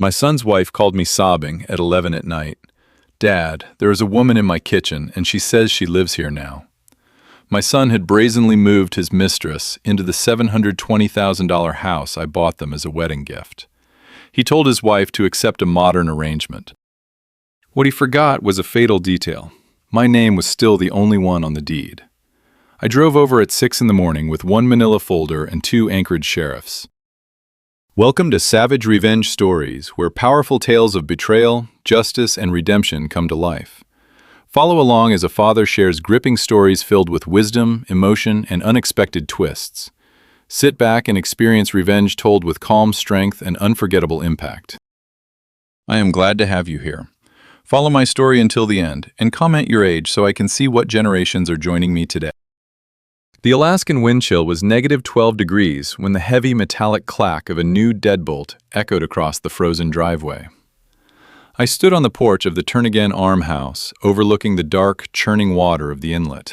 My son's wife called me sobbing at 11 at night. "Dad, there is a woman in my kitchen, and she says she lives here now." My son had brazenly moved his mistress into the $720,000 house I bought them as a wedding gift. He told his wife to accept a modern arrangement. What he forgot was a fatal detail. My name was still the only one on the deed. I drove over at 6 in the morning with one manila folder and 2 Anchorage sheriffs. Welcome to Savage Revenge Stories, where powerful tales of betrayal, justice, and redemption come to life. Follow along as a father shares gripping stories filled with wisdom, emotion, and unexpected twists. Sit back and experience revenge told with calm strength and unforgettable impact. I am glad to have you here. Follow my story until the end, and comment your age so I can see what generations are joining me today. The Alaskan wind chill was -12 degrees when the heavy metallic clack of a new deadbolt echoed across the frozen driveway. I stood on the porch of the Turn-Again Arm House, overlooking the dark, churning water of the inlet.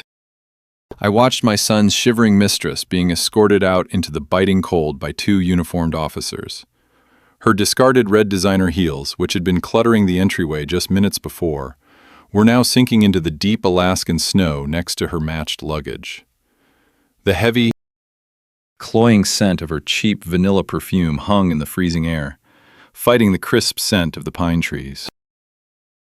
I watched my son's shivering mistress being escorted out into the biting cold by 2 uniformed officers. Her discarded red designer heels, which had been cluttering the entryway just minutes before, were now sinking into the deep Alaskan snow next to her matched luggage. The heavy, cloying scent of her cheap vanilla perfume hung in the freezing air, fighting the crisp scent of the pine trees.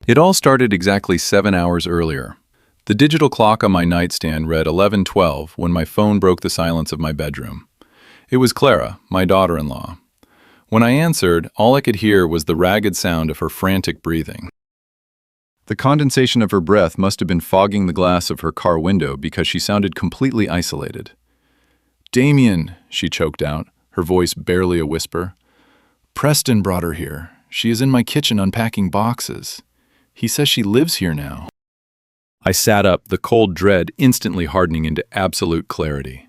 It all started exactly 7 hours earlier. The digital clock on my nightstand read 11:12 when my phone broke the silence of my bedroom. It was Clara, my daughter-in-law. When I answered, all I could hear was the ragged sound of her frantic breathing. The condensation of her breath must have been fogging the glass of her car window because she sounded completely isolated. "Damian," she choked out, her voice barely a whisper. "Preston brought her here. She is in my kitchen unpacking boxes. He says she lives here now." I sat up, the cold dread instantly hardening into absolute clarity.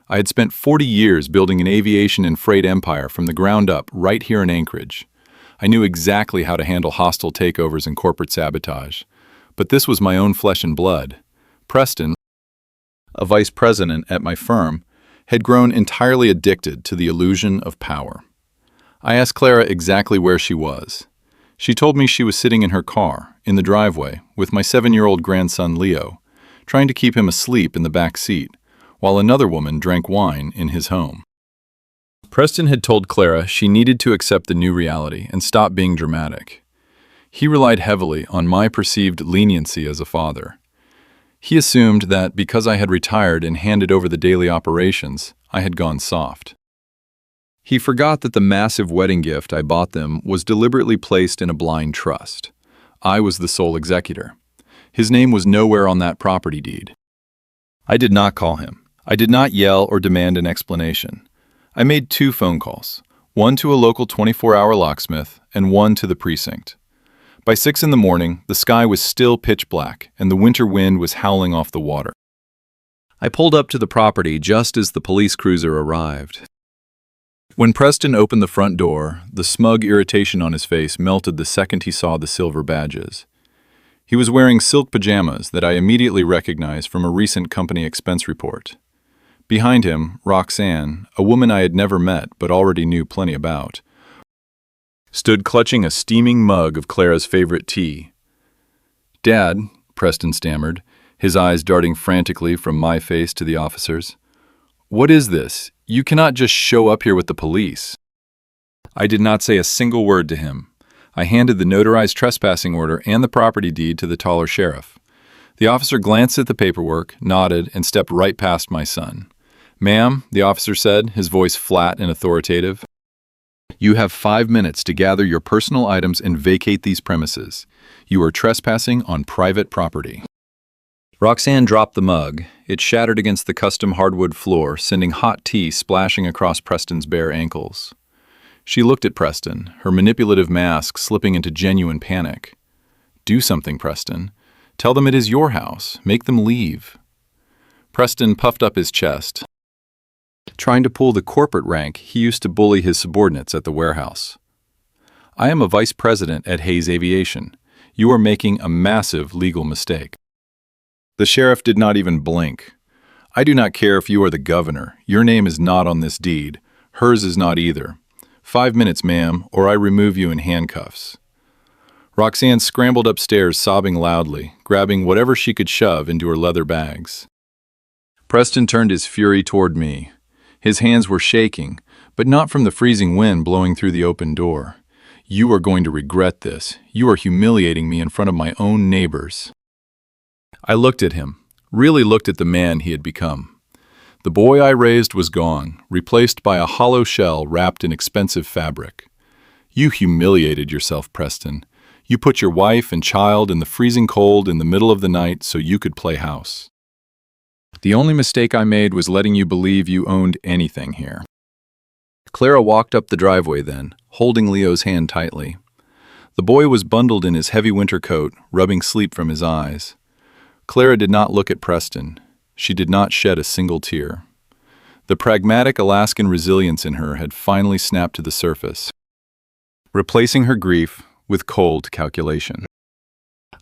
I had spent 40 years building an aviation and freight empire from the ground up right here in Anchorage. I knew exactly how to handle hostile takeovers and corporate sabotage. But this was my own flesh and blood. Preston, a vice president at my firm, had grown entirely addicted to the illusion of power. I asked Clara exactly where she was. She told me she was sitting in her car, in the driveway, with my 7-year-old grandson Leo, trying to keep him asleep in the back seat, while another woman drank wine in his home. Preston had told Clara she needed to accept the new reality and stop being dramatic. He relied heavily on my perceived leniency as a father. He assumed that because I had retired and handed over the daily operations, I had gone soft. He forgot that the massive wedding gift I bought them was deliberately placed in a blind trust. I was the sole executor. His name was nowhere on that property deed. I did not call him. I did not yell or demand an explanation. I made 2 phone calls, one to a local 24-hour locksmith and one to the precinct. By 6 in the morning, the sky was still pitch black and the winter wind was howling off the water. I pulled up to the property just as the police cruiser arrived. When Preston opened the front door, the smug irritation on his face melted the second he saw the silver badges. He was wearing silk pajamas that I immediately recognized from a recent company expense report. Behind him, Roxanne, a woman I had never met but already knew plenty about, stood clutching a steaming mug of Clara's favorite tea. "Dad," Preston stammered, his eyes darting frantically from my face to the officers. "What is this? You cannot just show up here with the police." I did not say a single word to him. I handed the notarized trespassing order and the property deed to the taller sheriff. The officer glanced at the paperwork, nodded, and stepped right past my son. "Ma'am," the officer said, his voice flat and authoritative, "you have 5 minutes to gather your personal items and vacate these premises. You are trespassing on private property." Roxanne dropped the mug. It shattered against the custom hardwood floor, sending hot tea splashing across Preston's bare ankles. She looked at Preston, her manipulative mask slipping into genuine panic. "Do something, Preston. Tell them it is your house. Make them leave." Preston puffed up his chest, trying to pull the corporate rank he used to bully his subordinates at the warehouse. "I am a vice president at Hayes Aviation. You are making a massive legal mistake." The sheriff did not even blink. "I do not care if you are the governor. Your name is not on this deed. Hers is not either. 5 minutes, ma'am, or I remove you in handcuffs." Roxanne scrambled upstairs sobbing loudly, grabbing whatever she could shove into her leather bags. Preston turned his fury toward me. His hands were shaking, but not from the freezing wind blowing through the open door. "You are going to regret this. You are humiliating me in front of my own neighbors." I looked at him, really looked at the man he had become. The boy I raised was gone, replaced by a hollow shell wrapped in expensive fabric. "You humiliated yourself, Preston. You put your wife and child in the freezing cold in the middle of the night so you could play house. The only mistake I made was letting you believe you owned anything here." Clara walked up the driveway then, holding Leo's hand tightly. The boy was bundled in his heavy winter coat, rubbing sleep from his eyes. Clara did not look at Preston. She did not shed a single tear. The pragmatic Alaskan resilience in her had finally snapped to the surface, replacing her grief with cold calculation.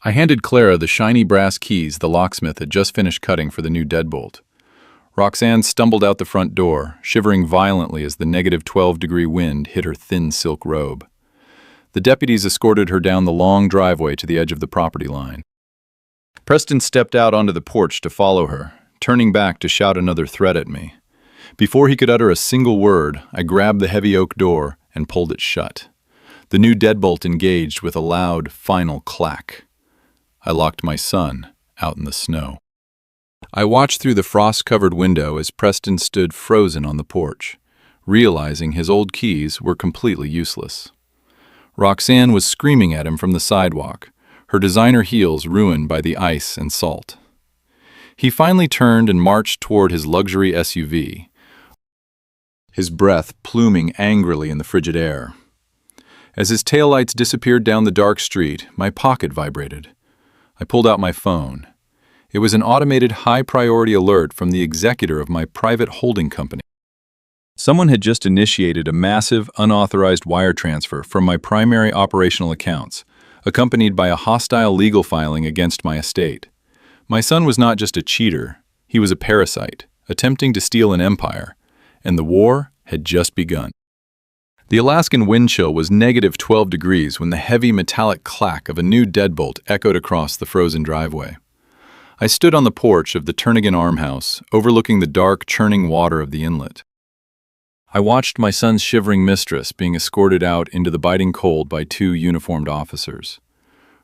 I handed Clara the shiny brass keys the locksmith had just finished cutting for the new deadbolt. Roxanne stumbled out the front door, shivering violently as the -12-degree wind hit her thin silk robe. The deputies escorted her down the long driveway to the edge of the property line. Preston stepped out onto the porch to follow her, turning back to shout another threat at me. Before he could utter a single word, I grabbed the heavy oak door and pulled it shut. The new deadbolt engaged with a loud, final clack. I locked my son out in the snow. I watched through the frost-covered window as Preston stood frozen on the porch, realizing his old keys were completely useless. Roxanne was screaming at him from the sidewalk, her designer heels ruined by the ice and salt. He finally turned and marched toward his luxury SUV, his breath pluming angrily in the frigid air. As his taillights disappeared down the dark street, my pocket vibrated. I pulled out my phone. It was an automated high-priority alert from the executor of my private holding company. Someone had just initiated a massive, unauthorized wire transfer from my primary operational accounts, accompanied by a hostile legal filing against my estate. My son was not just a cheater, he was a parasite, attempting to steal an empire, and the war had just begun. The Alaskan wind chill was -12 degrees when the heavy metallic clack of a new deadbolt echoed across the frozen driveway. I stood on the porch of the Turnagain Armhouse, overlooking the dark, churning water of the inlet. I watched my son's shivering mistress being escorted out into the biting cold by 2 uniformed officers.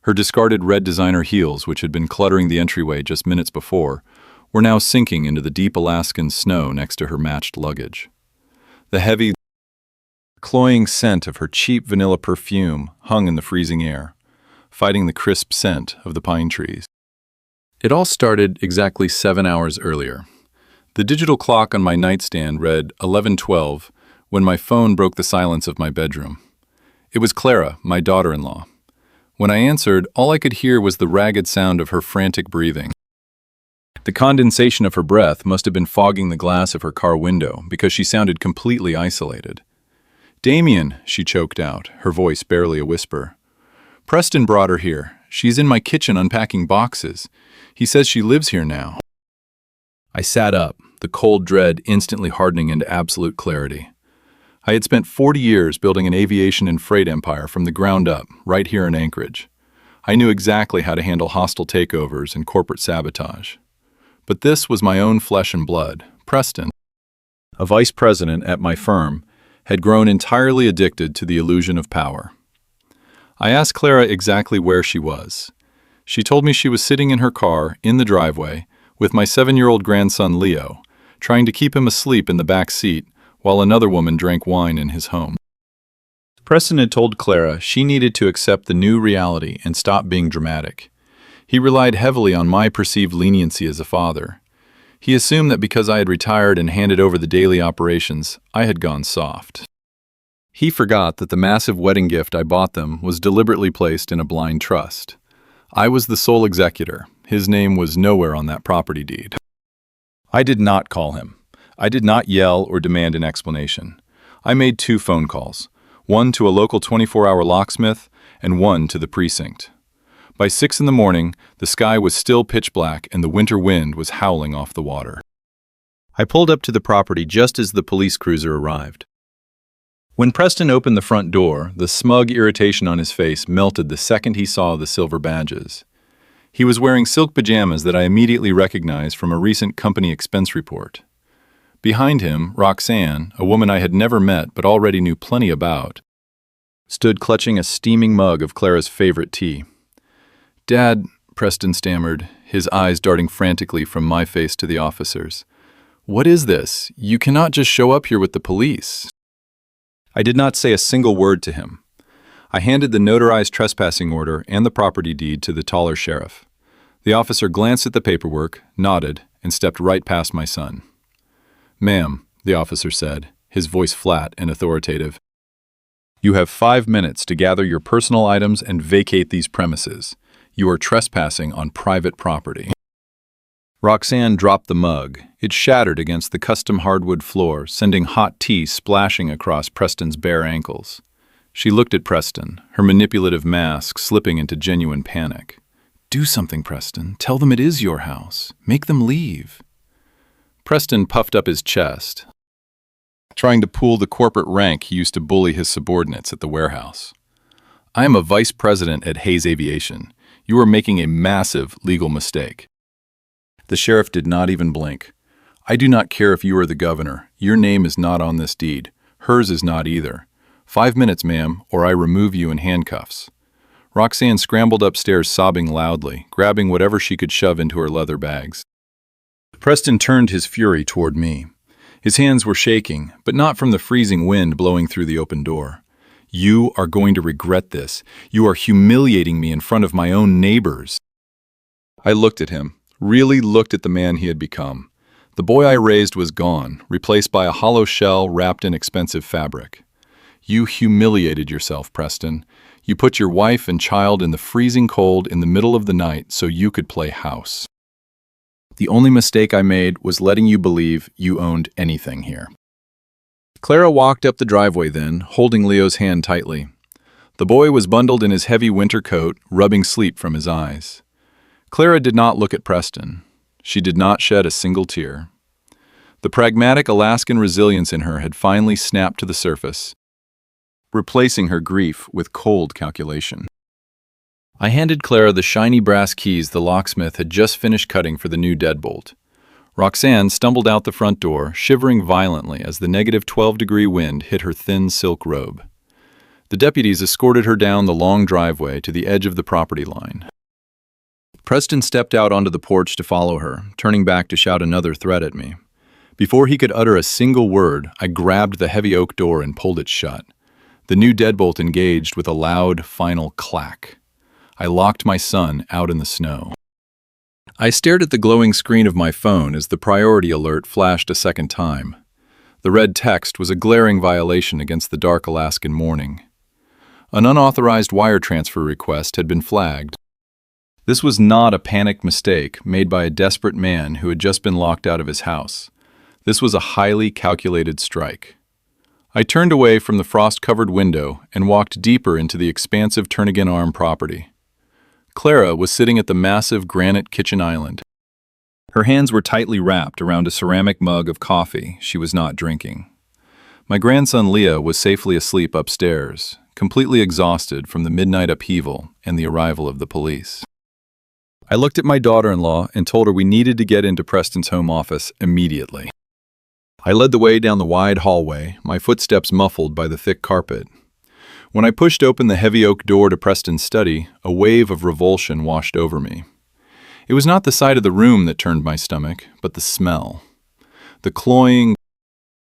Her discarded red designer heels, which had been cluttering the entryway just minutes before, were now sinking into the deep Alaskan snow next to her matched luggage. The heavy, cloying scent of her cheap vanilla perfume hung in the freezing air, fighting the crisp scent of the pine trees. It all started exactly 7 hours earlier. The digital clock on my nightstand read 11:12 when my phone broke the silence of my bedroom. It was Clara, my daughter-in-law. When I answered, all I could hear was the ragged sound of her frantic breathing. The condensation of her breath must have been fogging the glass of her car window because she sounded completely isolated. "Damian," she choked out, her voice barely a whisper. "Preston brought her here. She's in my kitchen unpacking boxes. He says she lives here now." I sat up, the cold dread instantly hardening into absolute clarity. I had spent 40 years building an aviation and freight empire from the ground up, right here in Anchorage. I knew exactly how to handle hostile takeovers and corporate sabotage. But this was my own flesh and blood. Preston, a vice president at my firm, had grown entirely addicted to the illusion of power. I asked Clara exactly where she was. She told me she was sitting in her car, in the driveway, with my 7-year-old grandson Leo, trying to keep him asleep in the back seat while another woman drank wine in his home. Preston had told Clara she needed to accept the new reality and stop being dramatic. He relied heavily on my perceived leniency as a father. He assumed that because I had retired and handed over the daily operations, I had gone soft. He forgot that the massive wedding gift I bought them was deliberately placed in a blind trust. I was the sole executor. His name was nowhere on that property deed. I did not call him. I did not yell or demand an explanation. I made 2 phone calls, one to a local 24-hour locksmith and one to the precinct. By 6 in the morning, the sky was still pitch black and the winter wind was howling off the water. I pulled up to the property just as the police cruiser arrived. When Preston opened the front door, the smug irritation on his face melted the second he saw the silver badges. He was wearing silk pajamas that I immediately recognized from a recent company expense report. Behind him, Roxanne, a woman I had never met but already knew plenty about, stood clutching a steaming mug of Clara's favorite tea. "Dad," Preston stammered, his eyes darting frantically from my face to the officers. "What is this? You cannot just show up here with the police." I did not say a single word to him. I handed the notarized trespassing order and the property deed to the taller sheriff. The officer glanced at the paperwork, nodded, and stepped right past my son. "Ma'am," the officer said, his voice flat and authoritative, "you have 5 minutes to gather your personal items and vacate these premises. You are trespassing on private property." Roxanne dropped the mug. It shattered against the custom hardwood floor, sending hot tea splashing across Preston's bare ankles. She looked at Preston, her manipulative mask slipping into genuine panic. "Do something, Preston. Tell them it is your house. Make them leave." Preston puffed up his chest, trying to pull the corporate rank he used to bully his subordinates at the warehouse. "I am a vice president at Hayes Aviation. You are making a massive legal mistake." The sheriff did not even blink. "I do not care if you are the governor. Your name is not on this deed. Hers is not either. 5 minutes, ma'am, or I remove you in handcuffs." Roxanne scrambled upstairs sobbing loudly, grabbing whatever she could shove into her leather bags. Preston turned his fury toward me. His hands were shaking, but not from the freezing wind blowing through the open door. "You are going to regret this. You are humiliating me in front of my own neighbors." I looked at him, really looked at the man he had become. The boy I raised was gone, replaced by a hollow shell wrapped in expensive fabric. "You humiliated yourself, Preston. You put your wife and child in the freezing cold in the middle of the night so you could play house. The only mistake I made was letting you believe you owned anything here." Clara walked up the driveway then, holding Leo's hand tightly. The boy was bundled in his heavy winter coat, rubbing sleep from his eyes. Clara did not look at Preston. She did not shed a single tear. The pragmatic Alaskan resilience in her had finally snapped to the surface, replacing her grief with cold calculation. I handed Clara the shiny brass keys the locksmith had just finished cutting for the new deadbolt. Roxanne stumbled out the front door, shivering violently as the -12-degree wind hit her thin silk robe. The deputies escorted her down the long driveway to the edge of the property line. Preston stepped out onto the porch to follow her, turning back to shout another threat at me. Before he could utter a single word, I grabbed the heavy oak door and pulled it shut. The new deadbolt engaged with a loud, final clack. I locked my son out in the snow. I stared at the glowing screen of my phone as the priority alert flashed a second time. The red text was a glaring violation against the dark Alaskan morning. An unauthorized wire transfer request had been flagged. This was not a panicked mistake made by a desperate man who had just been locked out of his house. This was a highly calculated strike. I turned away from the frost-covered window and walked deeper into the expansive Turnagain Arm property. Clara was sitting at the massive granite kitchen island. Her hands were tightly wrapped around a ceramic mug of coffee she was not drinking. My grandson Leo was safely asleep upstairs, completely exhausted from the midnight upheaval and the arrival of the police. I looked at my daughter-in-law and told her we needed to get into Preston's home office immediately. I led the way down the wide hallway, my footsteps muffled by the thick carpet. When I pushed open the heavy oak door to Preston's study, a wave of revulsion washed over me. It was not the sight of the room that turned my stomach, but the smell. The cloying,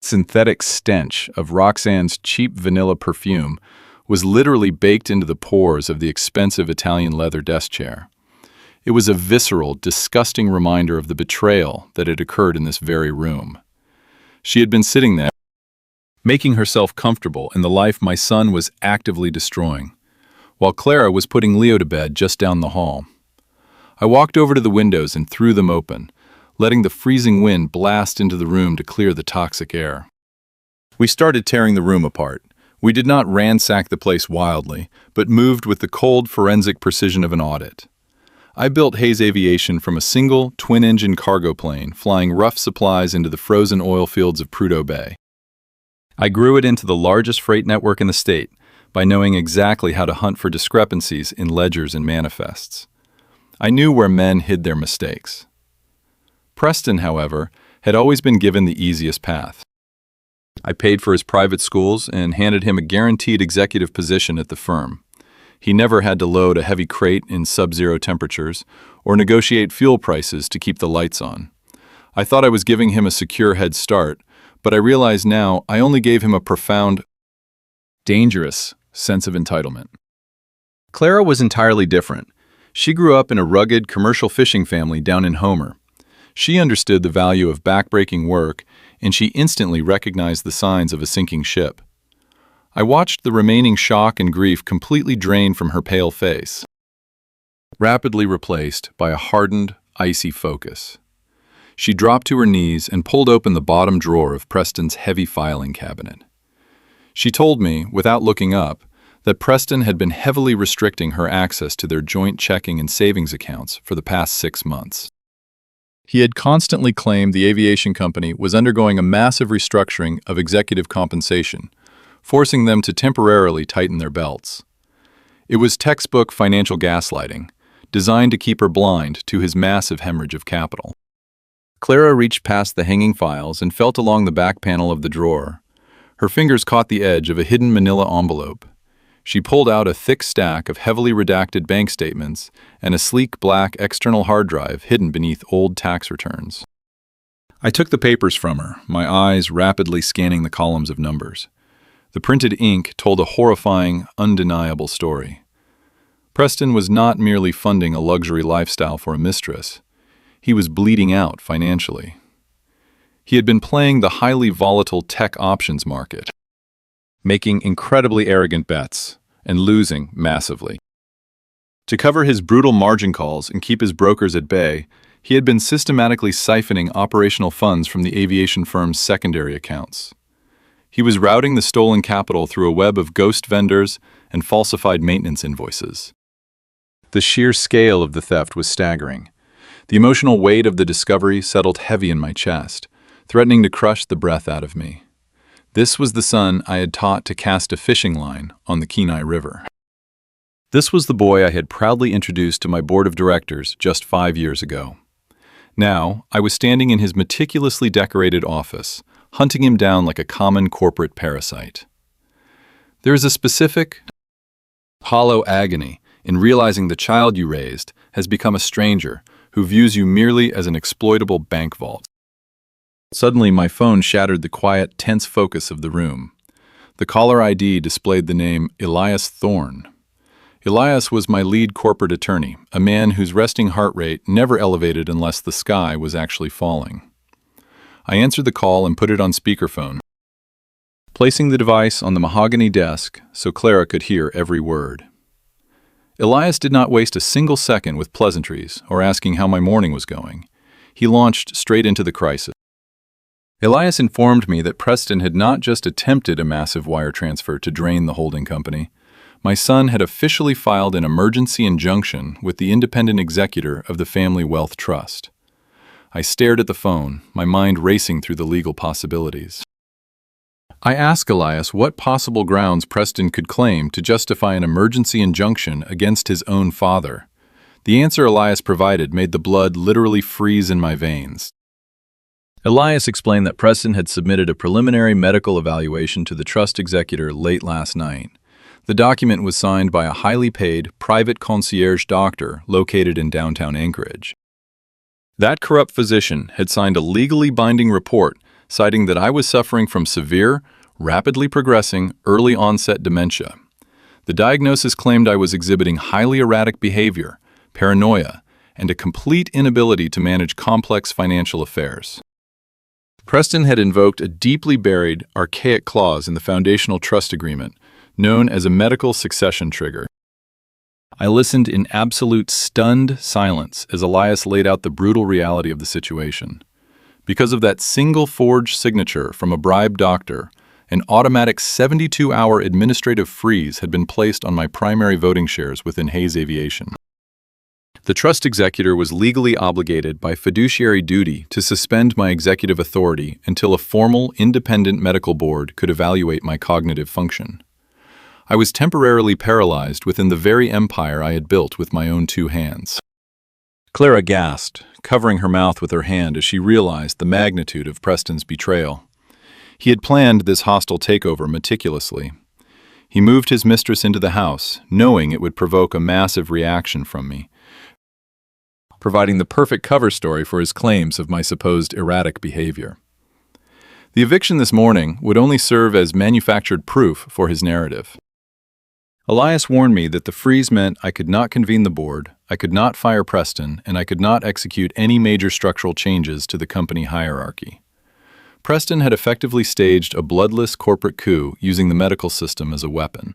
synthetic stench of Roxanne's cheap vanilla perfume was literally baked into the pores of the expensive Italian leather desk chair. It was a visceral, disgusting reminder of the betrayal that had occurred in this very room. She had been sitting there, making herself comfortable in the life my son was actively destroying, while Clara was putting Leo to bed just down the hall. I walked over to the windows and threw them open, letting the freezing wind blast into the room to clear the toxic air. We started tearing the room apart. We did not ransack the place wildly, but moved with the cold forensic precision of an audit. I built Hayes Aviation from a single, twin-engine cargo plane flying rough supplies into the frozen oil fields of Prudhoe Bay. I grew it into the largest freight network in the state by knowing exactly how to hunt for discrepancies in ledgers and manifests. I knew where men hid their mistakes. Preston, however, had always been given the easiest path. I paid for his private schools and handed him a guaranteed executive position at the firm. He never had to load a heavy crate in sub-zero temperatures or negotiate fuel prices to keep the lights on. I thought I was giving him a secure head start, but I realize now I only gave him a profound, dangerous sense of entitlement. Clara was entirely different. She grew up in a rugged commercial fishing family down in Homer. She understood the value of backbreaking work, and she instantly recognized the signs of a sinking ship. I watched the remaining shock and grief completely drain from her pale face, rapidly replaced by a hardened, icy focus. She dropped to her knees and pulled open the bottom drawer of Preston's heavy filing cabinet. She told me, without looking up, that Preston had been heavily restricting her access to their joint checking and savings accounts for the past 6 months. He had constantly claimed the aviation company was undergoing a massive restructuring of executive compensation, forcing them to temporarily tighten their belts. It was textbook financial gaslighting, designed to keep her blind to his massive hemorrhage of capital. Clara reached past the hanging files and felt along the back panel of the drawer. Her fingers caught the edge of a hidden manila envelope. She pulled out a thick stack of heavily redacted bank statements and a sleek black external hard drive hidden beneath old tax returns. I took the papers from her, my eyes rapidly scanning the columns of numbers. The printed ink told a horrifying, undeniable story. Preston was not merely funding a luxury lifestyle for a mistress. He was bleeding out financially. He had been playing the highly volatile tech options market, making incredibly arrogant bets and losing massively. To cover his brutal margin calls and keep his brokers at bay, he had been systematically siphoning operational funds from the aviation firm's secondary accounts. He was routing the stolen capital through a web of ghost vendors and falsified maintenance invoices. The sheer scale of the theft was staggering. The emotional weight of the discovery settled heavy in my chest, threatening to crush the breath out of me. This was the son I had taught to cast a fishing line on the Kenai River. This was the boy I had proudly introduced to my board of directors just 5 years ago. Now, I was standing in his meticulously decorated office, hunting him down like a common corporate parasite. There is a specific, hollow agony in realizing the child you raised has become a stranger who views you merely as an exploitable bank vault. Suddenly, my phone shattered the quiet, tense focus of the room. The caller ID displayed the name Elias Thorne. Elias was my lead corporate attorney, a man whose resting heart rate never elevated unless the sky was actually falling. I answered the call and put it on speakerphone, placing the device on the mahogany desk so Clara could hear every word. Elias did not waste a single second with pleasantries or asking how my morning was going. He launched straight into the crisis. Elias informed me that Preston had not just attempted a massive wire transfer to drain the holding company. My son had officially filed an emergency injunction with the independent executor of the family wealth trust. I stared at the phone, my mind racing through the legal possibilities. I asked Elias what possible grounds Preston could claim to justify an emergency injunction against his own father. The answer Elias provided made the blood literally freeze in my veins. Elias explained that Preston had submitted a preliminary medical evaluation to the trust executor late last night. The document was signed by a highly paid, private concierge doctor located in downtown Anchorage. That corrupt physician had signed a legally binding report citing that I was suffering from severe, rapidly progressing, early-onset dementia. The diagnosis claimed I was exhibiting highly erratic behavior, paranoia, and a complete inability to manage complex financial affairs. Preston had invoked a deeply buried, archaic clause in the foundational trust agreement, known as a medical succession trigger. I listened in absolute stunned silence as Elias laid out the brutal reality of the situation. Because of that single forged signature from a bribed doctor, an automatic 72-hour administrative freeze had been placed on my primary voting shares within Hayes Aviation. The trust executor was legally obligated by fiduciary duty to suspend my executive authority until a formal, independent medical board could evaluate my cognitive function. I was temporarily paralyzed within the very empire I had built with my own two hands. Clara gasped, covering her mouth with her hand as she realized the magnitude of Preston's betrayal. He had planned this hostile takeover meticulously. He moved his mistress into the house, knowing it would provoke a massive reaction from me, providing the perfect cover story for his claims of my supposed erratic behavior. The eviction this morning would only serve as manufactured proof for his narrative. Elias warned me that the freeze meant I could not convene the board, I could not fire Preston, and I could not execute any major structural changes to the company hierarchy. Preston had effectively staged a bloodless corporate coup using the medical system as a weapon.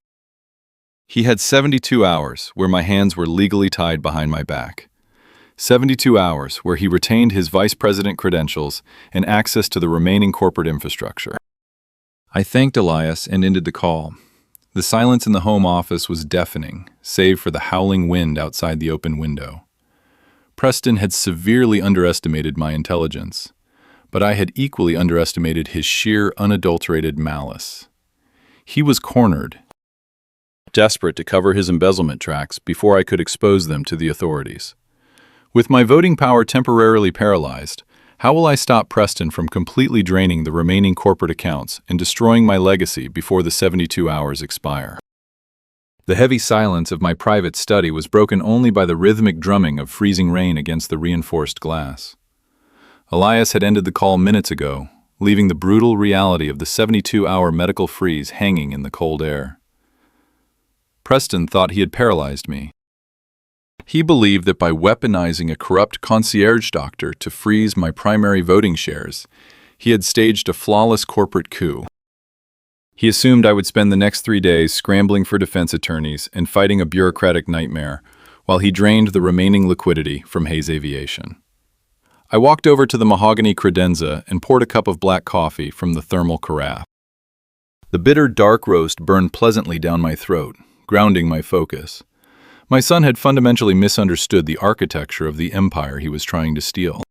He had 72 hours where my hands were legally tied behind my back. 72 hours where he retained his vice president credentials and access to the remaining corporate infrastructure. I thanked Elias and ended the call. The silence in the home office was deafening, save for the howling wind outside the open window. Preston had severely underestimated my intelligence, but I had equally underestimated his sheer, unadulterated malice. He was cornered, desperate to cover his embezzlement tracks before I could expose them to the authorities. With my voting power temporarily paralyzed, how will I stop Preston from completely draining the remaining corporate accounts and destroying my legacy before the 72 hours expire? The heavy silence of my private study was broken only by the rhythmic drumming of freezing rain against the reinforced glass. Elias had ended the call minutes ago, leaving the brutal reality of the 72-hour medical freeze hanging in the cold air. Preston thought he had paralyzed me. He believed that by weaponizing a corrupt concierge doctor to freeze my primary voting shares, he had staged a flawless corporate coup. He assumed I would spend the next 3 days scrambling for defense attorneys and fighting a bureaucratic nightmare while he drained the remaining liquidity from Hayes Aviation. I walked over to the mahogany credenza and poured a cup of black coffee from the thermal carafe. The bitter dark roast burned pleasantly down my throat, grounding my focus. My son had fundamentally misunderstood the architecture of the empire he was trying to steal.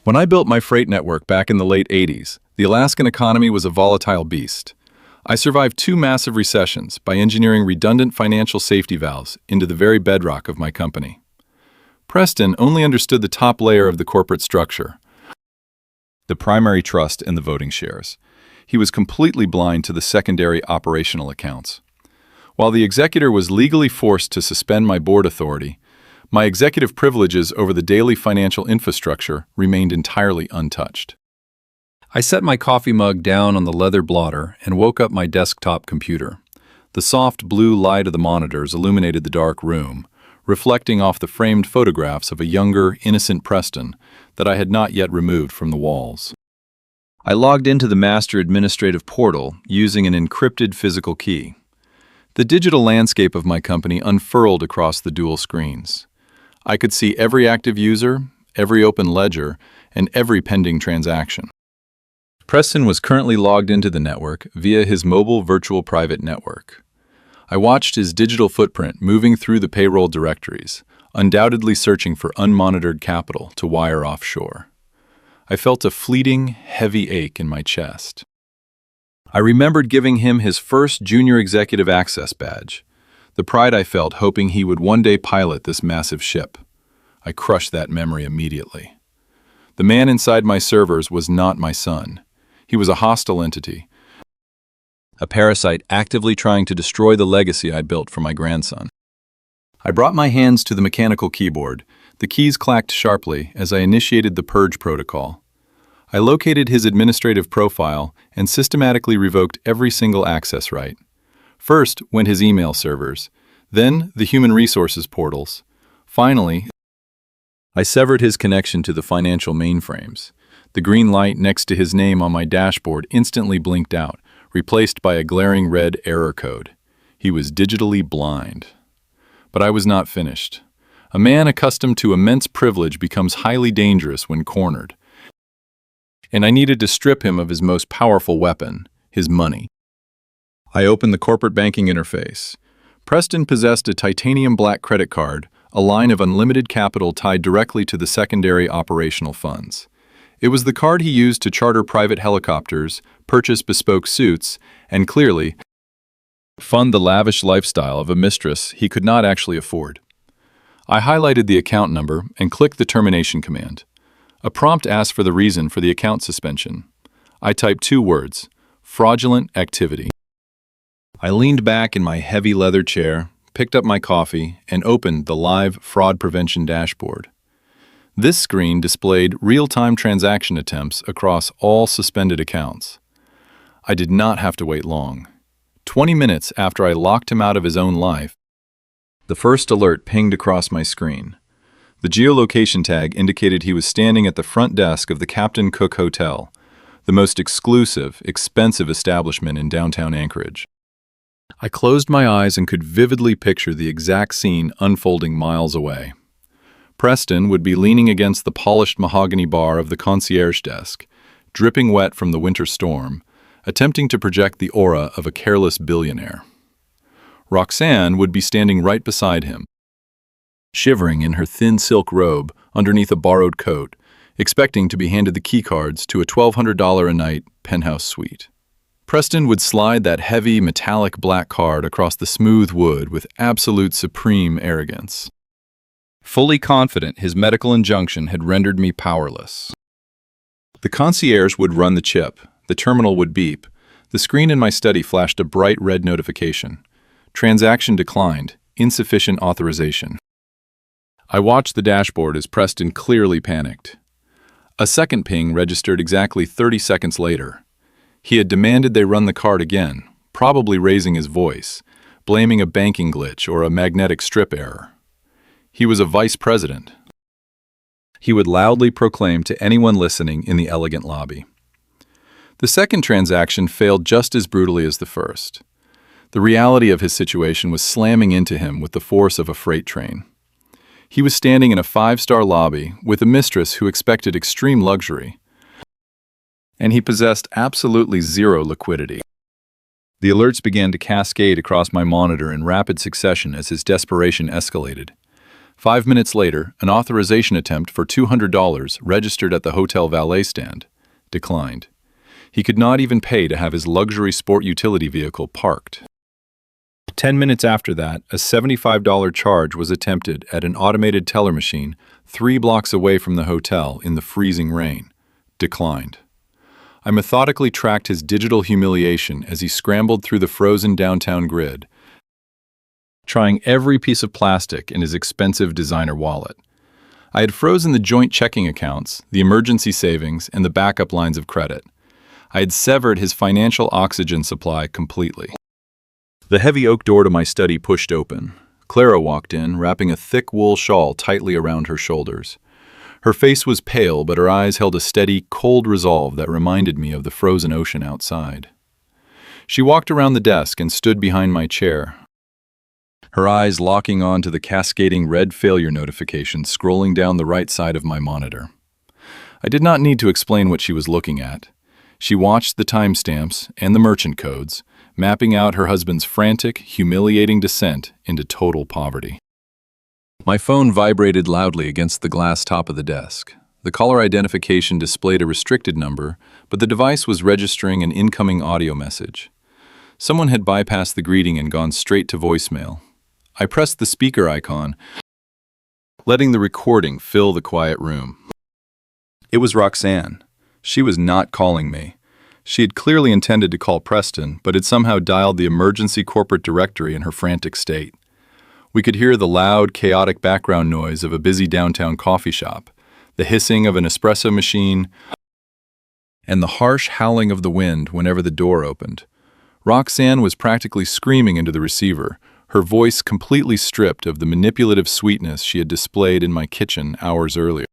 When I built my freight network back in the late 80s, the Alaskan economy was a volatile beast. I survived 2 massive recessions by engineering redundant financial safety valves into the very bedrock of my company. Preston only understood the top layer of the corporate structure, the primary trust and the voting shares. He was completely blind to the secondary operational accounts. While the executor was legally forced to suspend my board authority, my executive privileges over the daily financial infrastructure remained entirely untouched. I set my coffee mug down on the leather blotter and woke up my desktop computer. The soft blue light of the monitors illuminated the dark room, reflecting off the framed photographs of a younger, innocent Preston that I had not yet removed from the walls. I logged into the master administrative portal using an encrypted physical key. The digital landscape of my company unfurled across the dual screens. I could see every active user, every open ledger, and every pending transaction. Preston was currently logged into the network via his mobile virtual private network. I watched his digital footprint moving through the payroll directories, undoubtedly searching for unmonitored capital to wire offshore. I felt a fleeting, heavy ache in my chest. I remembered giving him his first junior executive access badge, the pride I felt hoping he would one day pilot this massive ship. I crushed that memory immediately. The man inside my servers was not my son. He was a hostile entity, a parasite actively trying to destroy the legacy I built for my grandson. I brought my hands to the mechanical keyboard. The keys clacked sharply as I initiated the purge protocol. I located his administrative profile and systematically revoked every single access right. First went his email servers, then the human resources portals. Finally, I severed his connection to the financial mainframes. The green light next to his name on my dashboard instantly blinked out, replaced by a glaring red error code. He was digitally blind. But I was not finished. A man accustomed to immense privilege becomes highly dangerous when cornered. And I needed to strip him of his most powerful weapon, his money. I opened the corporate banking interface. Preston possessed a titanium black credit card, a line of unlimited capital tied directly to the secondary operational funds. It was the card he used to charter private helicopters, purchase bespoke suits, and clearly fund the lavish lifestyle of a mistress he could not actually afford. I highlighted the account number and clicked the termination command. A prompt asked for the reason for the account suspension. I typed 2 words: fraudulent activity. I leaned back in my heavy leather chair, picked up my coffee, and opened the live fraud prevention dashboard. This screen displayed real-time transaction attempts across all suspended accounts. I did not have to wait long. 20 minutes after I locked him out of his own life, the first alert pinged across my screen. The geolocation tag indicated he was standing at the front desk of the Captain Cook Hotel, the most exclusive, expensive establishment in downtown Anchorage. I closed my eyes and could vividly picture the exact scene unfolding miles away. Preston would be leaning against the polished mahogany bar of the concierge desk, dripping wet from the winter storm, attempting to project the aura of a careless billionaire. Roxanne would be standing right beside him, shivering in her thin silk robe underneath a borrowed coat, expecting to be handed the keycards to a $1,200 a night penthouse suite. Preston would slide that heavy, metallic black card across the smooth wood with absolute supreme arrogance. Fully confident his medical injunction had rendered me powerless. The concierge would run the chip. The terminal would beep. The screen in my study flashed a bright red notification. Transaction declined. Insufficient authorization. I watched the dashboard as Preston clearly panicked. A second ping registered exactly 30 seconds later. He had demanded they run the card again, probably raising his voice, blaming a banking glitch or a magnetic strip error. He was a vice president. He would loudly proclaim to anyone listening in the elegant lobby. The second transaction failed just as brutally as the first. The reality of his situation was slamming into him with the force of a freight train. He was standing in a 5-star lobby with a mistress who expected extreme luxury, and he possessed absolutely zero liquidity. The alerts began to cascade across my monitor in rapid succession as his desperation escalated. 5 minutes later, an authorization attempt for $200 registered at the hotel valet stand declined. He could not even pay to have his luxury sport utility vehicle parked. 10 minutes after that, a $75 charge was attempted at an automated teller machine 3 blocks away from the hotel in the freezing rain. Declined. I methodically tracked his digital humiliation as he scrambled through the frozen downtown grid, trying every piece of plastic in his expensive designer wallet. I had frozen the joint checking accounts, the emergency savings, and the backup lines of credit. I had severed his financial oxygen supply completely. The heavy oak door to my study pushed open. Clara walked in, wrapping a thick wool shawl tightly around her shoulders. Her face was pale, but her eyes held a steady, cold resolve that reminded me of the frozen ocean outside. She walked around the desk and stood behind my chair, her eyes locking on to the cascading red failure notification scrolling down the right side of my monitor. I did not need to explain what she was looking at. She watched the timestamps and the merchant codes, mapping out her husband's frantic, humiliating descent into total poverty. My phone vibrated loudly against the glass top of the desk. The caller identification displayed a restricted number, but the device was registering an incoming audio message. Someone had bypassed the greeting and gone straight to voicemail. I pressed the speaker icon, letting the recording fill the quiet room. It was Roxanne. She was not calling me. She had clearly intended to call Preston, but had somehow dialed the emergency corporate directory in her frantic state. We could hear the loud, chaotic background noise of a busy downtown coffee shop, the hissing of an espresso machine, and the harsh howling of the wind whenever the door opened. Roxanne was practically screaming into the receiver, her voice completely stripped of the manipulative sweetness she had displayed in my kitchen hours earlier.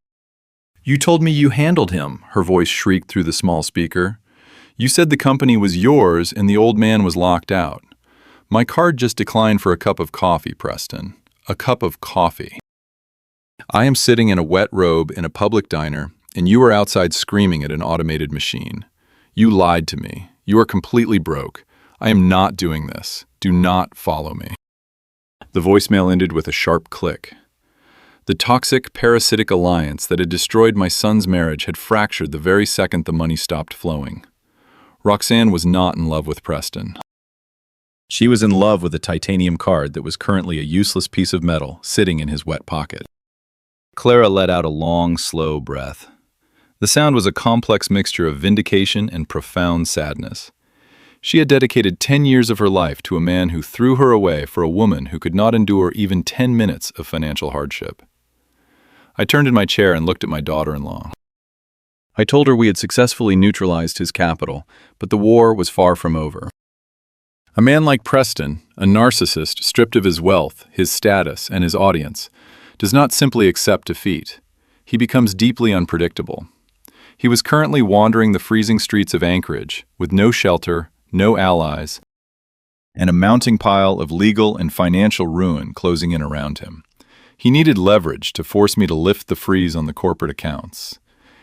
"You told me you handled him," her voice shrieked through the small speaker. "You said the company was yours and the old man was locked out. My card just declined for a cup of coffee, Preston. A cup of coffee. I am sitting in a wet robe in a public diner, and you are outside screaming at an automated machine. You lied to me. You are completely broke. I am not doing this. Do not follow me." The voicemail ended with a sharp click. The toxic, parasitic alliance that had destroyed my son's marriage had fractured the very second the money stopped flowing. Roxanne was not in love with Preston. She was in love with a titanium card that was currently a useless piece of metal sitting in his wet pocket. Clara let out a long, slow breath. The sound was a complex mixture of vindication and profound sadness. She had dedicated 10 years of her life to a man who threw her away for a woman who could not endure even 10 minutes of financial hardship. I turned in my chair and looked at my daughter-in-law. I told her we had successfully neutralized his capital, but the war was far from over. A man like Preston, a narcissist stripped of his wealth, his status, and his audience, does not simply accept defeat. He becomes deeply unpredictable. He was currently wandering the freezing streets of Anchorage, with no shelter, no allies, and a mounting pile of legal and financial ruin closing in around him. He needed leverage to force me to lift the freeze on the corporate accounts.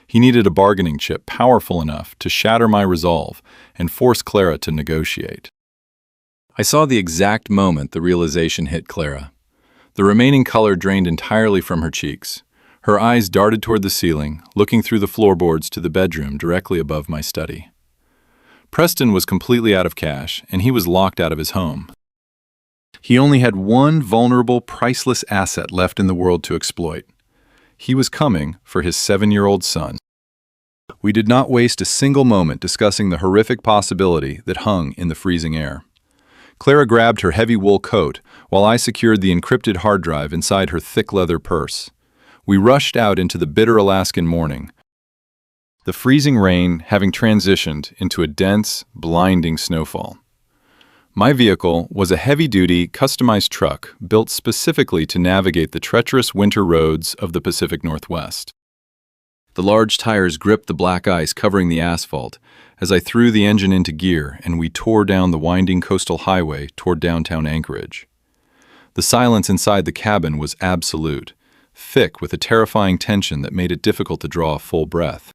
He needed a bargaining chip powerful enough to shatter my resolve and force Clara to negotiate. I saw the exact moment the realization hit Clara. The remaining color drained entirely from her cheeks. Her eyes darted toward the ceiling, looking through the floorboards to the bedroom directly above my study. Preston was completely out of cash, and he was locked out of his home. He only had one vulnerable, priceless asset left in the world to exploit. He was coming for his 7-year-old son. We did not waste a single moment discussing the horrific possibility that hung in the freezing air. Clara grabbed her heavy wool coat while I secured the encrypted hard drive inside her thick leather purse. We rushed out into the bitter Alaskan morning, the freezing rain having transitioned into a dense, blinding snowfall. My vehicle was a heavy-duty, customized truck built specifically to navigate the treacherous winter roads of the Pacific Northwest. The large tires gripped the black ice covering the asphalt as I threw the engine into gear and we tore down the winding coastal highway toward downtown Anchorage. The silence inside the cabin was absolute, thick with a terrifying tension that made it difficult to draw a full breath.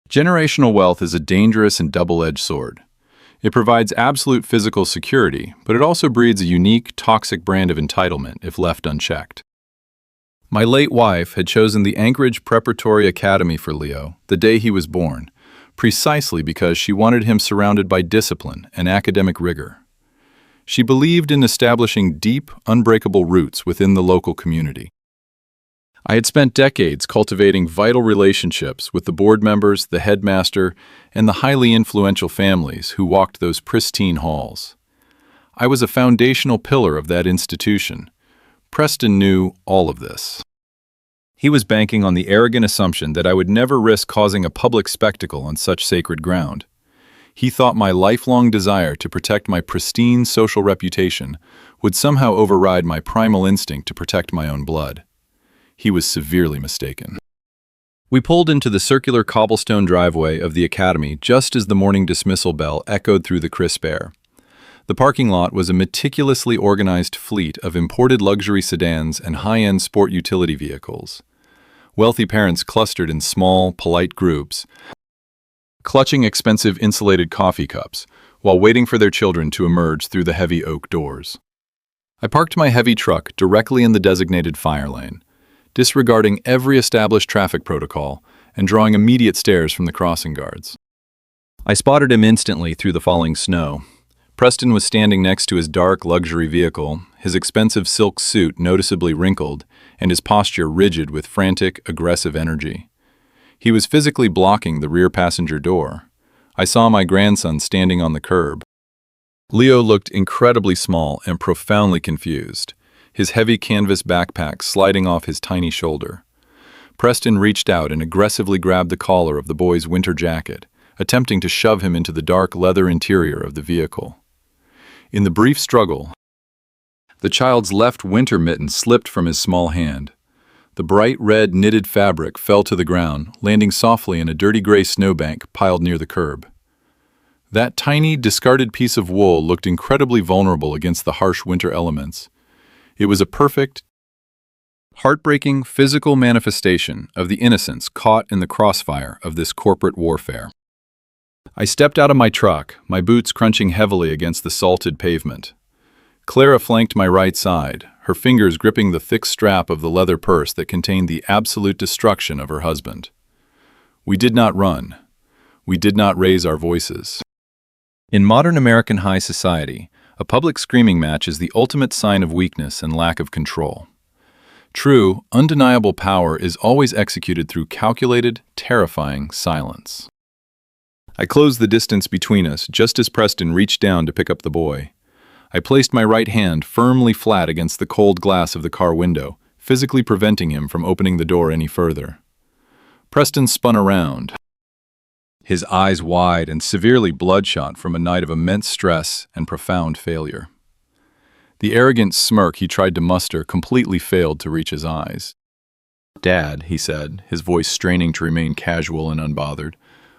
Generational wealth is a dangerous and double-edged sword. It provides absolute physical security, but it also breeds a unique, toxic brand of entitlement if left unchecked. My late wife had chosen the Anchorage Preparatory Academy for Leo the day he was born, precisely because she wanted him surrounded by discipline and academic rigor. She believed in establishing deep, unbreakable roots within the local community. I had spent decades cultivating vital relationships with the board members, the headmaster, and the highly influential families who walked those pristine halls. I was a foundational pillar of that institution. Preston knew all of this. He was banking on the arrogant assumption that I would never risk causing a public spectacle on such sacred ground. He thought my lifelong desire to protect my pristine social reputation would somehow override my primal instinct to protect my own blood. He was severely mistaken. We pulled into the circular cobblestone driveway of the academy just as the morning dismissal bell echoed through the crisp air. The parking lot was a meticulously organized fleet of imported luxury sedans and high-end sport utility vehicles. Wealthy parents clustered in small, polite groups, clutching expensive insulated coffee cups while waiting for their children to emerge through the heavy oak doors. I parked my heavy truck directly in the designated fire lane, disregarding every established traffic protocol and drawing immediate stares from the crossing guards. I spotted him instantly through the falling snow. Preston was standing next to his dark luxury vehicle, his expensive silk suit noticeably wrinkled, and his posture rigid with frantic, aggressive energy. He was physically blocking the rear passenger door. I saw my grandson standing on the curb. Leo looked incredibly small and profoundly confused, his heavy canvas backpack sliding off his tiny shoulder. Preston reached out and aggressively grabbed the collar of the boy's winter jacket, attempting to shove him into the dark leather interior of the vehicle. In the brief struggle, the child's left winter mitten slipped from his small hand. The bright red knitted fabric fell to the ground, landing softly in a dirty gray snowbank piled near the curb. That tiny, discarded piece of wool looked incredibly vulnerable against the harsh winter elements. It was a perfect, heartbreaking physical manifestation of the innocence caught in the crossfire of this corporate warfare. I stepped out of my truck, my boots crunching heavily against the salted pavement. Clara flanked my right side, her fingers gripping the thick strap of the leather purse that contained the absolute destruction of her husband. We did not run. We did not raise our voices. In modern American high society, a public screaming match is the ultimate sign of weakness and lack of control. True, undeniable power is always executed through calculated, terrifying silence. I closed the distance between us just as Preston reached down to pick up the boy. I placed my right hand firmly flat against the cold glass of the car window, physically preventing him from opening the door any further. Preston spun around, his eyes wide and severely bloodshot from a night of immense stress and profound failure. The arrogant smirk he tried to muster completely failed to reach his eyes. "Dad," he said, his voice straining to remain casual and unbothered.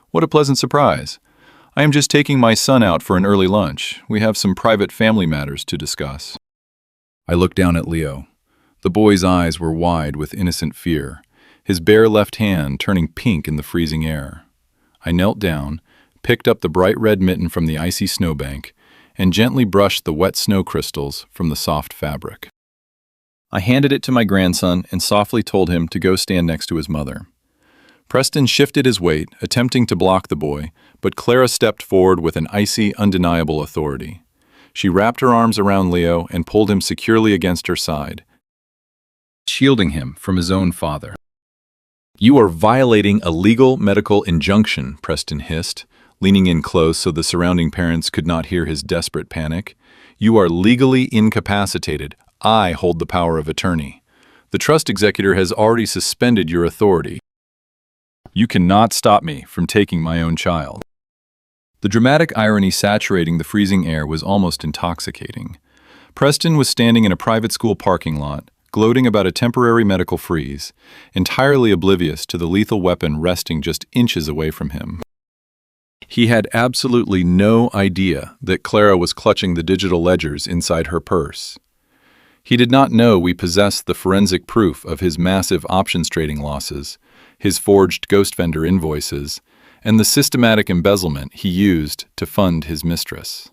"What a pleasant surprise. I am just taking my son out for an early lunch. We have some private family matters to discuss." I looked down at Leo. The boy's eyes were wide with innocent fear, his bare left hand turning pink in the freezing air. I knelt down, picked up the bright red mitten from the icy snowbank, and gently brushed the wet snow crystals from the soft fabric. I handed it to my grandson and softly told him to go stand next to his mother. Preston shifted his weight, attempting to block the boy, but Clara stepped forward with an icy, undeniable authority. She wrapped her arms around Leo and pulled him securely against her side, shielding him from his own father. "You are violating a legal medical injunction," Preston hissed, leaning in close so the surrounding parents could not hear his desperate panic. "You are legally incapacitated. I hold the power of attorney. The trust executor has already suspended your authority. You cannot stop me from taking my own child." The dramatic irony saturating the freezing air was almost intoxicating. Preston was standing in a private school parking lot, gloating about a temporary medical freeze, entirely oblivious to the lethal weapon resting just inches away from him. He had absolutely no idea that Clara was clutching the digital ledgers inside her purse. He did not know we possessed the forensic proof of his massive options trading losses, his forged ghost vendor invoices, and the systematic embezzlement he used to fund his mistress.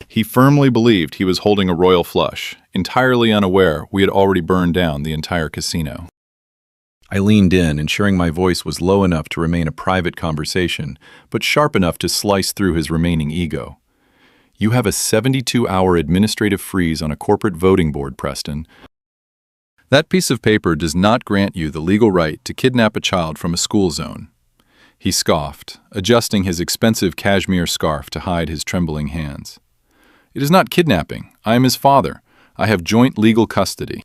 He firmly believed he was holding a royal flush, entirely unaware we had already burned down the entire casino. I leaned in, ensuring my voice was low enough to remain a private conversation, but sharp enough to slice through his remaining ego. "You have a 72-hour administrative freeze on a corporate voting board, Preston. That piece of paper does not grant you the legal right to kidnap a child from a school zone." He scoffed, adjusting his expensive cashmere scarf to hide his trembling hands. "It is not kidnapping. I am his father. I have joint legal custody."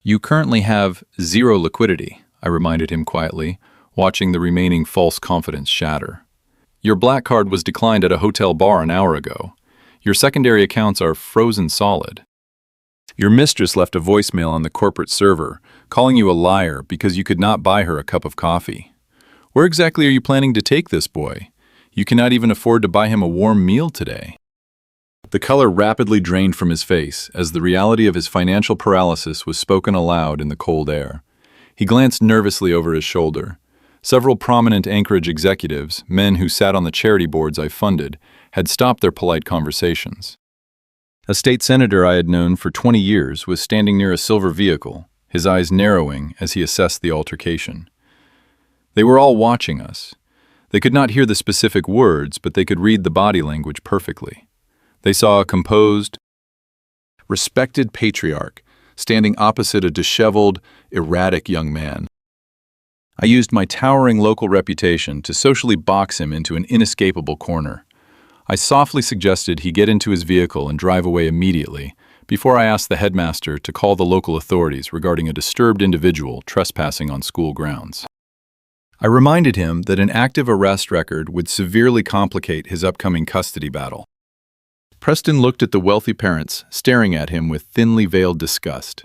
"You currently have zero liquidity," I reminded him quietly, watching the remaining false confidence shatter. "Your black card was declined at a hotel bar an hour ago. Your secondary accounts are frozen solid. Your mistress left a voicemail on the corporate server, calling you a liar because you could not buy her a cup of coffee. Where exactly are you planning to take this boy? You cannot even afford to buy him a warm meal today." The color rapidly drained from his face as the reality of his financial paralysis was spoken aloud in the cold air. He glanced nervously over his shoulder. Several prominent Anchorage executives, men who sat on the charity boards I funded, had stopped their polite conversations. A state senator I had known for 20 years was standing near a silver vehicle, his eyes narrowing as he assessed the altercation. They were all watching us. They could not hear the specific words, but they could read the body language perfectly. They saw a composed, respected patriarch standing opposite a disheveled, erratic young man. I used my towering local reputation to socially box him into an inescapable corner. I softly suggested he get into his vehicle and drive away immediately, before I asked the headmaster to call the local authorities regarding a disturbed individual trespassing on school grounds. I reminded him that an active arrest record would severely complicate his upcoming custody battle. Preston looked at the wealthy parents, staring at him with thinly veiled disgust.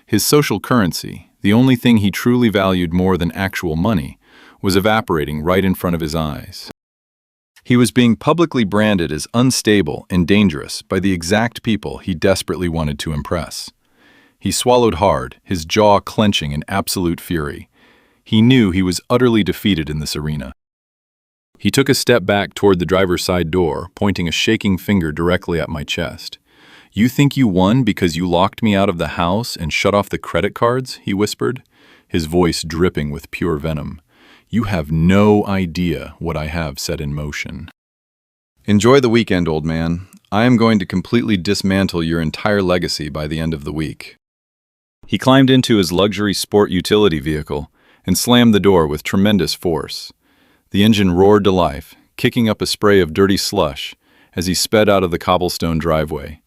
His social currency, the only thing he truly valued more than actual money, was evaporating right in front of his eyes. He was being publicly branded as unstable and dangerous by the exact people he desperately wanted to impress. He swallowed hard, his jaw clenching in absolute fury. He knew he was utterly defeated in this arena. He took a step back toward the driver's side door, pointing a shaking finger directly at my chest. "You think you won because you locked me out of the house and shut off the credit cards?" he whispered, his voice dripping with pure venom. "You have no idea what I have set in motion." "Enjoy the weekend, old man. I am going to completely dismantle your entire legacy by the end of the week." He climbed into his luxury sport utility vehicle and slammed the door with tremendous force. The engine roared to life, kicking up a spray of dirty slush as he sped out of the cobblestone driveway,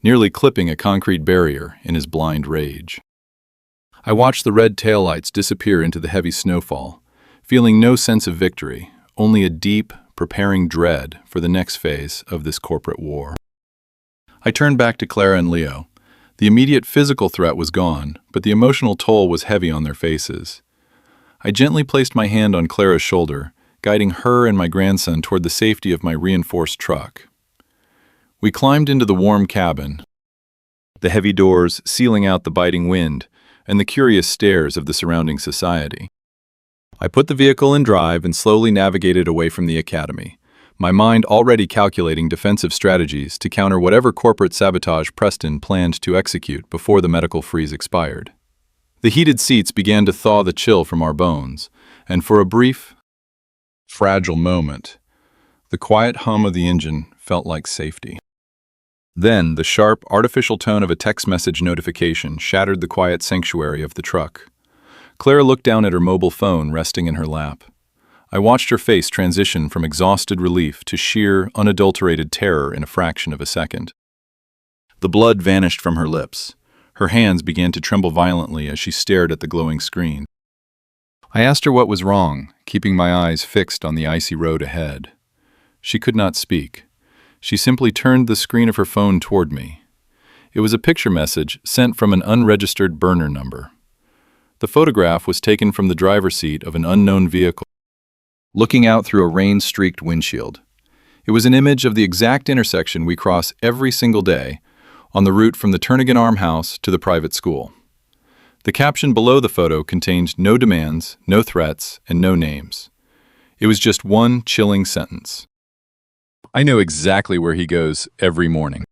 nearly clipping a concrete barrier in his blind rage. I watched the red taillights disappear into the heavy snowfall, feeling no sense of victory, only a deep, preparing dread for the next phase of this corporate war. I turned back to Clara and Leo. The immediate physical threat was gone, but the emotional toll was heavy on their faces. I gently placed my hand on Clara's shoulder, guiding her and my grandson toward the safety of my reinforced truck. We climbed into the warm cabin, the heavy doors sealing out the biting wind and the curious stares of the surrounding society. I put the vehicle in drive and slowly navigated away from the academy, my mind already calculating defensive strategies to counter whatever corporate sabotage Preston planned to execute before the medical freeze expired. The heated seats began to thaw the chill from our bones, and for a brief, fragile moment, the quiet hum of the engine felt like safety. Then, the sharp, artificial tone of a text message notification shattered the quiet sanctuary of the truck. Clara looked down at her mobile phone resting in her lap. I watched her face transition from exhausted relief to sheer, unadulterated terror in a fraction of a second. The blood vanished from her lips. Her hands began to tremble violently as she stared at the glowing screen. I asked her what was wrong, keeping my eyes fixed on the icy road ahead. She could not speak. She simply turned the screen of her phone toward me. It was a picture message sent from an unregistered burner number. The photograph was taken from the driver's seat of an unknown vehicle, looking out through a rain-streaked windshield. It was an image of the exact intersection we cross every single day on the route from the Turnagain Arm House to the private school. The caption below the photo contained no demands, no threats, and no names. It was just one chilling sentence. "I know exactly where he goes every morning."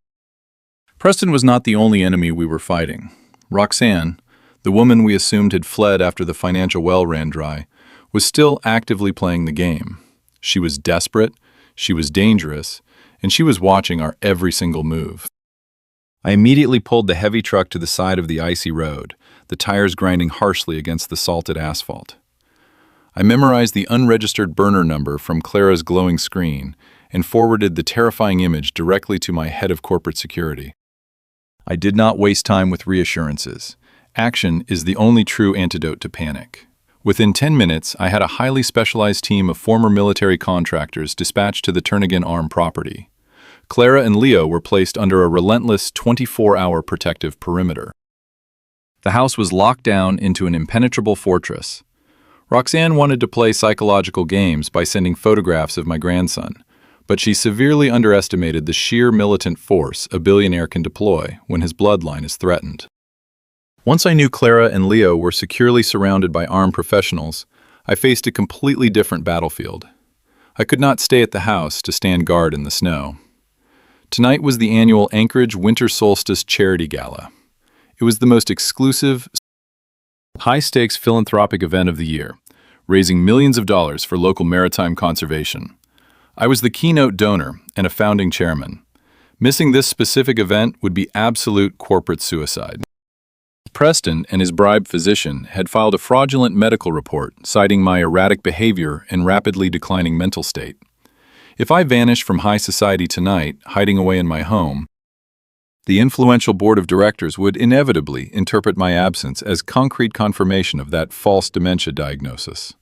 Preston was not the only enemy we were fighting. Roxanne, the woman we assumed had fled after the financial well ran dry, was still actively playing the game. She was desperate, she was dangerous, and she was watching our every single move. I immediately pulled the heavy truck to the side of the icy road, the tires grinding harshly against the salted asphalt. I memorized the unregistered burner number from Clara's glowing screen and forwarded the terrifying image directly to my head of corporate security. I did not waste time with reassurances. Action is the only true antidote to panic. Within 10 minutes, I had a highly specialized team of former military contractors dispatched to the Turnagain Arm property. Clara and Leo were placed under a relentless 24-hour protective perimeter. The house was locked down into an impenetrable fortress. Roxanne wanted to play psychological games by sending photographs of my grandson, but she severely underestimated the sheer militant force a billionaire can deploy when his bloodline is threatened. Once I knew Clara and Leo were securely surrounded by armed professionals, I faced a completely different battlefield. I could not stay at the house to stand guard in the snow. Tonight was the annual Anchorage Winter Solstice Charity Gala. It was the most exclusive, high-stakes philanthropic event of the year, raising millions of dollars for local maritime conservation. I was the keynote donor and a founding chairman. Missing this specific event would be absolute corporate suicide. Preston and his bribed physician had filed a fraudulent medical report citing my erratic behavior and rapidly declining mental state. If I vanished from high society tonight, hiding away in my home, the influential board of directors would inevitably interpret my absence as concrete confirmation of that false dementia diagnosis.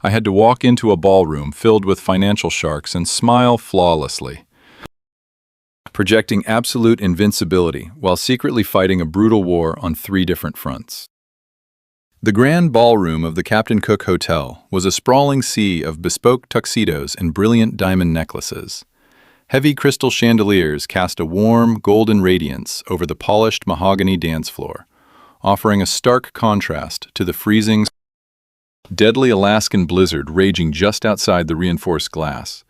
I had to walk into a ballroom filled with financial sharks and smile flawlessly, projecting absolute invincibility while secretly fighting a brutal war on 3 different fronts. The grand ballroom of the Captain Cook Hotel was a sprawling sea of bespoke tuxedos and brilliant diamond necklaces. Heavy crystal chandeliers cast a warm, golden radiance over the polished mahogany dance floor, offering a stark contrast to the freezing, deadly Alaskan blizzard raging just outside the reinforced glass.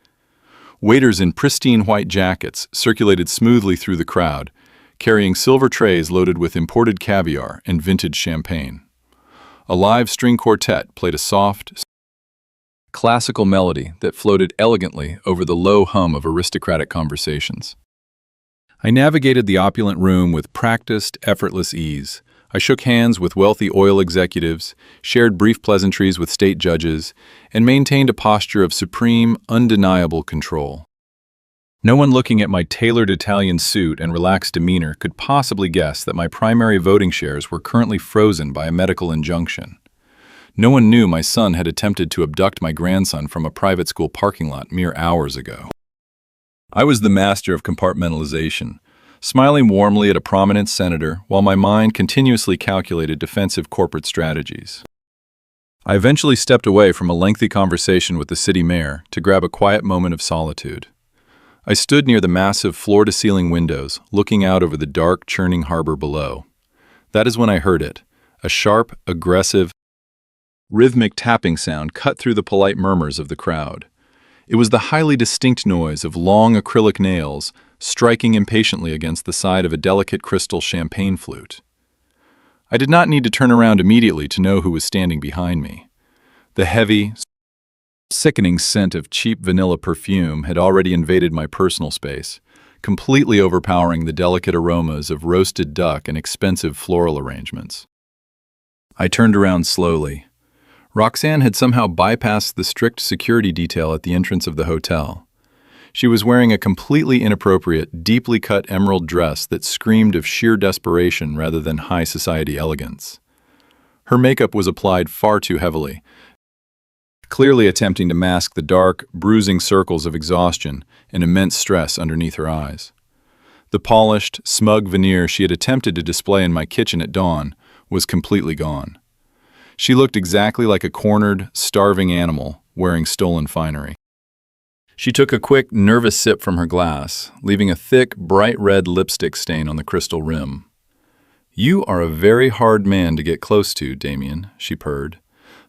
Waiters in pristine white jackets circulated smoothly through the crowd, carrying silver trays loaded with imported caviar and vintage champagne. A live string quartet played a soft, classical melody that floated elegantly over the low hum of aristocratic conversations. I navigated the opulent room with practiced, effortless ease. I shook hands with wealthy oil executives, shared brief pleasantries with state judges, and maintained a posture of supreme, undeniable control. No one looking at my tailored Italian suit and relaxed demeanor could possibly guess that my primary voting shares were currently frozen by a medical injunction. No one knew my son had attempted to abduct my grandson from a private school parking lot mere hours ago. I was the master of compartmentalization, smiling warmly at a prominent senator while my mind continuously calculated defensive corporate strategies. I eventually stepped away from a lengthy conversation with the city mayor to grab a quiet moment of solitude. I stood near the massive floor-to-ceiling windows, looking out over the dark, churning harbor below. That is when I heard it, a sharp, aggressive, rhythmic tapping sound cut through the polite murmurs of the crowd. It was the highly distinct noise of long acrylic nails striking impatiently against the side of a delicate crystal champagne flute. I did not need to turn around immediately to know who was standing behind me. The heavy, sickening scent of cheap vanilla perfume had already invaded my personal space, completely overpowering the delicate aromas of roasted duck and expensive floral arrangements. I turned around slowly. Roxanne had somehow bypassed the strict security detail at the entrance of the hotel. She was wearing a completely inappropriate, deeply cut emerald dress that screamed of sheer desperation rather than high society elegance. Her makeup was applied far too heavily, clearly attempting to mask the dark, bruising circles of exhaustion and immense stress underneath her eyes. The polished, smug veneer she had attempted to display in my kitchen at dawn was completely gone. She looked exactly like a cornered, starving animal wearing stolen finery. She took a quick, nervous sip from her glass, leaving a thick, bright red lipstick stain on the crystal rim. "You are a very hard man to get close to, Damian," she purred,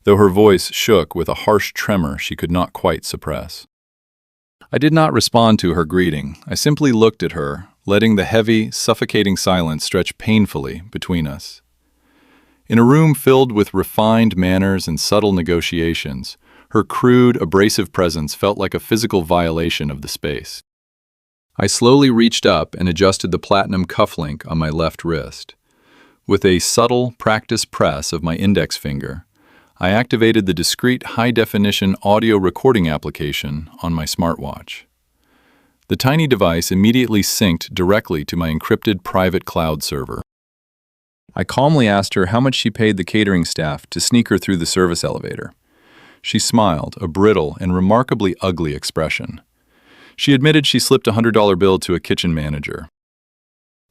though her voice shook with a harsh tremor she could not quite suppress. I did not respond to her greeting. I simply looked at her, letting the heavy, suffocating silence stretch painfully between us. In a room filled with refined manners and subtle negotiations, her crude, abrasive presence felt like a physical violation of the space. I slowly reached up and adjusted the platinum cufflink on my left wrist. With a subtle, practiced press of my index finger, I activated the discrete high-definition audio recording application on my smartwatch. The tiny device immediately synced directly to my encrypted private cloud server. I calmly asked her how much she paid the catering staff to sneak her through the service elevator. She smiled, a brittle and remarkably ugly expression. She admitted she slipped a $100 bill to a kitchen manager.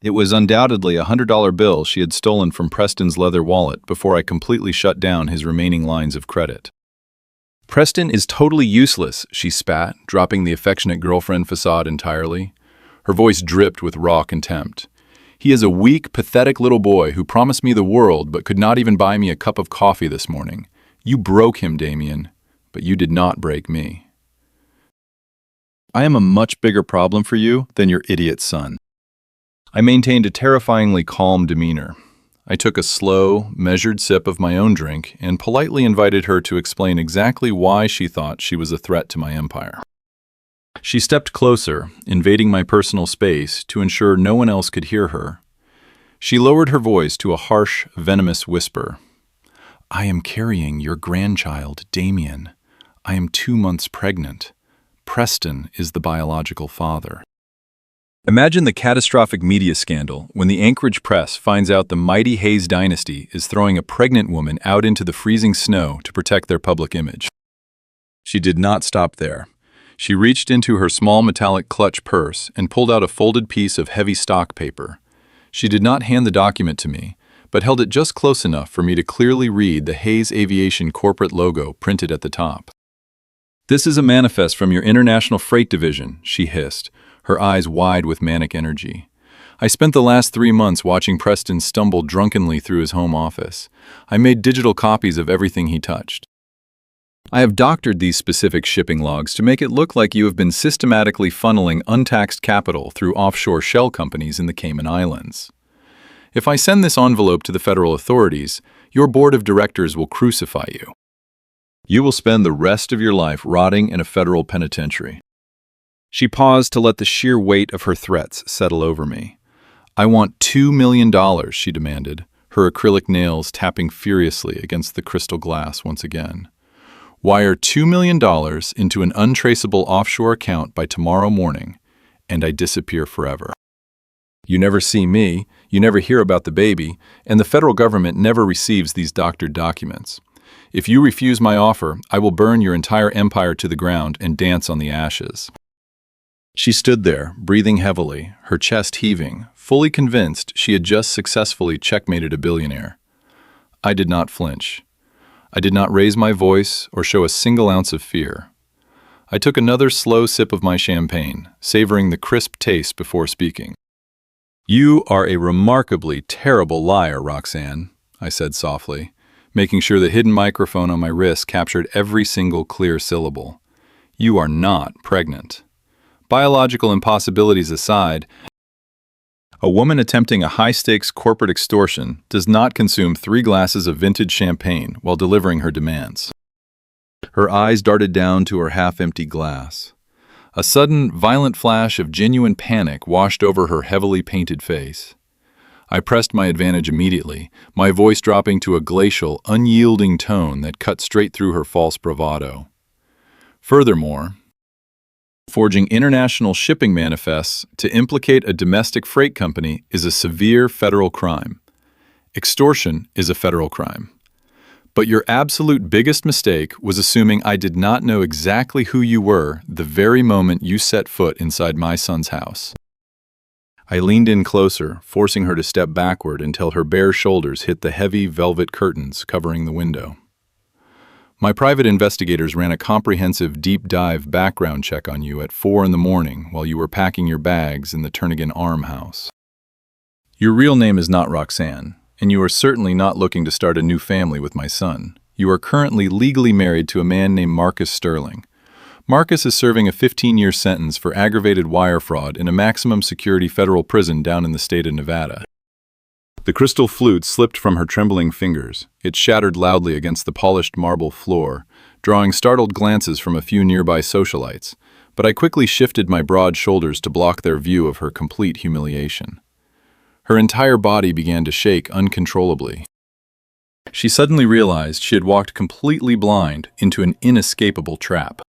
It was undoubtedly a $100 bill she had stolen from Preston's leather wallet before I completely shut down his remaining lines of credit. "Preston is totally useless," she spat, dropping the affectionate girlfriend facade entirely. Her voice dripped with raw contempt. "He is a weak, pathetic little boy who promised me the world but could not even buy me a cup of coffee this morning. You broke him, Damian, but you did not break me. I am a much bigger problem for you than your idiot son." I maintained a terrifyingly calm demeanor. I took a slow, measured sip of my own drink and politely invited her to explain exactly why she thought she was a threat to my empire. She stepped closer, invading my personal space to ensure no one else could hear her. She lowered her voice to a harsh, venomous whisper. "I am carrying your grandchild, Damian. I am 2 months pregnant. Preston is the biological father." Imagine the catastrophic media scandal when the Anchorage press finds out the mighty Hayes dynasty is throwing a pregnant woman out into the freezing snow to protect their public image. She did not stop there. She reached into her small metallic clutch purse and pulled out a folded piece of heavy stock paper. She did not hand the document to me, but held it just close enough for me to clearly read the Hayes Aviation corporate logo printed at the top. "This is a manifest from your International Freight Division," she hissed, her eyes wide with manic energy. "I spent the last 3 months watching Preston stumble drunkenly through his home office. I made digital copies of everything he touched. I have doctored these specific shipping logs to make it look like you have been systematically funneling untaxed capital through offshore shell companies in the Cayman Islands. If I send this envelope to the federal authorities, your board of directors will crucify you. You will spend the rest of your life rotting in a federal penitentiary." She paused to let the sheer weight of her threats settle over me. "I want $2 million, she demanded, her acrylic nails tapping furiously against the crystal glass once again. "Wire $2 million into an untraceable offshore account by tomorrow morning, and I disappear forever. You never see me, you never hear about the baby, and the federal government never receives these doctored documents. If you refuse my offer, I will burn your entire empire to the ground and dance on the ashes." She stood there, breathing heavily, her chest heaving, fully convinced she had just successfully checkmated a billionaire. I did not flinch. I did not raise my voice or show a single ounce of fear. I took another slow sip of my champagne, savoring the crisp taste before speaking. "You are a remarkably terrible liar, Roxanne," I said softly, making sure the hidden microphone on my wrist captured every single clear syllable. "You are not pregnant. Biological impossibilities aside, a woman attempting a high-stakes corporate extortion does not consume 3 glasses of vintage champagne while delivering her demands." Her eyes darted down to her half-empty glass. A sudden, violent flash of genuine panic washed over her heavily painted face. I pressed my advantage immediately, my voice dropping to a glacial, unyielding tone that cut straight through her false bravado. "Furthermore, forging international shipping manifests to implicate a domestic freight company is a severe federal crime. Extortion is a federal crime. But your absolute biggest mistake was assuming I did not know exactly who you were the very moment you set foot inside my son's house." I leaned in closer, forcing her to step backward until her bare shoulders hit the heavy velvet curtains covering the window. "My private investigators ran a comprehensive deep dive background check on you at 4 in the morning while you were packing your bags in the Turnagain Arm House. Your real name is not Roxanne, and you are certainly not looking to start a new family with my son. You are currently legally married to a man named Marcus Sterling. Marcus is serving a 15-year sentence for aggravated wire fraud in a maximum security federal prison down in the state of Nevada." The crystal flute slipped from her trembling fingers. It shattered loudly against the polished marble floor, drawing startled glances from a few nearby socialites, but I quickly shifted my broad shoulders to block their view of her complete humiliation. Her entire body began to shake uncontrollably. She suddenly realized she had walked completely blind into an inescapable trap.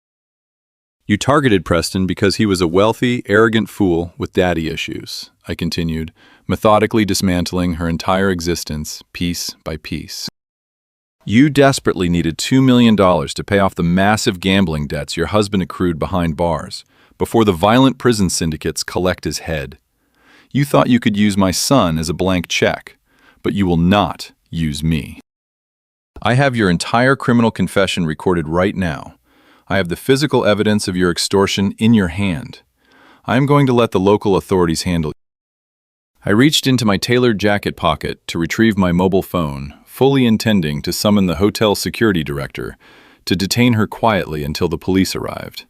"You targeted Preston because he was a wealthy, arrogant fool with daddy issues," I continued, methodically dismantling her entire existence piece by piece. "You desperately needed $2 million to pay off the massive gambling debts your husband accrued behind bars, before the violent prison syndicates collect his head. You thought you could use my son as a blank check, but you will not use me. I have your entire criminal confession recorded right now. I have the physical evidence of your extortion in your hand. I am going to let the local authorities handle it." I reached into my tailored jacket pocket to retrieve my mobile phone, fully intending to summon the hotel security director to detain her quietly until the police arrived.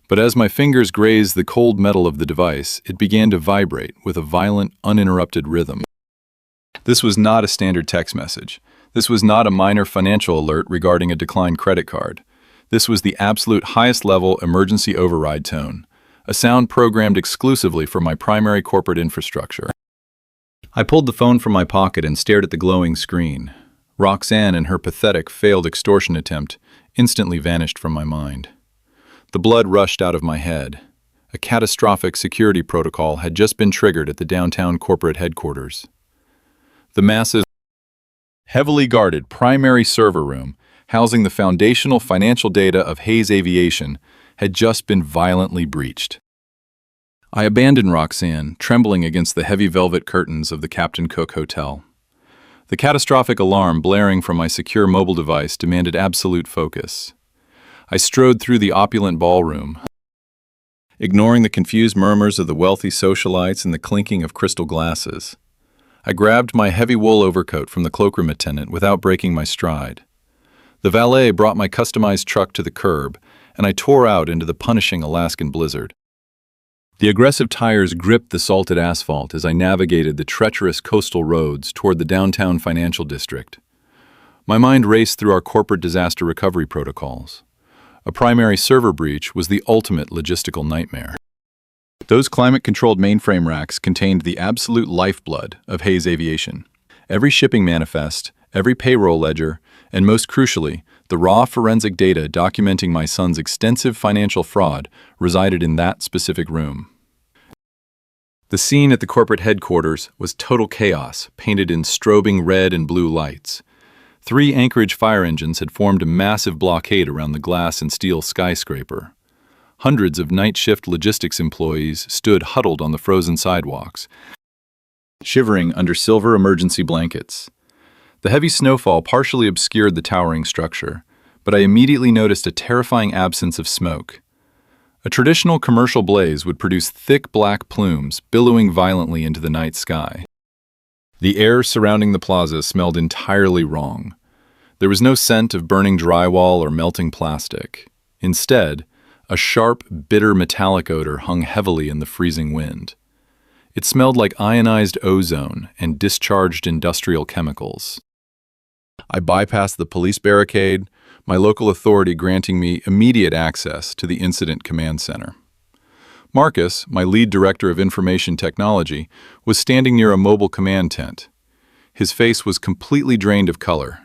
But as my fingers grazed the cold metal of the device, it began to vibrate with a violent, uninterrupted rhythm. This was not a standard text message. This was not a minor financial alert regarding a declined credit card. This was the absolute highest-level emergency override tone, a sound programmed exclusively for my primary corporate infrastructure. I pulled the phone from my pocket and stared at the glowing screen. Roxanne and her pathetic, failed extortion attempt instantly vanished from my mind. The blood rushed out of my head. A catastrophic security protocol had just been triggered at the downtown corporate headquarters. The massive, heavily guarded primary server room housing the foundational financial data of Hayes Aviation had just been violently breached. I abandoned Roxanne, trembling against the heavy velvet curtains of the Captain Cook Hotel. The catastrophic alarm blaring from my secure mobile device demanded absolute focus. I strode through the opulent ballroom, ignoring the confused murmurs of the wealthy socialites and the clinking of crystal glasses. I grabbed my heavy wool overcoat from the cloakroom attendant without breaking my stride. The valet brought my customized truck to the curb, and I tore out into the punishing Alaskan blizzard. The aggressive tires gripped the salted asphalt as I navigated the treacherous coastal roads toward the downtown financial district. My mind raced through our corporate disaster recovery protocols. A primary server breach was the ultimate logistical nightmare. Those climate-controlled mainframe racks contained the absolute lifeblood of Hayes Aviation. Every shipping manifest, every payroll ledger, and most crucially, the raw forensic data documenting my son's extensive financial fraud resided in that specific room. The scene at the corporate headquarters was total chaos, painted in strobing red and blue lights. 3 Anchorage fire engines had formed a massive blockade around the glass and steel skyscraper. Hundreds of night shift logistics employees stood huddled on the frozen sidewalks, shivering under silver emergency blankets. The heavy snowfall partially obscured the towering structure, but I immediately noticed a terrifying absence of smoke. A traditional commercial blaze would produce thick black plumes billowing violently into the night sky. The air surrounding the plaza smelled entirely wrong. There was no scent of burning drywall or melting plastic. Instead, a sharp, bitter metallic odor hung heavily in the freezing wind. It smelled like ionized ozone and discharged industrial chemicals. I bypassed the police barricade, my local authority granting me immediate access to the incident command center. Marcus, my lead director of information technology, was standing near a mobile command tent. His face was completely drained of color,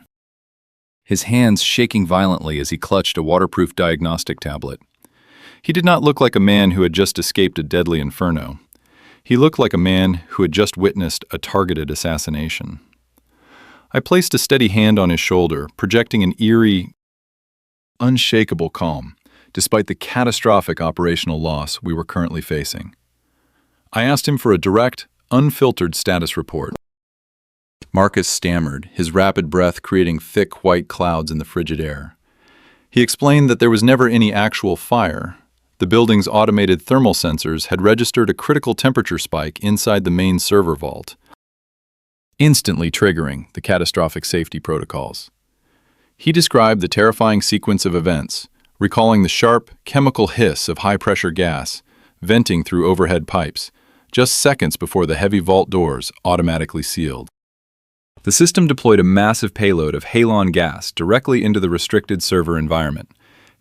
his hands shaking violently as he clutched a waterproof diagnostic tablet. He did not look like a man who had just escaped a deadly inferno. He looked like a man who had just witnessed a targeted assassination. I placed a steady hand on his shoulder, projecting an eerie, unshakable calm, despite the catastrophic operational loss we were currently facing. I asked him for a direct, unfiltered status report. Marcus stammered, his rapid breath creating thick white clouds in the frigid air. He explained that there was never any actual fire. The building's automated thermal sensors had registered a critical temperature spike inside the main server vault, instantly triggering the catastrophic safety protocols. He described the terrifying sequence of events, recalling the sharp, chemical hiss of high-pressure gas venting through overhead pipes, just seconds before the heavy vault doors automatically sealed. The system deployed a massive payload of halon gas directly into the restricted server environment.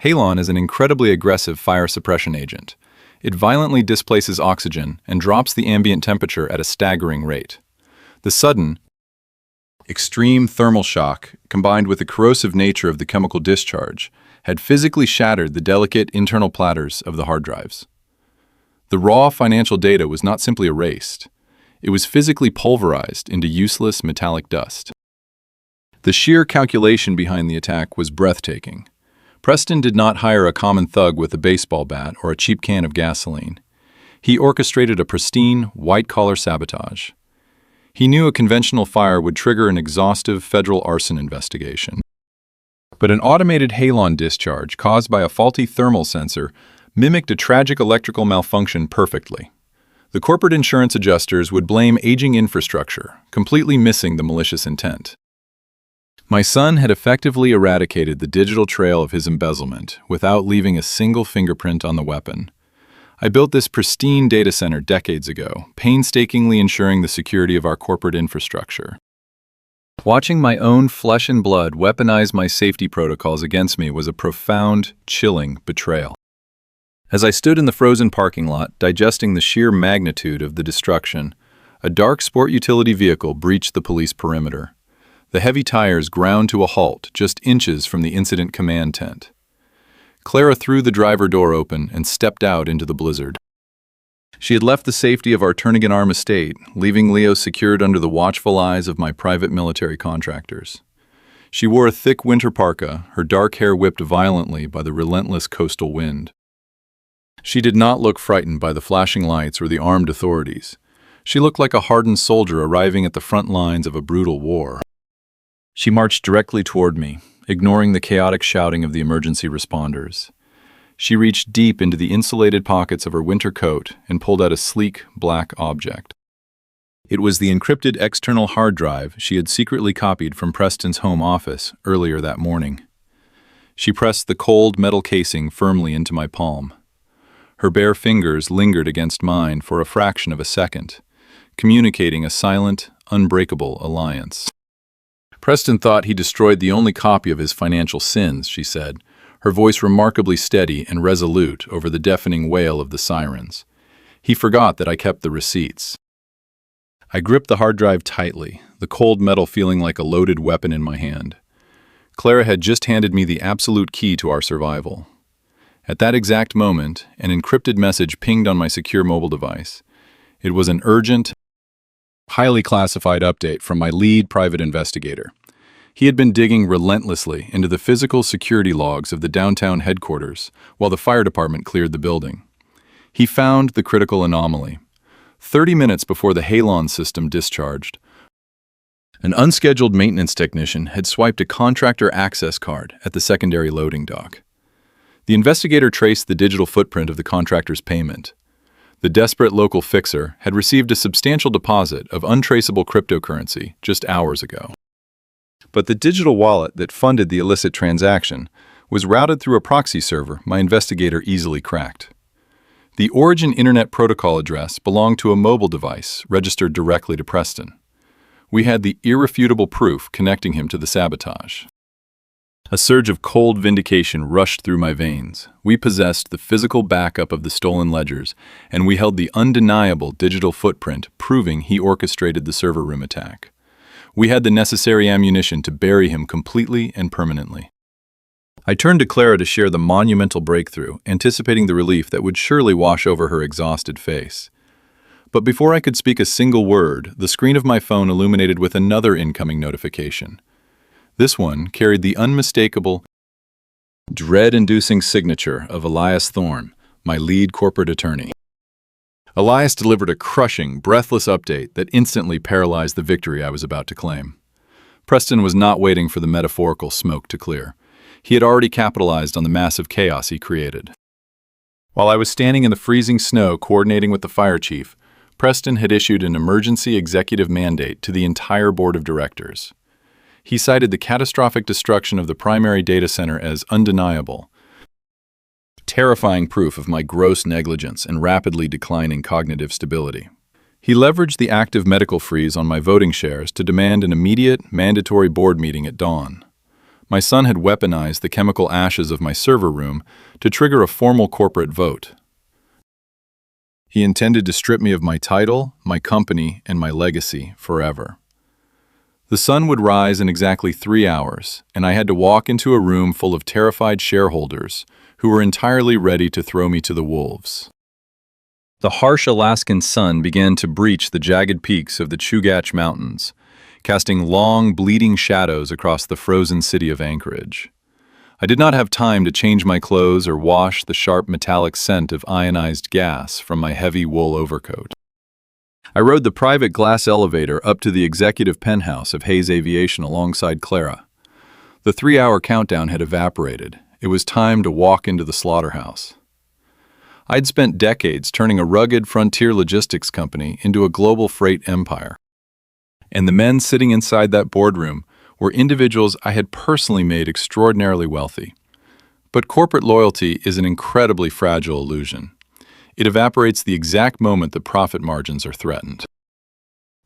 Halon is an incredibly aggressive fire suppression agent. It violently displaces oxygen and drops the ambient temperature at a staggering rate. The sudden, extreme thermal shock, combined with the corrosive nature of the chemical discharge, had physically shattered the delicate internal platters of the hard drives. The raw financial data was not simply erased. It was physically pulverized into useless metallic dust. The sheer calculation behind the attack was breathtaking. Preston did not hire a common thug with a baseball bat or a cheap can of gasoline. He orchestrated a pristine, white-collar sabotage. He knew a conventional fire would trigger an exhaustive federal arson investigation. But an automated halon discharge caused by a faulty thermal sensor mimicked a tragic electrical malfunction perfectly. The corporate insurance adjusters would blame aging infrastructure, completely missing the malicious intent. My son had effectively eradicated the digital trail of his embezzlement without leaving a single fingerprint on the weapon. I built this pristine data center decades ago, painstakingly ensuring the security of our corporate infrastructure. Watching my own flesh and blood weaponize my safety protocols against me was a profound, chilling betrayal. As I stood in the frozen parking lot, digesting the sheer magnitude of the destruction, a dark sport utility vehicle breached the police perimeter. The heavy tires ground to a halt just inches from the incident command tent. Clara threw the driver door open and stepped out into the blizzard. She had left the safety of our Turnagain Arm estate, leaving Leo secured under the watchful eyes of my private military contractors. She wore a thick winter parka, her dark hair whipped violently by the relentless coastal wind. She did not look frightened by the flashing lights or the armed authorities. She looked like a hardened soldier arriving at the front lines of a brutal war. She marched directly toward me, ignoring the chaotic shouting of the emergency responders. She reached deep into the insulated pockets of her winter coat and pulled out a sleek, black object. It was the encrypted external hard drive she had secretly copied from Preston's home office earlier that morning. She pressed the cold metal casing firmly into my palm. Her bare fingers lingered against mine for a fraction of a second, communicating a silent, unbreakable alliance. Preston thought he destroyed the only copy of his financial sins, she said, her voice remarkably steady and resolute over the deafening wail of the sirens. He forgot that I kept the receipts. I gripped the hard drive tightly, the cold metal feeling like a loaded weapon in my hand. Clara had just handed me the absolute key to our survival. At that exact moment, an encrypted message pinged on my secure mobile device. It was an urgent, highly classified update from my lead private investigator. He had been digging relentlessly into the physical security logs of the downtown headquarters while the fire department cleared the building. He found the critical anomaly. 30 minutes before the halon system discharged, an unscheduled maintenance technician had swiped a contractor access card at the secondary loading dock. The investigator traced the digital footprint of the contractor's payment. The desperate local fixer had received a substantial deposit of untraceable cryptocurrency just hours ago. But the digital wallet that funded the illicit transaction was routed through a proxy server my investigator easily cracked. The origin Internet Protocol address belonged to a mobile device registered directly to Preston. We had the irrefutable proof connecting him to the sabotage. A surge of cold vindication rushed through my veins. We possessed the physical backup of the stolen ledgers, and we held the undeniable digital footprint proving he orchestrated the server room attack. We had the necessary ammunition to bury him completely and permanently. I turned to Clara to share the monumental breakthrough, anticipating the relief that would surely wash over her exhausted face. But before I could speak a single word, the screen of my phone illuminated with another incoming notification. This one carried the unmistakable, dread-inducing signature of Elias Thorne, my lead corporate attorney. Elias delivered a crushing, breathless update that instantly paralyzed the victory I was about to claim. Preston was not waiting for the metaphorical smoke to clear. He had already capitalized on the massive chaos he created. While I was standing in the freezing snow coordinating with the fire chief, Preston had issued an emergency executive mandate to the entire board of directors. He cited the catastrophic destruction of the primary data center as undeniable, terrifying proof of my gross negligence and rapidly declining cognitive stability. He leveraged the active medical freeze on my voting shares to demand an immediate, mandatory board meeting at dawn. My son had weaponized the chemical ashes of my server room to trigger a formal corporate vote. He intended to strip me of my title, my company, and my legacy forever. The sun would rise in exactly 3 hours, and I had to walk into a room full of terrified shareholders who were entirely ready to throw me to the wolves. The harsh Alaskan sun began to breach the jagged peaks of the Chugach Mountains, casting long, bleeding shadows across the frozen city of Anchorage. I did not have time to change my clothes or wash the sharp metallic scent of ionized gas from my heavy wool overcoat. I rode the private glass elevator up to the executive penthouse of Hayes Aviation alongside Clara. The 3-hour countdown had evaporated. It was time to walk into the slaughterhouse. I'd spent decades turning a rugged frontier logistics company into a global freight empire. And the men sitting inside that boardroom were individuals I had personally made extraordinarily wealthy. But corporate loyalty is an incredibly fragile illusion. It evaporates the exact moment the profit margins are threatened.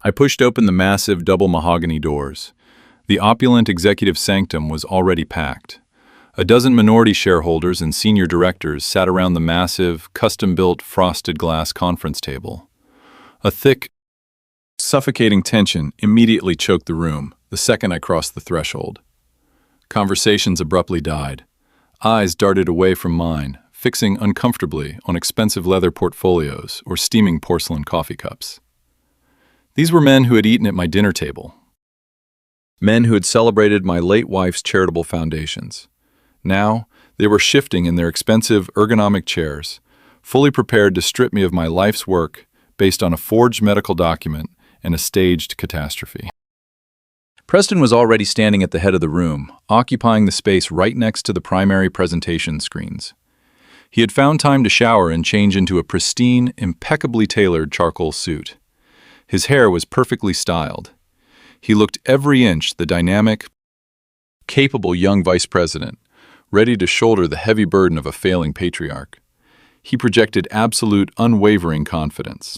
I pushed open the massive double mahogany doors. The opulent executive sanctum was already packed. A dozen minority shareholders and senior directors sat around the massive, custom-built frosted glass conference table. A thick, suffocating tension immediately choked the room the second I crossed the threshold. Conversations abruptly died. Eyes darted away from mine, fixing uncomfortably on expensive leather portfolios or steaming porcelain coffee cups. These were men who had eaten at my dinner table. Men who had celebrated my late wife's charitable foundations. Now, they were shifting in their expensive ergonomic chairs, fully prepared to strip me of my life's work based on a forged medical document and a staged catastrophe. Preston was already standing at the head of the room, occupying the space right next to the primary presentation screens. He had found time to shower and change into a pristine, impeccably tailored charcoal suit. His hair was perfectly styled. He looked every inch the dynamic, capable young vice president, ready to shoulder the heavy burden of a failing patriarch. He projected absolute, unwavering confidence.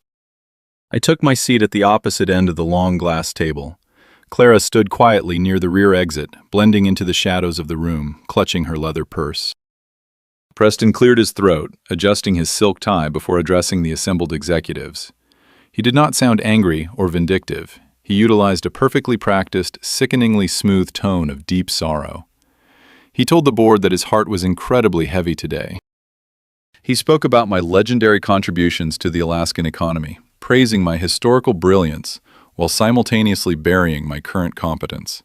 I took my seat at the opposite end of the long glass table. Clara stood quietly near the rear exit, blending into the shadows of the room, clutching her leather purse. Preston cleared his throat, adjusting his silk tie before addressing the assembled executives. He did not sound angry or vindictive. He utilized a perfectly practiced, sickeningly smooth tone of deep sorrow. He told the board that his heart was incredibly heavy today. He spoke about my legendary contributions to the Alaskan economy, praising my historical brilliance while simultaneously burying my current competence.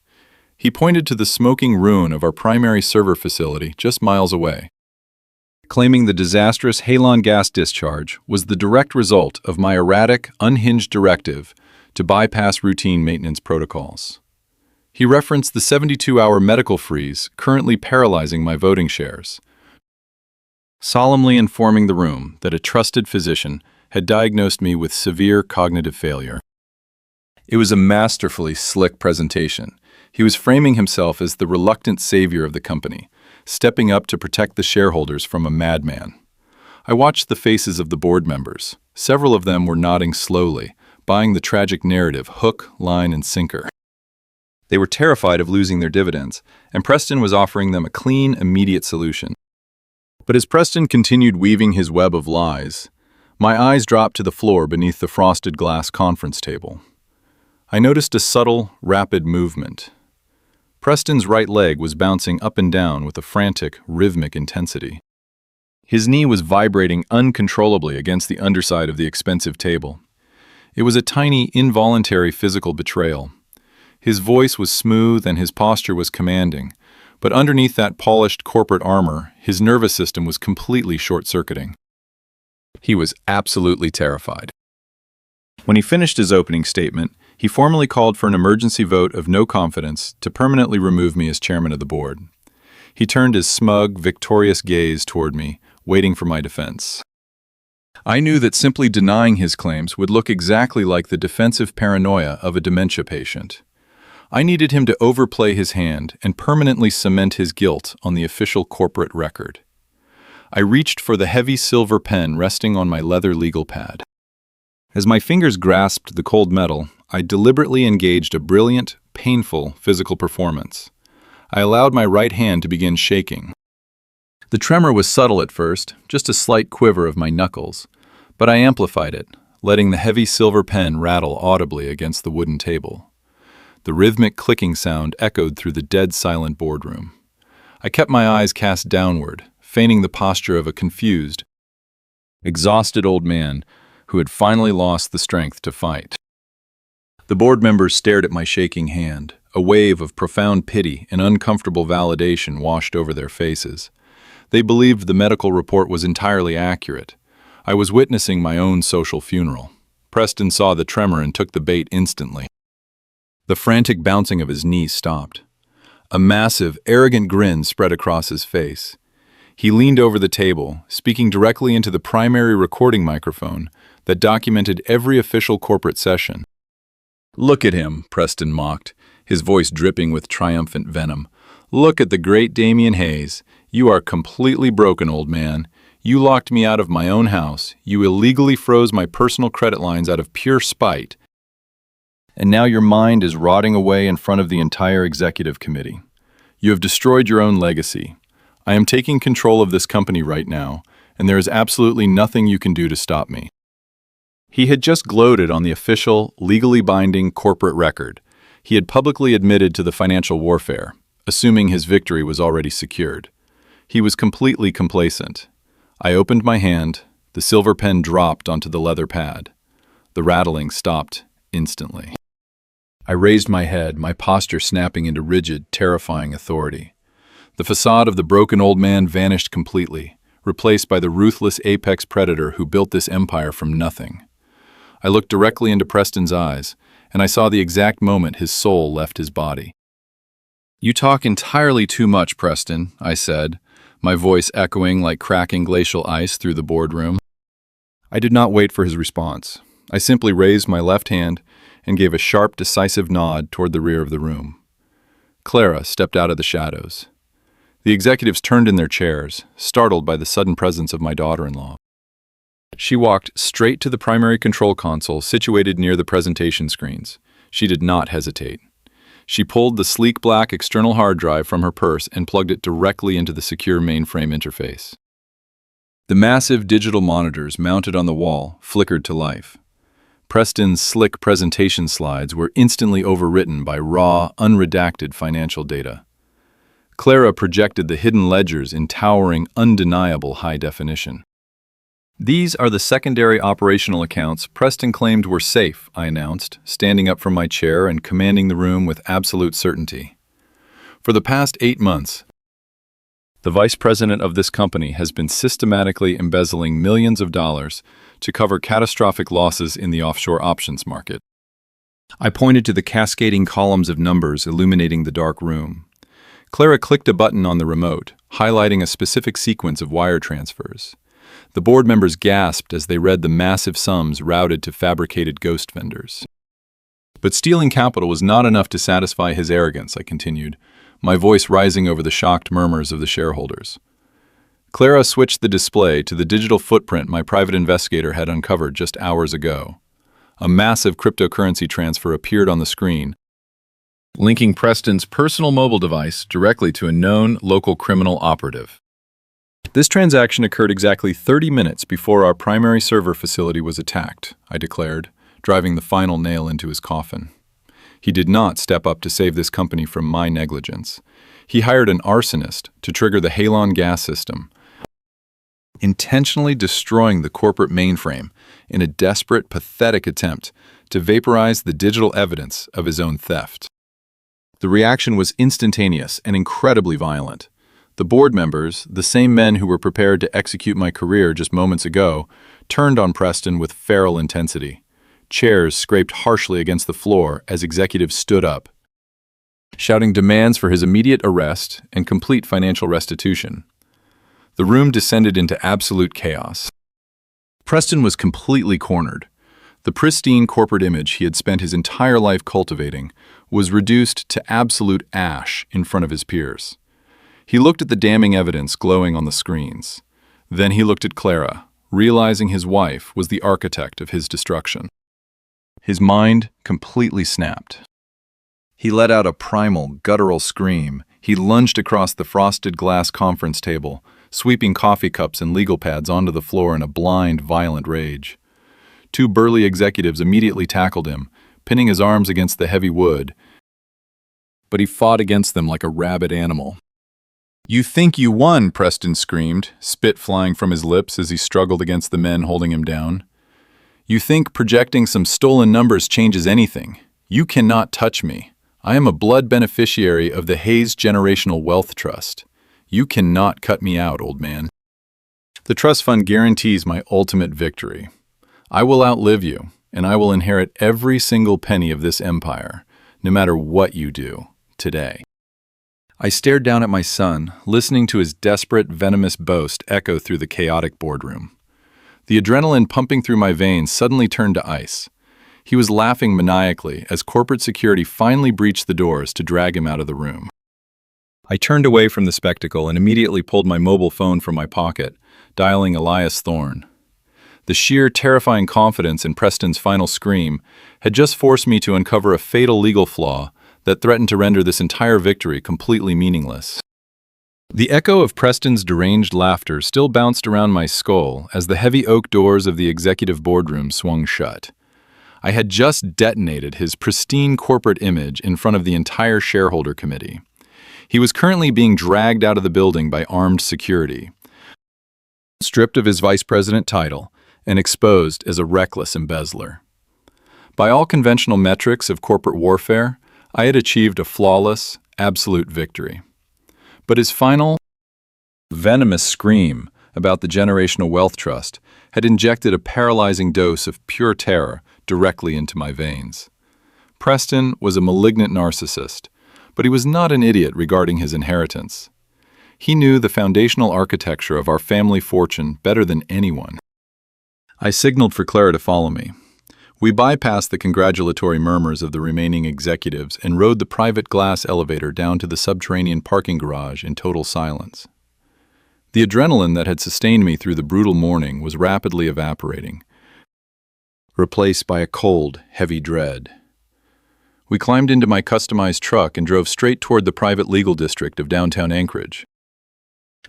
He pointed to the smoking ruin of our primary server facility just miles away, claiming the disastrous halon gas discharge was the direct result of my erratic, unhinged directive to bypass routine maintenance protocols. He referenced the 72-hour medical freeze currently paralyzing my voting shares, solemnly informing the room that a trusted physician had diagnosed me with severe cognitive failure. It was a masterfully slick presentation. He was framing himself as the reluctant savior of the company, stepping up to protect the shareholders from a madman. I watched the faces of the board members. Several of them were nodding slowly, buying the tragic narrative hook, line, and sinker. They were terrified of losing their dividends, and Preston was offering them a clean, immediate solution. But as Preston continued weaving his web of lies, my eyes dropped to the floor beneath the frosted glass conference table. I noticed a subtle, rapid movement. Preston's right leg was bouncing up and down with a frantic, rhythmic intensity. His knee was vibrating uncontrollably against the underside of the expensive table. It was a tiny, involuntary physical betrayal. His voice was smooth and his posture was commanding, but underneath that polished corporate armor, his nervous system was completely short-circuiting. He was absolutely terrified. When he finished his opening statement, he formally called for an emergency vote of no confidence to permanently remove me as chairman of the board. He turned his smug, victorious gaze toward me, waiting for my defense. I knew that simply denying his claims would look exactly like the defensive paranoia of a dementia patient. I needed him to overplay his hand and permanently cement his guilt on the official corporate record. I reached for the heavy silver pen resting on my leather legal pad. As my fingers grasped the cold metal, I deliberately engaged a brilliant, painful physical performance. I allowed my right hand to begin shaking. The tremor was subtle at first, just a slight quiver of my knuckles, but I amplified it, letting the heavy silver pen rattle audibly against the wooden table. The rhythmic clicking sound echoed through the dead-silent boardroom. I kept my eyes cast downward, feigning the posture of a confused, exhausted old man who had finally lost the strength to fight. The board members stared at my shaking hand. A wave of profound pity and uncomfortable validation washed over their faces. They believed the medical report was entirely accurate. I was witnessing my own social funeral. Preston saw the tremor and took the bait instantly. The frantic bouncing of his knee stopped. A massive, arrogant grin spread across his face. He leaned over the table, speaking directly into the primary recording microphone that documented every official corporate session. "Look at him," Preston mocked, his voice dripping with triumphant venom. "Look at the great Damian Hayes. You are completely broken, old man. You locked me out of my own house. You illegally froze my personal credit lines out of pure spite. And now your mind is rotting away in front of the entire executive committee. You have destroyed your own legacy. I am taking control of this company right now, and there is absolutely nothing you can do to stop me." He had just gloated on the official, legally binding corporate record. He had publicly admitted to the financial warfare, assuming his victory was already secured. He was completely complacent. I opened my hand. The silver pen dropped onto the leather pad. The rattling stopped instantly. I raised my head, my posture snapping into rigid, terrifying authority. The facade of the broken old man vanished completely, replaced by the ruthless apex predator who built this empire from nothing. I looked directly into Preston's eyes, and I saw the exact moment his soul left his body. "You talk entirely too much, Preston," I said, my voice echoing like cracking glacial ice through the boardroom. I did not wait for his response. I simply raised my left hand and gave a sharp, decisive nod toward the rear of the room. Clara stepped out of the shadows. The executives turned in their chairs, startled by the sudden presence of my daughter-in-law. She walked straight to the primary control console situated near the presentation screens. She did not hesitate. She pulled the sleek black external hard drive from her purse and plugged it directly into the secure mainframe interface. The massive digital monitors mounted on the wall flickered to life. Preston's slick presentation slides were instantly overwritten by raw, unredacted financial data. Clara projected the hidden ledgers in towering, undeniable high definition. "These are the secondary operational accounts Preston claimed were safe," I announced, standing up from my chair and commanding the room with absolute certainty. "For the past 8 months, the vice president of this company has been systematically embezzling millions of dollars to cover catastrophic losses in the offshore options market." I pointed to the cascading columns of numbers illuminating the dark room. Clara clicked a button on the remote, highlighting a specific sequence of wire transfers. The board members gasped as they read the massive sums routed to fabricated ghost vendors. "But stealing capital was not enough to satisfy his arrogance," I continued, my voice rising over the shocked murmurs of the shareholders. Clara switched the display to the digital footprint my private investigator had uncovered just hours ago. A massive cryptocurrency transfer appeared on the screen, linking Preston's personal mobile device directly to a known local criminal operative. "This transaction occurred exactly 30 minutes before our primary server facility was attacked," I declared, driving the final nail into his coffin. "He did not step up to save this company from my negligence. He hired an arsonist to trigger the halon gas system, intentionally destroying the corporate mainframe in a desperate, pathetic attempt to vaporize the digital evidence of his own theft." The reaction was instantaneous and incredibly violent. The board members, the same men who were prepared to execute my career just moments ago, turned on Preston with feral intensity. Chairs scraped harshly against the floor as executives stood up, shouting demands for his immediate arrest and complete financial restitution. The room descended into absolute chaos. Preston was completely cornered. The pristine corporate image he had spent his entire life cultivating was reduced to absolute ash in front of his peers. He looked at the damning evidence glowing on the screens. Then he looked at Clara, realizing his wife was the architect of his destruction. His mind completely snapped. He let out a primal, guttural scream. He lunged across the frosted glass conference table, sweeping coffee cups and legal pads onto the floor in a blind, violent rage. 2 burly executives immediately tackled him, pinning his arms against the heavy wood, but he fought against them like a rabid animal. "You think you won," Preston screamed, spit flying from his lips as he struggled against the men holding him down. "You think projecting some stolen numbers changes anything. You cannot touch me. I am a blood beneficiary of the Hayes Generational Wealth Trust. You cannot cut me out, old man. The trust fund guarantees my ultimate victory. I will outlive you, and I will inherit every single penny of this empire, no matter what you do, today." I stared down at my son, listening to his desperate, venomous boast echo through the chaotic boardroom. The adrenaline pumping through my veins suddenly turned to ice. He was laughing maniacally as corporate security finally breached the doors to drag him out of the room. I turned away from the spectacle and immediately pulled my mobile phone from my pocket, dialing Elias Thorne. The sheer, terrifying confidence in Preston's final scream had just forced me to uncover a fatal legal flaw that threatened to render this entire victory completely meaningless. The echo of Preston's deranged laughter still bounced around my skull as the heavy oak doors of the executive boardroom swung shut. I had just detonated his pristine corporate image in front of the entire shareholder committee. He was currently being dragged out of the building by armed security, stripped of his vice president title, and exposed as a reckless embezzler. By all conventional metrics of corporate warfare, I had achieved a flawless, absolute victory. But his final, venomous scream about the Generational Wealth Trust had injected a paralyzing dose of pure terror directly into my veins. Preston was a malignant narcissist, but he was not an idiot regarding his inheritance. He knew the foundational architecture of our family fortune better than anyone. I signaled for Clara to follow me. We bypassed the congratulatory murmurs of the remaining executives and rode the private glass elevator down to the subterranean parking garage in total silence. The adrenaline that had sustained me through the brutal morning was rapidly evaporating, replaced by a cold, heavy dread. We climbed into my customized truck and drove straight toward the private legal district of downtown Anchorage.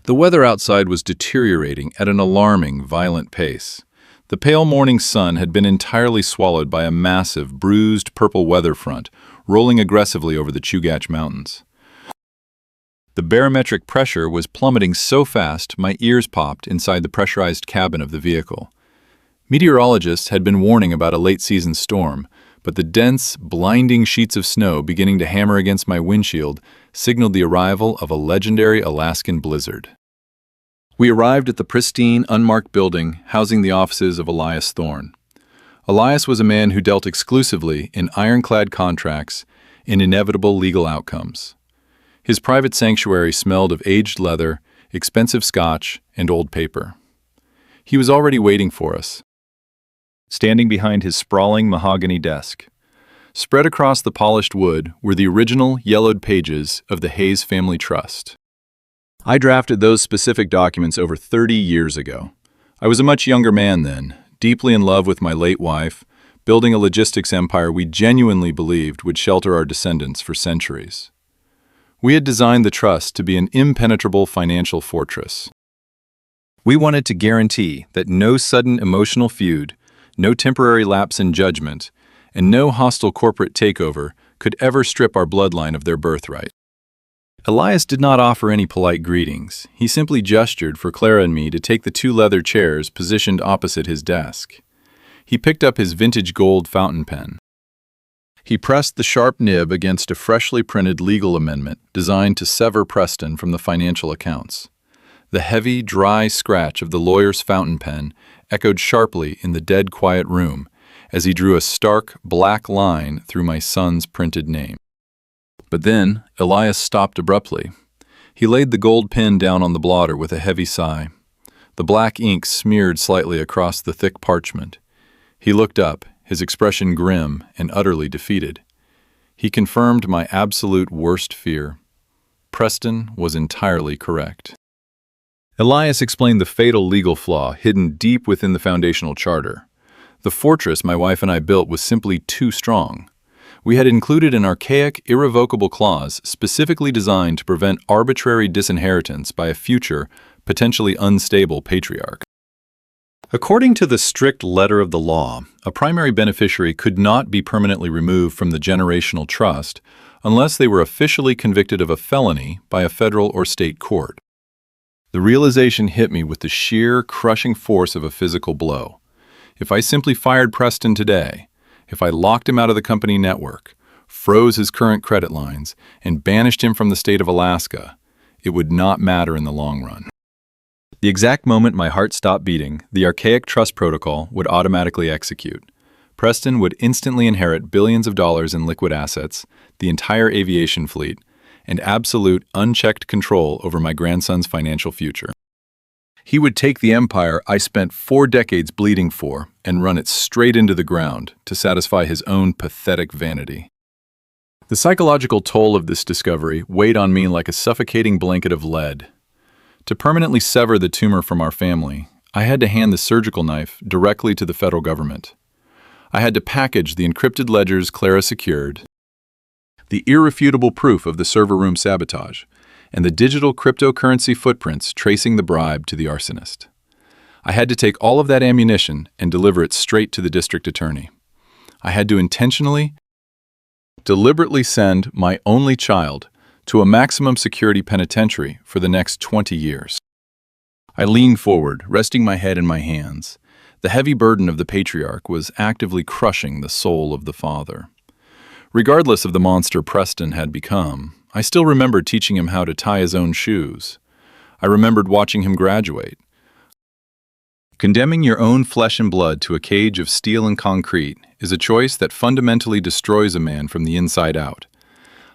The weather outside was deteriorating at an alarming, violent pace. The pale morning sun had been entirely swallowed by a massive, bruised purple weather front rolling aggressively over the Chugach Mountains. The barometric pressure was plummeting so fast my ears popped inside the pressurized cabin of the vehicle. Meteorologists had been warning about a late-season storm, but the dense, blinding sheets of snow beginning to hammer against my windshield signaled the arrival of a legendary Alaskan blizzard. We arrived at the pristine, unmarked building housing the offices of Elias Thorne. Elias was a man who dealt exclusively in ironclad contracts and inevitable legal outcomes. His private sanctuary smelled of aged leather, expensive scotch, and old paper. He was already waiting for us, standing behind his sprawling mahogany desk. Spread across the polished wood were the original yellowed pages of the Hayes Family Trust. I drafted those specific documents over 30 years ago. I was a much younger man then, deeply in love with my late wife, building a logistics empire we genuinely believed would shelter our descendants for centuries. We had designed the trust to be an impenetrable financial fortress. We wanted to guarantee that no sudden emotional feud, no temporary lapse in judgment, and no hostile corporate takeover could ever strip our bloodline of their birthright. Elias did not offer any polite greetings. He simply gestured for Clara and me to take the two leather chairs positioned opposite his desk. He picked up his vintage gold fountain pen. He pressed the sharp nib against a freshly printed legal amendment designed to sever Preston from the financial accounts. The heavy, dry scratch of the lawyer's fountain pen echoed sharply in the dead quiet room as he drew a stark, black line through my son's printed name. But then, Elias stopped abruptly. He laid the gold pen down on the blotter with a heavy sigh. The black ink smeared slightly across the thick parchment. He looked up, his expression grim and utterly defeated. He confirmed my absolute worst fear. Preston was entirely correct. Elias explained the fatal legal flaw hidden deep within the foundational charter. The fortress my wife and I built was simply too strong. We had included an archaic, irrevocable clause specifically designed to prevent arbitrary disinheritance by a future, potentially unstable patriarch. According to the strict letter of the law, a primary beneficiary could not be permanently removed from the generational trust unless they were officially convicted of a felony by a federal or state court. The realization hit me with the sheer, crushing force of a physical blow. If I simply fired Preston today, if I locked him out of the company network, froze his current credit lines, and banished him from the state of Alaska, it would not matter in the long run. The exact moment my heart stopped beating, the archaic trust protocol would automatically execute. Preston would instantly inherit billions of dollars in liquid assets, the entire aviation fleet, and absolute, unchecked control over my grandson's financial future. He would take the empire I spent 4 decades bleeding for and run it straight into the ground to satisfy his own pathetic vanity. The psychological toll of this discovery weighed on me like a suffocating blanket of lead. To permanently sever the tumor from our family, I had to hand the surgical knife directly to the federal government. I had to package the encrypted ledgers Clara secured, the irrefutable proof of the server room sabotage, and the digital cryptocurrency footprints tracing the bribe to the arsonist. I had to take all of that ammunition and deliver it straight to the district attorney. I had to intentionally, deliberately send my only child to a maximum security penitentiary for the next 20 years. I leaned forward, resting my head in my hands. The heavy burden of the patriarch was actively crushing the soul of the father. Regardless of the monster Preston had become, I still remembered teaching him how to tie his own shoes. I remembered watching him graduate. Condemning your own flesh and blood to a cage of steel and concrete is a choice that fundamentally destroys a man from the inside out.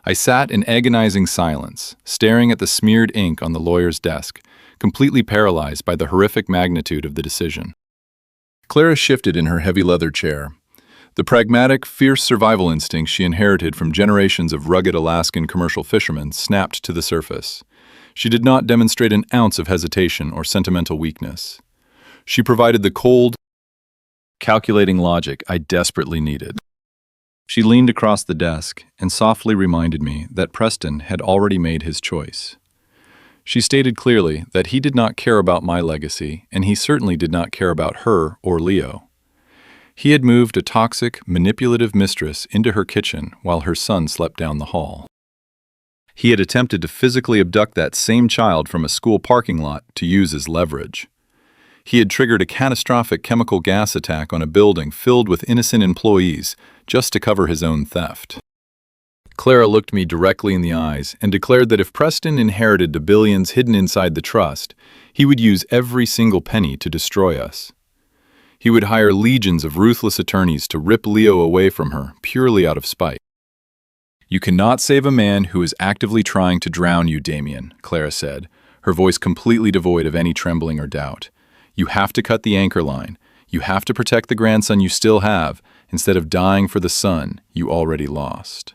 I sat in agonizing silence, staring at the smeared ink on the lawyer's desk, completely paralyzed by the horrific magnitude of the decision. Clara shifted in her heavy leather chair. The pragmatic, fierce survival instinct she inherited from generations of rugged Alaskan commercial fishermen snapped to the surface. She did not demonstrate an ounce of hesitation or sentimental weakness. She provided the cold, calculating logic I desperately needed. She leaned across the desk and softly reminded me that Preston had already made his choice. She stated clearly that he did not care about my legacy, and he certainly did not care about her or Leo. He had moved a toxic, manipulative mistress into her kitchen while her son slept down the hall. He had attempted to physically abduct that same child from a school parking lot to use as leverage. He had triggered a catastrophic chemical gas attack on a building filled with innocent employees just to cover his own theft. Clara looked me directly in the eyes and declared that if Preston inherited the billions hidden inside the trust, he would use every single penny to destroy us. He would hire legions of ruthless attorneys to rip Leo away from her purely out of spite. "You cannot save a man who is actively trying to drown you, Damian," Clara said, her voice completely devoid of any trembling or doubt. "You have to cut the anchor line. You have to protect the grandson you still have, instead of dying for the son you already lost."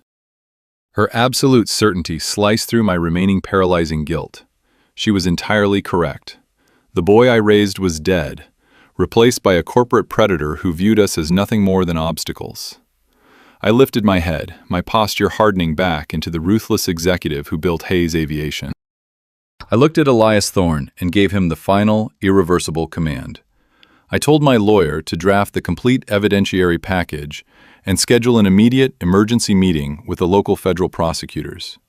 Her absolute certainty sliced through my remaining paralyzing guilt. She was entirely correct. The boy I raised was dead, replaced by a corporate predator who viewed us as nothing more than obstacles. I lifted my head, my posture hardening back into the ruthless executive who built Hayes Aviation. I looked at Elias Thorne and gave him the final, irreversible command. I told my lawyer to draft the complete evidentiary package and schedule an immediate emergency meeting with the local federal prosecutors.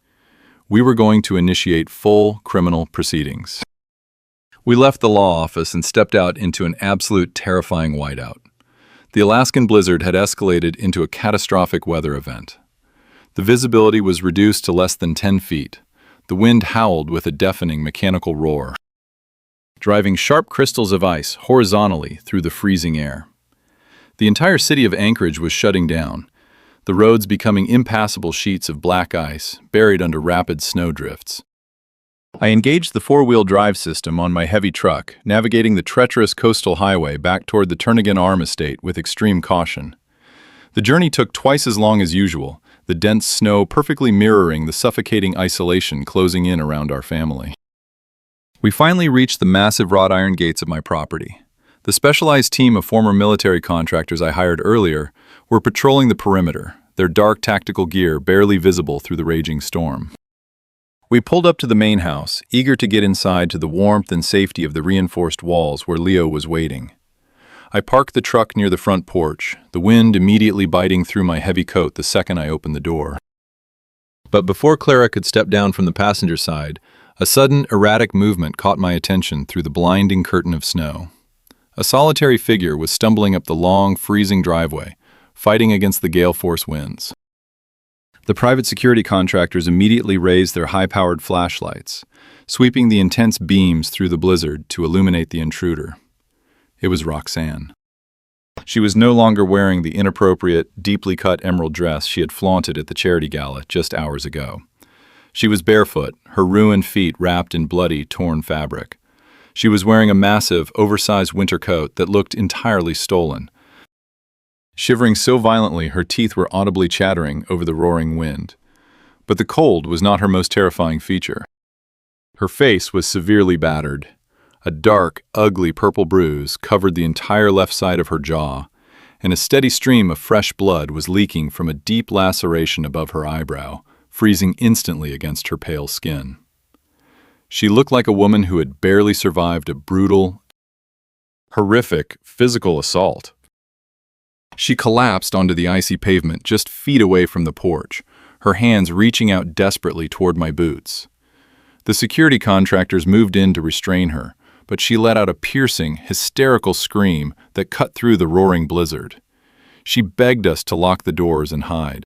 We were going to initiate full criminal proceedings. We left the law office and stepped out into an absolute terrifying whiteout. The Alaskan blizzard had escalated into a catastrophic weather event. The visibility was reduced to less than 10 feet. The wind howled with a deafening mechanical roar, driving sharp crystals of ice horizontally through the freezing air. The entire city of Anchorage was shutting down, the roads becoming impassable sheets of black ice buried under rapid snowdrifts. I engaged the four-wheel drive system on my heavy truck, navigating the treacherous coastal highway back toward the Turnagain Arm estate with extreme caution. The journey took twice as long as usual, the dense snow perfectly mirroring the suffocating isolation closing in around our family. We finally reached the massive wrought iron gates of my property. The specialized team of former military contractors I hired earlier were patrolling the perimeter, their dark tactical gear barely visible through the raging storm. We pulled up to the main house, eager to get inside to the warmth and safety of the reinforced walls where Leo was waiting. I parked the truck near the front porch, the wind immediately biting through my heavy coat the second I opened the door. But before Clara could step down from the passenger side, a sudden, erratic movement caught my attention through the blinding curtain of snow. A solitary figure was stumbling up the long, freezing driveway, fighting against the gale-force winds. The private security contractors immediately raised their high-powered flashlights, sweeping the intense beams through the blizzard to illuminate the intruder. It was Roxanne. She was no longer wearing the inappropriate, deeply cut emerald dress she had flaunted at the charity gala just hours ago. She was barefoot, her ruined feet wrapped in bloody, torn fabric. She was wearing a massive, oversized winter coat that looked entirely stolen. Shivering so violently her teeth were audibly chattering over the roaring wind. But the cold was not her most terrifying feature. Her face was severely battered. A dark, ugly purple bruise covered the entire left side of her jaw, and a steady stream of fresh blood was leaking from a deep laceration above her eyebrow, freezing instantly against her pale skin. She looked like a woman who had barely survived a brutal, horrific physical assault. She collapsed onto the icy pavement just feet away from the porch, her hands reaching out desperately toward my boots. The security contractors moved in to restrain her, but she let out a piercing, hysterical scream that cut through the roaring blizzard. She begged us to lock the doors and hide.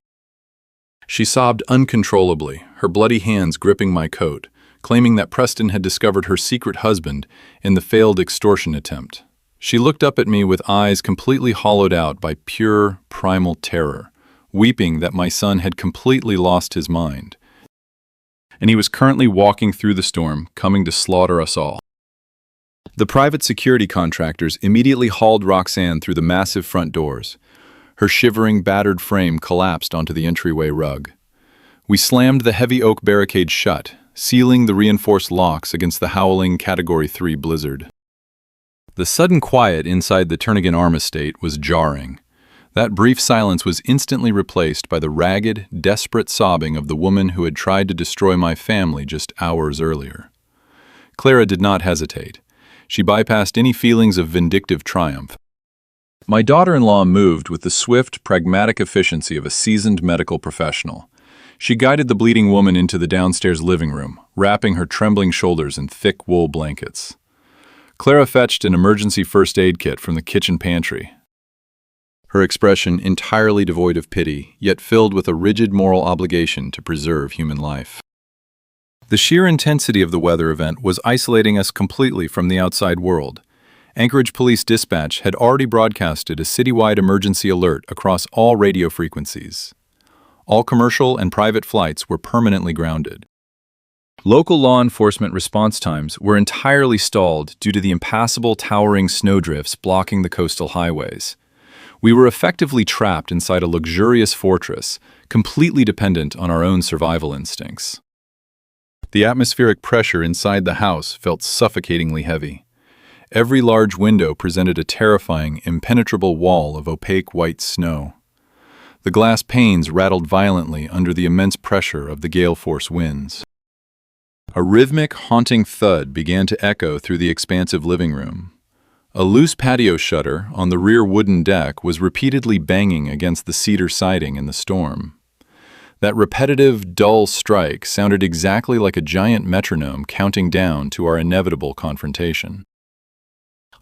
She sobbed uncontrollably, her bloody hands gripping my coat, claiming that Preston had discovered her secret husband in the failed extortion attempt. She looked up at me with eyes completely hollowed out by pure, primal terror, weeping that my son had completely lost his mind, and he was currently walking through the storm, coming to slaughter us all. The private security contractors immediately hauled Roxanne through the massive front doors. Her shivering, battered frame collapsed onto the entryway rug. We slammed the heavy oak barricade shut, sealing the reinforced locks against the howling Category 3 blizzard. The sudden quiet inside the Turnagain Arm estate was jarring. That brief silence was instantly replaced by the ragged, desperate sobbing of the woman who had tried to destroy my family just hours earlier. Clara did not hesitate. She bypassed any feelings of vindictive triumph. My daughter-in-law moved with the swift, pragmatic efficiency of a seasoned medical professional. She guided the bleeding woman into the downstairs living room, wrapping her trembling shoulders in thick wool blankets. Clara fetched an emergency first aid kit from the kitchen pantry, her expression entirely devoid of pity, yet filled with a rigid moral obligation to preserve human life. The sheer intensity of the weather event was isolating us completely from the outside world. Anchorage Police Dispatch had already broadcasted a citywide emergency alert across all radio frequencies. All commercial and private flights were permanently grounded. Local law enforcement response times were entirely stalled due to the impassable towering snowdrifts blocking the coastal highways. We were effectively trapped inside a luxurious fortress, completely dependent on our own survival instincts. The atmospheric pressure inside the house felt suffocatingly heavy. Every large window presented a terrifying, impenetrable wall of opaque white snow. The glass panes rattled violently under the immense pressure of the gale-force winds. A rhythmic, haunting thud began to echo through the expansive living room. A loose patio shutter on the rear wooden deck was repeatedly banging against the cedar siding in the storm. That repetitive, dull strike sounded exactly like a giant metronome counting down to our inevitable confrontation.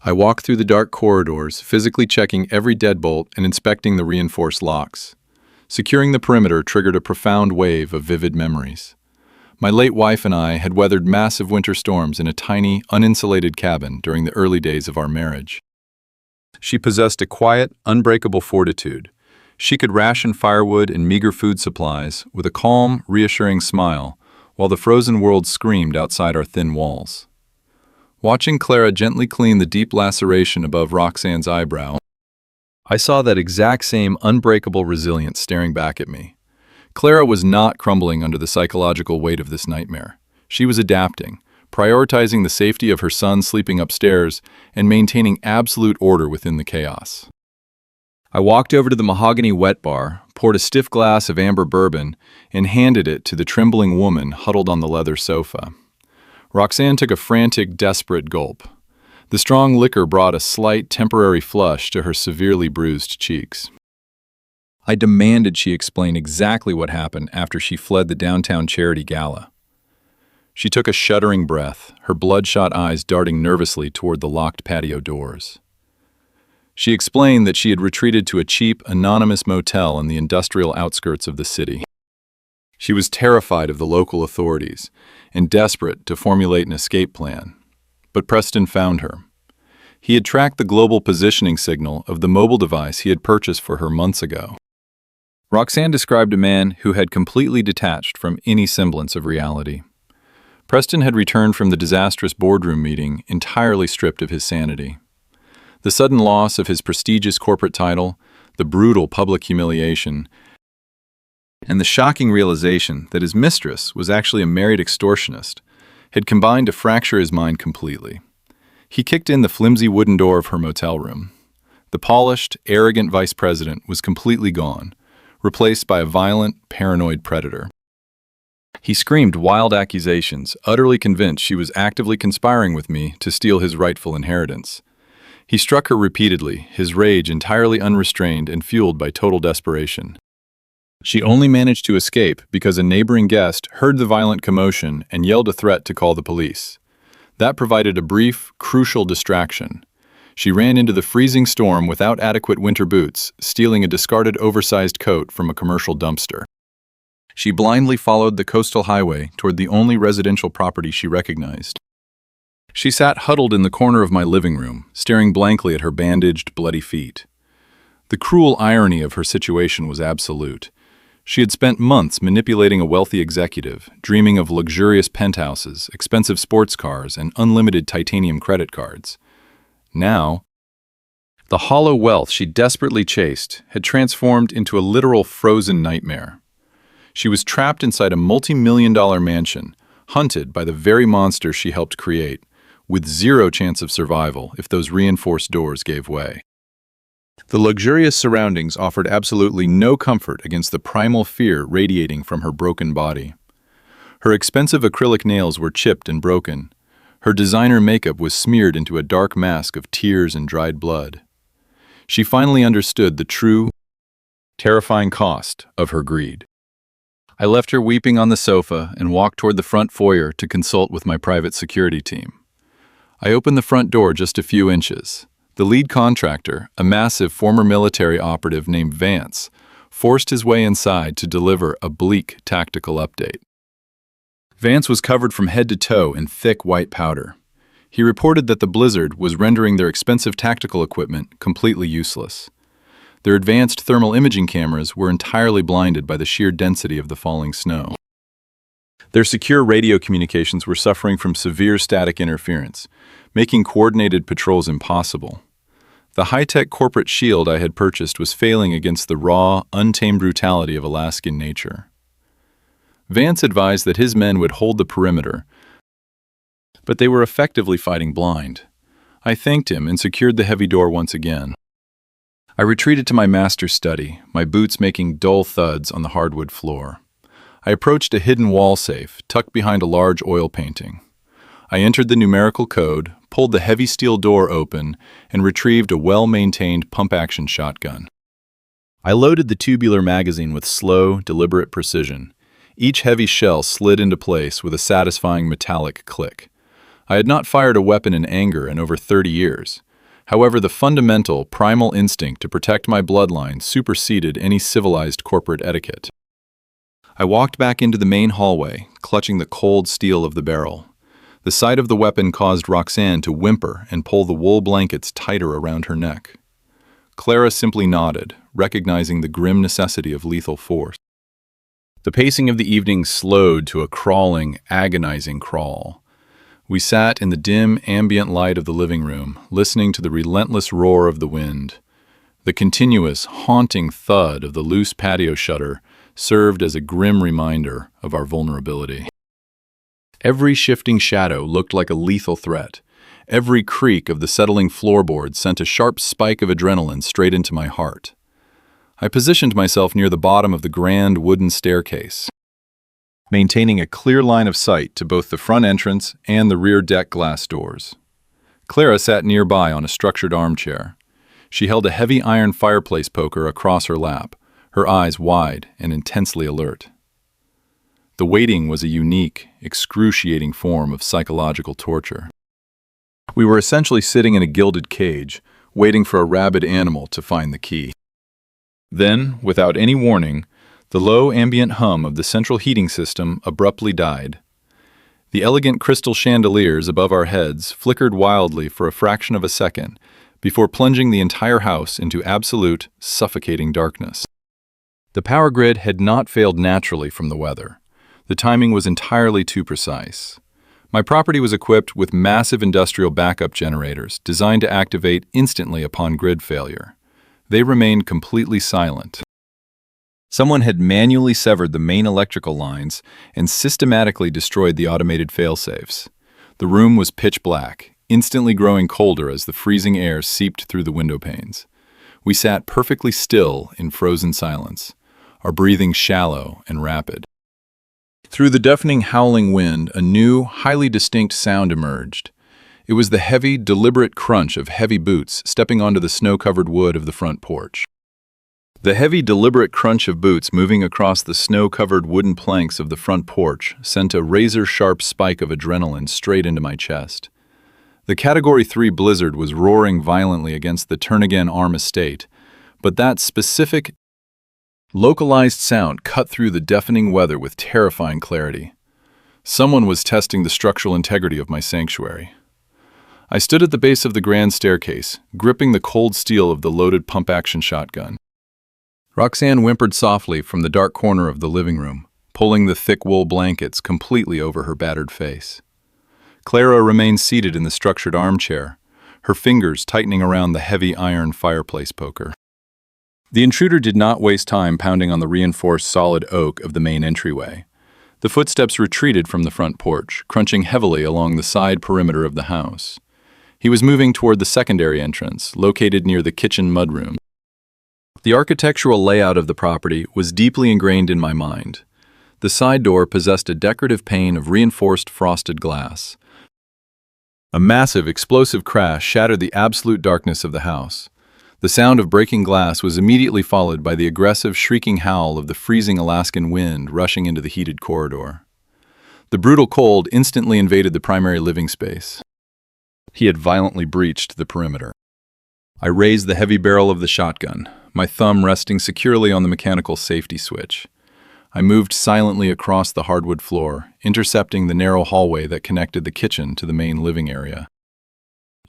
I walked through the dark corridors, physically checking every deadbolt and inspecting the reinforced locks. Securing the perimeter triggered a profound wave of vivid memories. My late wife and I had weathered massive winter storms in a tiny, uninsulated cabin during the early days of our marriage. She possessed a quiet, unbreakable fortitude. She could ration firewood and meager food supplies with a calm, reassuring smile, while the frozen world screamed outside our thin walls. Watching Clara gently clean the deep laceration above Roxanne's eyebrow, I saw that exact same unbreakable resilience staring back at me. Clara was not crumbling under the psychological weight of this nightmare. She was adapting, prioritizing the safety of her son sleeping upstairs and maintaining absolute order within the chaos. I walked over to the mahogany wet bar, poured a stiff glass of amber bourbon, and handed it to the trembling woman huddled on the leather sofa. Roxanne took a frantic, desperate gulp. The strong liquor brought a slight, temporary flush to her severely bruised cheeks. I demanded she explain exactly what happened after she fled the downtown charity gala. She took a shuddering breath, her bloodshot eyes darting nervously toward the locked patio doors. She explained that she had retreated to a cheap, anonymous motel in the industrial outskirts of the city. She was terrified of the local authorities and desperate to formulate an escape plan. But Preston found her. He had tracked the global positioning signal of the mobile device he had purchased for her months ago. Roxanne described a man who had completely detached from any semblance of reality. Preston had returned from the disastrous boardroom meeting entirely stripped of his sanity. The sudden loss of his prestigious corporate title, the brutal public humiliation, and the shocking realization that his mistress was actually a married extortionist had combined to fracture his mind completely. He kicked in the flimsy wooden door of her motel room. The polished, arrogant vice president was completely gone, replaced by a violent, paranoid predator. He screamed wild accusations, utterly convinced she was actively conspiring with me to steal his rightful inheritance. He struck her repeatedly, his rage entirely unrestrained and fueled by total desperation. She only managed to escape because a neighboring guest heard the violent commotion and yelled a threat to call the police. That provided a brief, crucial distraction. She ran into the freezing storm without adequate winter boots, stealing a discarded oversized coat from a commercial dumpster. She blindly followed the coastal highway toward the only residential property she recognized. She sat huddled in the corner of my living room, staring blankly at her bandaged, bloody feet. The cruel irony of her situation was absolute. She had spent months manipulating a wealthy executive, dreaming of luxurious penthouses, expensive sports cars, and unlimited titanium credit cards. Now, The hollow wealth she desperately chased had transformed into a literal frozen nightmare. She was trapped inside a multi-million-dollar mansion, hunted by the very monster she helped create, with zero chance of survival if those reinforced doors gave way. The luxurious surroundings offered absolutely no comfort against the primal fear radiating from her broken body. Her expensive acrylic nails were chipped and broken. Her designer makeup was smeared into a dark mask of tears and dried blood. She finally understood the true, terrifying cost of her greed. I left her weeping on the sofa and walked toward the front foyer to consult with my private security team. I opened the front door just a few inches. The lead contractor, a massive former military operative named Vance, forced his way inside to deliver a bleak tactical update. Vance was covered from head to toe in thick white powder. He reported that the blizzard was rendering their expensive tactical equipment completely useless. Their advanced thermal imaging cameras were entirely blinded by the sheer density of the falling snow. Their secure radio communications were suffering from severe static interference, making coordinated patrols impossible. The high-tech corporate shield I had purchased was failing against the raw, untamed brutality of Alaskan nature. Vance advised that his men would hold the perimeter, but they were effectively fighting blind. I thanked him and secured the heavy door once again. I retreated to my master's study, my boots making dull thuds on the hardwood floor. I approached a hidden wall safe, tucked behind a large oil painting. I entered the numerical code, pulled the heavy steel door open, and retrieved a well-maintained pump-action shotgun. I loaded the tubular magazine with slow, deliberate precision. Each heavy shell slid into place with a satisfying metallic click. I had not fired a weapon in anger in over 30 years. However, the fundamental, primal instinct to protect my bloodline superseded any civilized corporate etiquette. I walked back into the main hallway, clutching the cold steel of the barrel. The sight of the weapon caused Roxanne to whimper and pull the wool blankets tighter around her neck. Clara simply nodded, recognizing the grim necessity of lethal force. The pacing of the evening slowed to a crawling, agonizing crawl. We sat in the dim, ambient light of the living room, listening to the relentless roar of the wind. The continuous, haunting thud of the loose patio shutter served as a grim reminder of our vulnerability. Every shifting shadow looked like a lethal threat. Every creak of the settling floorboard sent a sharp spike of adrenaline straight into my heart. I positioned myself near the bottom of the grand wooden staircase, maintaining a clear line of sight to both the front entrance and the rear deck glass doors. Clara sat nearby on a structured armchair. She held a heavy iron fireplace poker across her lap, her eyes wide and intensely alert. The waiting was a unique, excruciating form of psychological torture. We were essentially sitting in a gilded cage, waiting for a rabid animal to find the key. Then, without any warning, the low ambient hum of the central heating system abruptly died. The elegant crystal chandeliers above our heads flickered wildly for a fraction of a second before plunging the entire house into absolute, suffocating darkness. The power grid had not failed naturally from the weather. The timing was entirely too precise. My property was equipped with massive industrial backup generators designed to activate instantly upon grid failure. They remained completely silent. Someone had manually severed the main electrical lines and systematically destroyed the automated failsafes. The room was pitch black, instantly growing colder as the freezing air seeped through the window panes. We sat perfectly still in frozen silence, our breathing shallow and rapid. Through the deafening howling wind, a new, highly distinct sound emerged. It was the heavy, deliberate crunch of heavy boots stepping onto the snow-covered wood of the front porch. The heavy, deliberate crunch of boots moving across the snow-covered wooden planks of the front porch sent a razor-sharp spike of adrenaline straight into my chest. The Category 3 blizzard was roaring violently against the Turnagain Arm estate, but that specific, localized sound cut through the deafening weather with terrifying clarity. Someone was testing the structural integrity of my sanctuary. I stood at the base of the grand staircase, gripping the cold steel of the loaded pump-action shotgun. Roxanne whimpered softly from the dark corner of the living room, pulling the thick wool blankets completely over her battered face. Clara remained seated in the structured armchair, her fingers tightening around the heavy iron fireplace poker. The intruder did not waste time pounding on the reinforced solid oak of the main entryway. The footsteps retreated from the front porch, crunching heavily along the side perimeter of the house. He was moving toward the secondary entrance, located near the kitchen mudroom. The architectural layout of the property was deeply ingrained in my mind. The side door possessed a decorative pane of reinforced frosted glass. A massive, explosive crash shattered the absolute darkness of the house. The sound of breaking glass was immediately followed by the aggressive, shrieking howl of the freezing Alaskan wind rushing into the heated corridor. The brutal cold instantly invaded the primary living space. He had violently breached the perimeter. I raised the heavy barrel of the shotgun, my thumb resting securely on the mechanical safety switch. I moved silently across the hardwood floor, intercepting the narrow hallway that connected the kitchen to the main living area.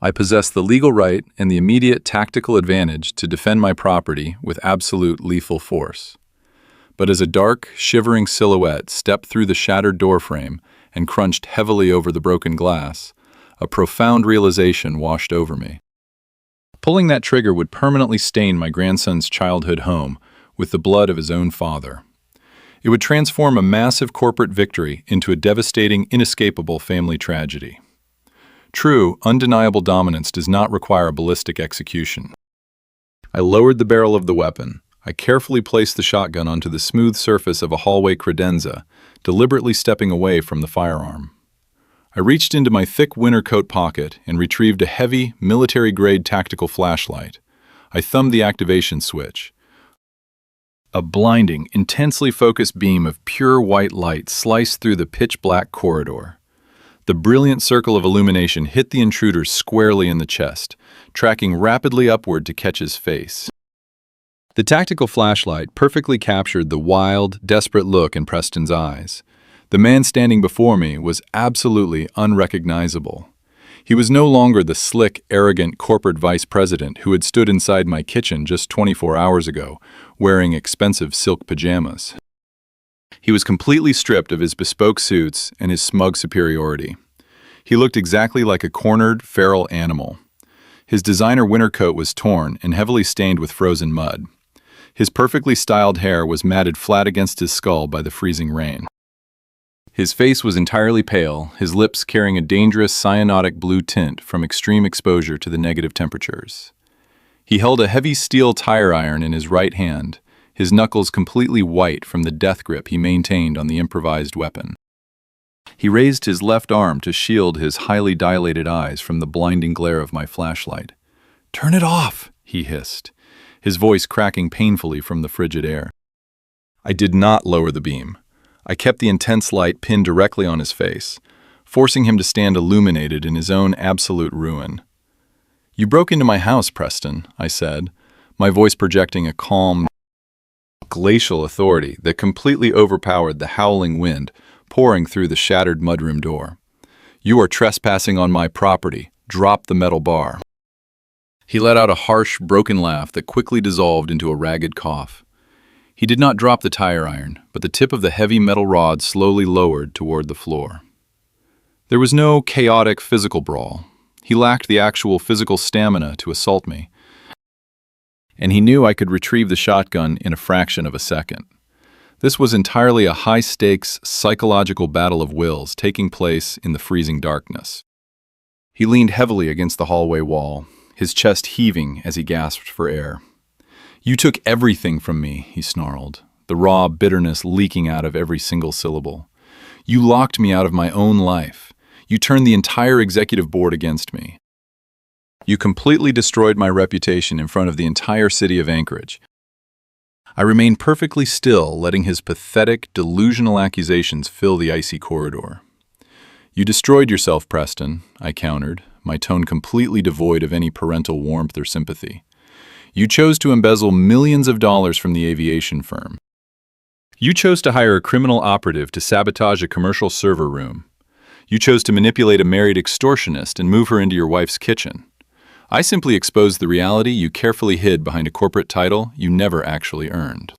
I possessed the legal right and the immediate tactical advantage to defend my property with absolute lethal force. But as a dark, shivering silhouette stepped through the shattered doorframe and crunched heavily over the broken glass, a profound realization washed over me. Pulling that trigger would permanently stain my grandson's childhood home with the blood of his own father. It would transform a massive corporate victory into a devastating, inescapable family tragedy. True, undeniable dominance does not require a ballistic execution. I lowered the barrel of the weapon. I carefully placed the shotgun onto the smooth surface of a hallway credenza, deliberately stepping away from the firearm. I reached into my thick winter coat pocket and retrieved a heavy, military-grade tactical flashlight. I thumbed the activation switch. A blinding, intensely focused beam of pure white light sliced through the pitch-black corridor. The brilliant circle of illumination hit the intruder squarely in the chest, tracking rapidly upward to catch his face. The tactical flashlight perfectly captured the wild, desperate look in Preston's eyes. The man standing before me was absolutely unrecognizable. He was no longer the slick, arrogant corporate vice president who had stood inside my kitchen just 24 hours ago, wearing expensive silk pajamas. He was completely stripped of his bespoke suits and his smug superiority. He looked exactly like a cornered, feral animal. His designer winter coat was torn and heavily stained with frozen mud. His perfectly styled hair was matted flat against his skull by the freezing rain. His face was entirely pale, his lips carrying a dangerous cyanotic blue tint from extreme exposure to the negative temperatures. He held a heavy steel tire iron in his right hand, his knuckles completely white from the death grip he maintained on the improvised weapon. He raised his left arm to shield his highly dilated eyes from the blinding glare of my flashlight. "Turn it off," he hissed, his voice cracking painfully from the frigid air. I did not lower the beam. I kept the intense light pinned directly on his face, forcing him to stand illuminated in his own absolute ruin. "You broke into my house, Preston," I said, my voice projecting a calm, glacial authority that completely overpowered the howling wind pouring through the shattered mudroom door. "You are trespassing on my property. Drop the metal bar." He let out a harsh, broken laugh that quickly dissolved into a ragged cough. He did not drop the tire iron, but the tip of the heavy metal rod slowly lowered toward the floor. There was no chaotic physical brawl. He lacked the actual physical stamina to assault me, and he knew I could retrieve the shotgun in a fraction of a second. This was entirely a high-stakes, psychological battle of wills taking place in the freezing darkness. He leaned heavily against the hallway wall, his chest heaving as he gasped for air. "You took everything from me," he snarled, the raw bitterness leaking out of every single syllable. "You locked me out of my own life. You turned the entire executive board against me. You completely destroyed my reputation in front of the entire city of Anchorage." I remained perfectly still, letting his pathetic, delusional accusations fill the icy corridor. "You destroyed yourself, Preston," I countered, my tone completely devoid of any parental warmth or sympathy. "You chose to embezzle millions of dollars from the aviation firm. You chose to hire a criminal operative to sabotage a commercial server room. You chose to manipulate a married extortionist and move her into your wife's kitchen. I simply exposed the reality you carefully hid behind a corporate title you never actually earned."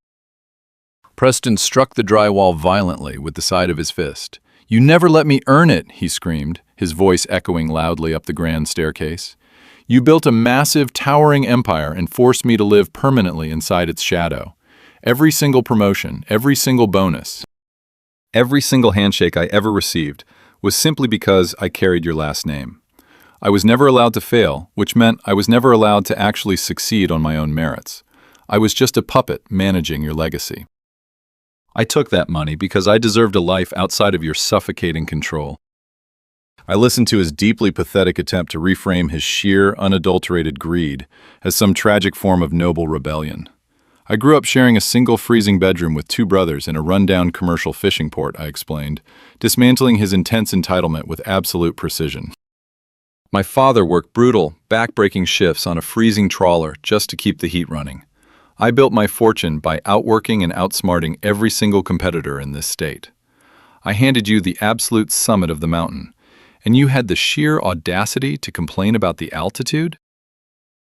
Preston struck the drywall violently with the side of his fist. "You never let me earn it," he screamed, his voice echoing loudly up the grand staircase. You built a massive, towering empire and forced me to live permanently inside its shadow. Every single promotion, every single bonus, every single handshake I ever received was simply because I carried your last name. I was never allowed to fail, which meant I was never allowed to actually succeed on my own merits. I was just a puppet managing your legacy. I took that money because I deserved a life outside of your suffocating control. I listened to his deeply pathetic attempt to reframe his sheer, unadulterated greed as some tragic form of noble rebellion. I grew up sharing a single freezing bedroom with two brothers in a rundown commercial fishing port, I explained, dismantling his intense entitlement with absolute precision. My father worked brutal, back-breaking shifts on a freezing trawler just to keep the heat running. I built my fortune by outworking and outsmarting every single competitor in this state. I handed you the absolute summit of the mountain, and you had the sheer audacity to complain about the altitude?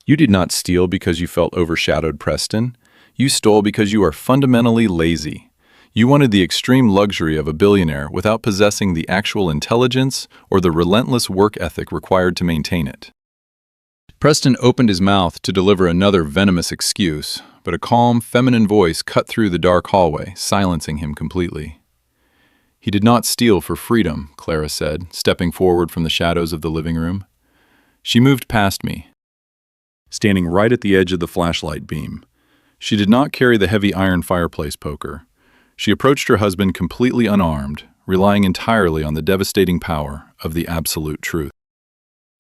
You did not steal because you felt overshadowed, Preston. You stole because you are fundamentally lazy. You wanted the extreme luxury of a billionaire without possessing the actual intelligence or the relentless work ethic required to maintain it. Preston opened his mouth to deliver another venomous excuse, but a calm, feminine voice cut through the dark hallway, silencing him completely. He did not steal for freedom, Clara said, stepping forward from the shadows of the living room. She moved past me, standing right at the edge of the flashlight beam. She did not carry the heavy iron fireplace poker. She approached her husband completely unarmed, relying entirely on the devastating power of the absolute truth.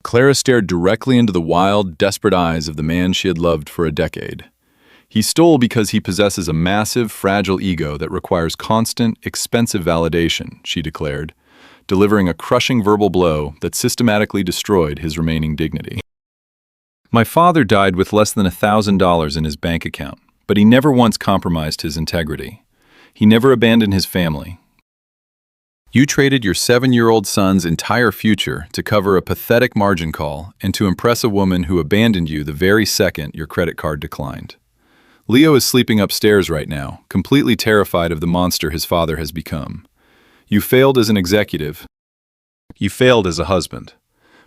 Clara stared directly into the wild, desperate eyes of the man she had loved for a decade. He stole because he possesses a massive, fragile ego that requires constant, expensive validation, she declared, delivering a crushing verbal blow that systematically destroyed his remaining dignity. My father died with less than $1,000 in his bank account, but he never once compromised his integrity. He never abandoned his family. You traded your 7-year-old son's entire future to cover a pathetic margin call and to impress a woman who abandoned you the very second your credit card declined. Leo is sleeping upstairs right now, completely terrified of the monster his father has become. You failed as an executive. You failed as a husband.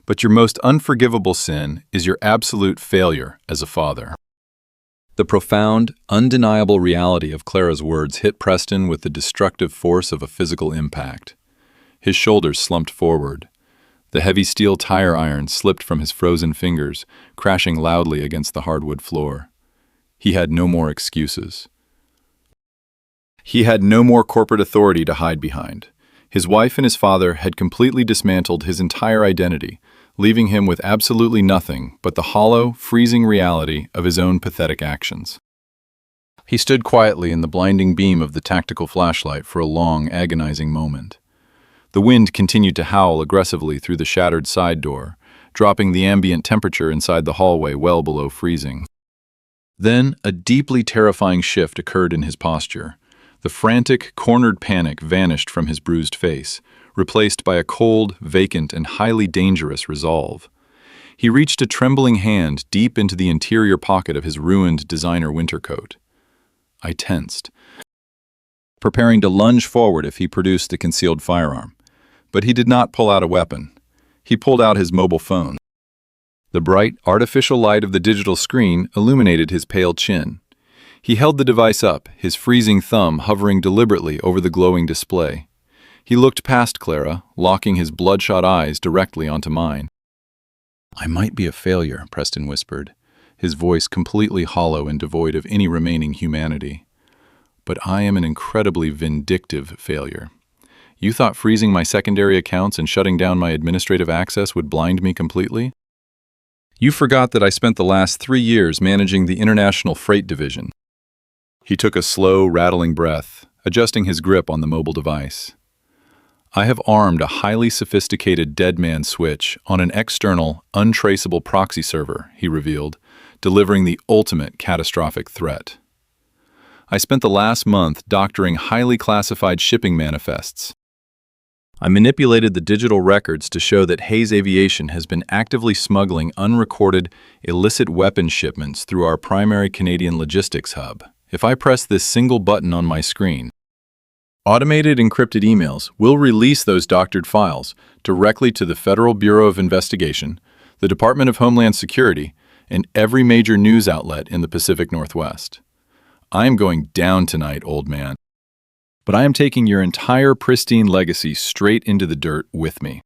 But your most unforgivable sin is your absolute failure as a father. The profound, undeniable reality of Clara's words hit Preston with the destructive force of a physical impact. His shoulders slumped forward. The heavy steel tire iron slipped from his frozen fingers, crashing loudly against the hardwood floor. He had no more excuses. He had no more corporate authority to hide behind. His wife and his father had completely dismantled his entire identity, leaving him with absolutely nothing but the hollow, freezing reality of his own pathetic actions. He stood quietly in the blinding beam of the tactical flashlight for a long, agonizing moment. The wind continued to howl aggressively through the shattered side door, dropping the ambient temperature inside the hallway well below freezing. Then, a deeply terrifying shift occurred in his posture. The frantic, cornered panic vanished from his bruised face, replaced by a cold, vacant, and highly dangerous resolve. He reached a trembling hand deep into the interior pocket of his ruined designer winter coat. I tensed, preparing to lunge forward if he produced the concealed firearm. But he did not pull out a weapon. He pulled out his mobile phone. The bright, artificial light of the digital screen illuminated his pale chin. He held the device up, his freezing thumb hovering deliberately over the glowing display. He looked past Clara, locking his bloodshot eyes directly onto mine. "I might be a failure," Preston whispered, his voice completely hollow and devoid of any remaining humanity. "But I am an incredibly vindictive failure. You thought freezing my secondary accounts and shutting down my administrative access would blind me completely? You forgot that I spent the last 3 years managing the international freight division." He took a slow, rattling breath, adjusting his grip on the mobile device. "I have armed a highly sophisticated dead man switch on an external, untraceable proxy server," he revealed, delivering the ultimate catastrophic threat. "I spent the last month doctoring highly classified shipping manifests. I manipulated the digital records to show that Hayes Aviation has been actively smuggling unrecorded, illicit weapon shipments through our primary Canadian logistics hub. If I press this single button on my screen, automated encrypted emails will release those doctored files directly to the Federal Bureau of Investigation, the Department of Homeland Security, and every major news outlet in the Pacific Northwest. I am going down tonight, old man. But I am taking your entire pristine legacy straight into the dirt with me.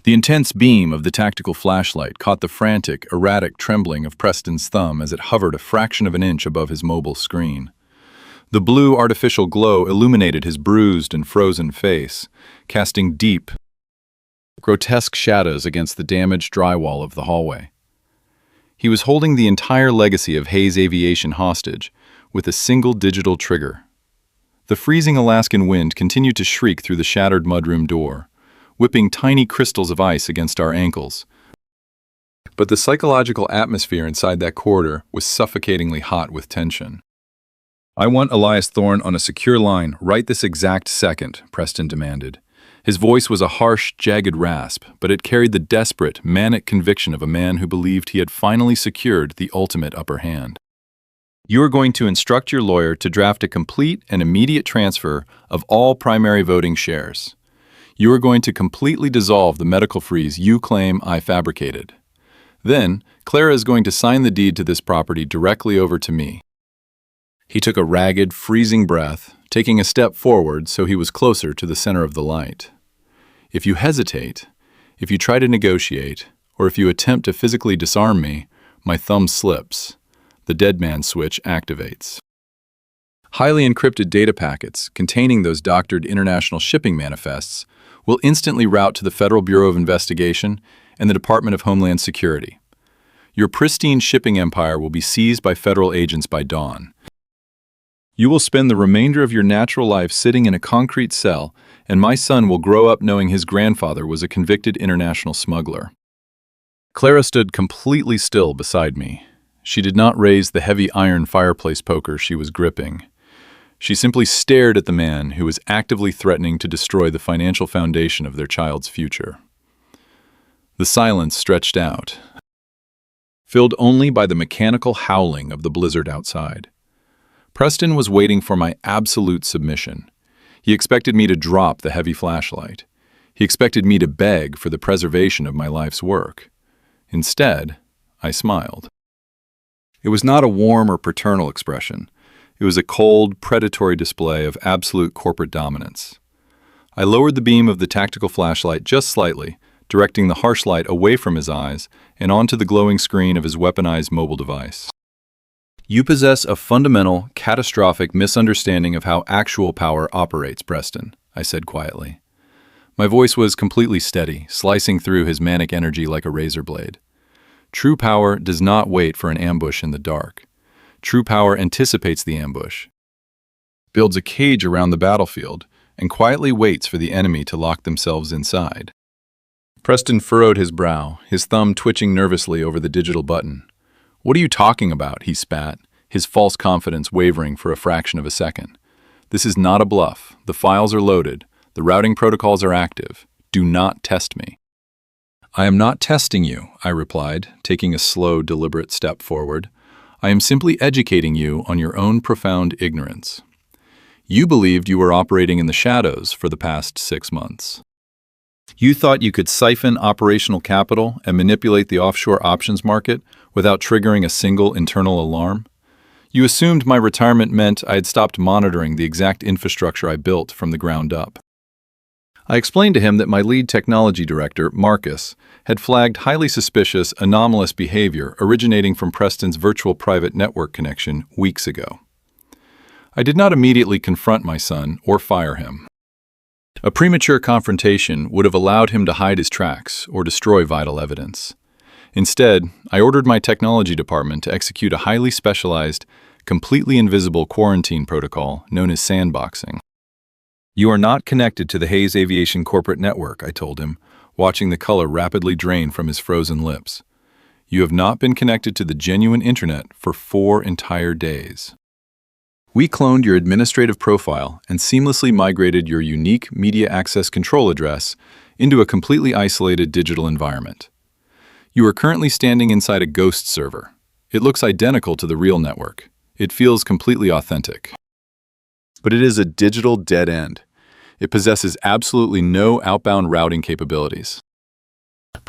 The intense beam of the tactical flashlight caught the frantic, erratic trembling of Preston's thumb as it hovered a fraction of an inch above his mobile screen. The blue artificial glow illuminated his bruised and frozen face, casting deep, grotesque shadows against the damaged drywall of the hallway. He was holding the entire legacy of Hayes Aviation hostage with a single digital trigger. The freezing Alaskan wind continued to shriek through the shattered mudroom door, whipping tiny crystals of ice against our ankles. But the psychological atmosphere inside that corridor was suffocatingly hot with tension. "I want Elias Thorne on a secure line right this exact second," Preston demanded. His voice was a harsh, jagged rasp, but it carried the desperate, manic conviction of a man who believed he had finally secured the ultimate upper hand. "You are going to instruct your lawyer to draft a complete and immediate transfer of all primary voting shares. You are going to completely dissolve the medical freeze you claim I fabricated. Then, Clara is going to sign the deed to this property directly over to me." He took a ragged, freezing breath, taking a step forward so he was closer to the center of the light. "If you hesitate, if you try to negotiate, or if you attempt to physically disarm me, my thumb slips. The dead man switch activates. Highly encrypted data packets containing those doctored international shipping manifests will instantly route to the Federal Bureau of Investigation and the Department of Homeland Security. Your pristine shipping empire will be seized by federal agents by dawn. You will spend the remainder of your natural life sitting in a concrete cell, and my son will grow up knowing his grandfather was a convicted international smuggler." Clara stood completely still beside me. She did not raise the heavy iron fireplace poker she was gripping. She simply stared at the man who was actively threatening to destroy the financial foundation of their child's future. The silence stretched out, filled only by the mechanical howling of the blizzard outside. Preston was waiting for my absolute submission. He expected me to drop the heavy flashlight. He expected me to beg for the preservation of my life's work. Instead, I smiled. It was not a warm or paternal expression. It was a cold, predatory display of absolute corporate dominance. I lowered the beam of the tactical flashlight just slightly, directing the harsh light away from his eyes and onto the glowing screen of his weaponized mobile device. "You possess a fundamental, catastrophic misunderstanding of how actual power operates, Preston," I said quietly. My voice was completely steady, slicing through his manic energy like a razor blade. True power does not wait for an ambush in the dark. True power anticipates the ambush, builds a cage around the battlefield, and quietly waits for the enemy to lock themselves inside. Preston furrowed his brow, his thumb twitching nervously over the digital button. "What are you talking about?" he spat, his false confidence wavering for a fraction of a second. "This is not a bluff. The files are loaded. The routing protocols are active. Do not test me." "I am not testing you," I replied, taking a slow, deliberate step forward. "I am simply educating you on your own profound ignorance. You believed you were operating in the shadows for the past 6 months. You thought you could siphon operational capital and manipulate the offshore options market without triggering a single internal alarm. You assumed my retirement meant I had stopped monitoring the exact infrastructure I built from the ground up." I explained to him that my lead technology director, Marcus, had flagged highly suspicious, anomalous behavior originating from Preston's virtual private network connection weeks ago. I did not immediately confront my son or fire him. A premature confrontation would have allowed him to hide his tracks or destroy vital evidence. Instead, I ordered my technology department to execute a highly specialized, completely invisible quarantine protocol known as sandboxing. "You are not connected to the Hayes Aviation corporate network," I told him, watching the color rapidly drain from his frozen lips. "You have not been connected to the genuine internet for 4 entire days. We cloned your administrative profile and seamlessly migrated your unique media access control address into a completely isolated digital environment. You are currently standing inside a ghost server. It looks identical to the real network. It feels completely authentic. But it is a digital dead end. It possesses absolutely no outbound routing capabilities."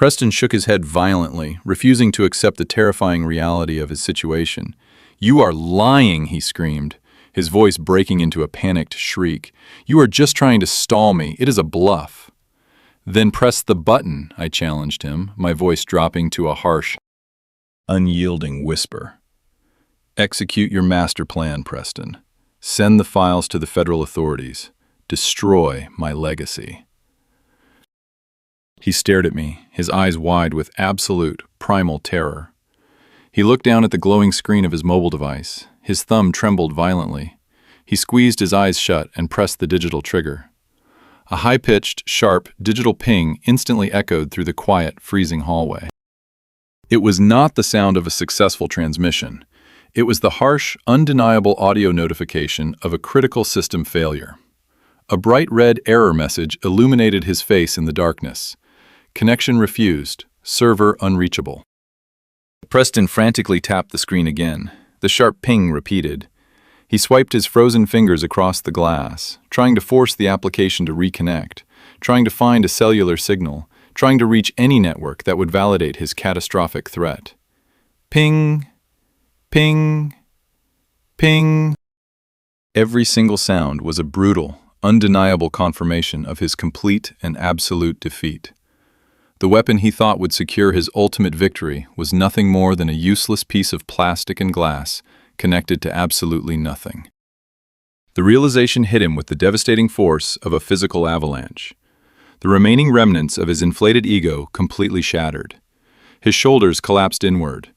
Preston shook his head violently, refusing to accept the terrifying reality of his situation. "You are lying," he screamed, his voice breaking into a panicked shriek. "You are just trying to stall me. It is a bluff." "Then press the button," I challenged him, my voice dropping to a harsh, unyielding whisper. "Execute your master plan, Preston. Send the files to the federal authorities. Destroy my legacy." He stared at me, his eyes wide with absolute, primal terror. He looked down at the glowing screen of his mobile device. His thumb trembled violently. He squeezed his eyes shut and pressed the digital trigger. A high-pitched, sharp, digital ping instantly echoed through the quiet, freezing hallway. It was not the sound of a successful transmission. It was the harsh, undeniable audio notification of a critical system failure. A bright red error message illuminated his face in the darkness. "Connection refused. Server unreachable." Preston frantically tapped the screen again. The sharp ping repeated. He swiped his frozen fingers across the glass, trying to force the application to reconnect, trying to find a cellular signal, trying to reach any network that would validate his catastrophic threat. Ping, ping, ping. Every single sound was a brutal, undeniable confirmation of his complete and absolute defeat. The weapon he thought would secure his ultimate victory was nothing more than a useless piece of plastic and glass connected to absolutely nothing. The realization hit him with the devastating force of a physical avalanche. The remaining remnants of his inflated ego completely shattered. His shoulders collapsed inward.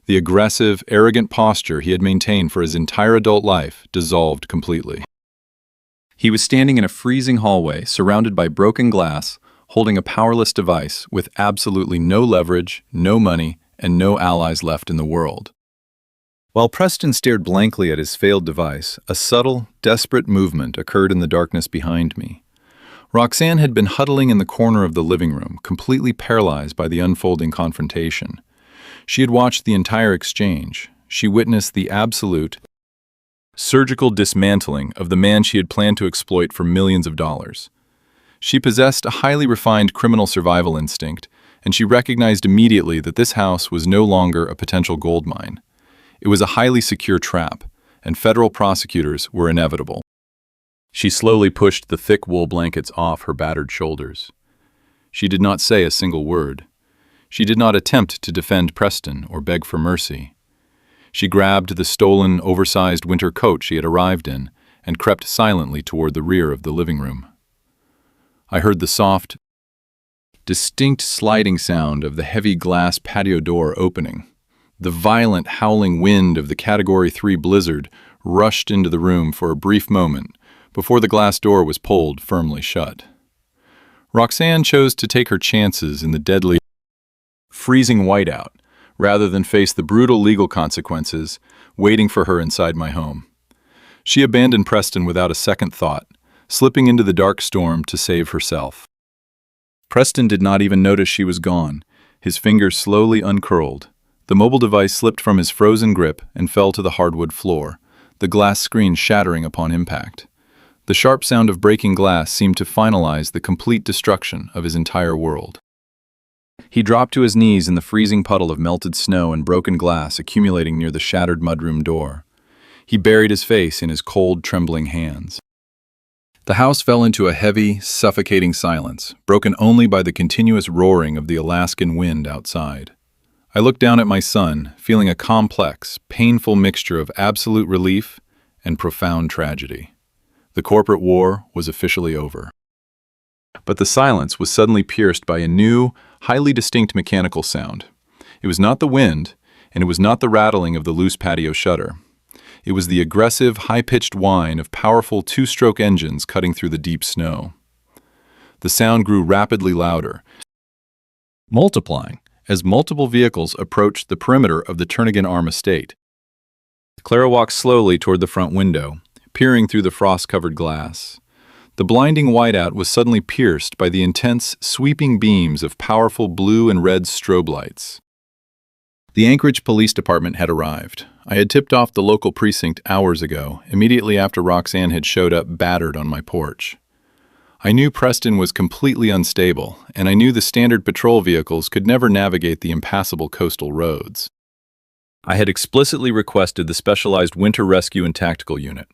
The aggressive, arrogant posture he had maintained for his entire adult life dissolved completely. He was standing in a freezing hallway, surrounded by broken glass, holding a powerless device with absolutely no leverage, no money, and no allies left in the world. While Preston stared blankly at his failed device, a subtle, desperate movement occurred in the darkness behind me. Roxanne had been huddling in the corner of the living room, completely paralyzed by the unfolding confrontation. She had watched the entire exchange. She witnessed the absolute, surgical dismantling of the man she had planned to exploit for millions of dollars. She possessed a highly refined criminal survival instinct, and she recognized immediately that this house was no longer a potential gold mine. It was a highly secure trap, and federal prosecutors were inevitable. She slowly pushed the thick wool blankets off her battered shoulders. She did not say a single word. She did not attempt to defend Preston or beg for mercy. She grabbed the stolen, oversized winter coat she had arrived in and crept silently toward the rear of the living room. I heard the soft, distinct sliding sound of the heavy glass patio door opening. The violent, howling wind of the Category 3 blizzard rushed into the room for a brief moment before the glass door was pulled firmly shut. Roxanne chose to take her chances in the deadly, freezing whiteout rather than face the brutal legal consequences waiting for her inside my home. She abandoned Preston without a second thought, slipping into the dark storm to save herself. Preston did not even notice she was gone. His fingers slowly uncurled. The mobile device slipped from his frozen grip and fell to the hardwood floor, the glass screen shattering upon impact. The sharp sound of breaking glass seemed to finalize the complete destruction of his entire world. He dropped to his knees in the freezing puddle of melted snow and broken glass accumulating near the shattered mudroom door. He buried his face in his cold, trembling hands. The house fell into a heavy, suffocating silence, broken only by the continuous roaring of the Alaskan wind outside. I looked down at my son, feeling a complex, painful mixture of absolute relief and profound tragedy. The corporate war was officially over. But the silence was suddenly pierced by a new, highly distinct mechanical sound. It was not the wind, and it was not the rattling of the loose patio shutter. It was the aggressive, high-pitched whine of powerful two-stroke engines cutting through the deep snow. The sound grew rapidly louder, multiplying as multiple vehicles approached the perimeter of the Turnagain Arm estate. Clara walked slowly toward the front window, peering through the frost-covered glass. The blinding whiteout was suddenly pierced by the intense, sweeping beams of powerful blue and red strobe lights. The Anchorage Police Department had arrived. I had tipped off the local precinct hours ago, immediately after Roxanne had showed up battered on my porch. I knew Preston was completely unstable, and I knew the standard patrol vehicles could never navigate the impassable coastal roads. I had explicitly requested the specialized winter rescue and tactical unit.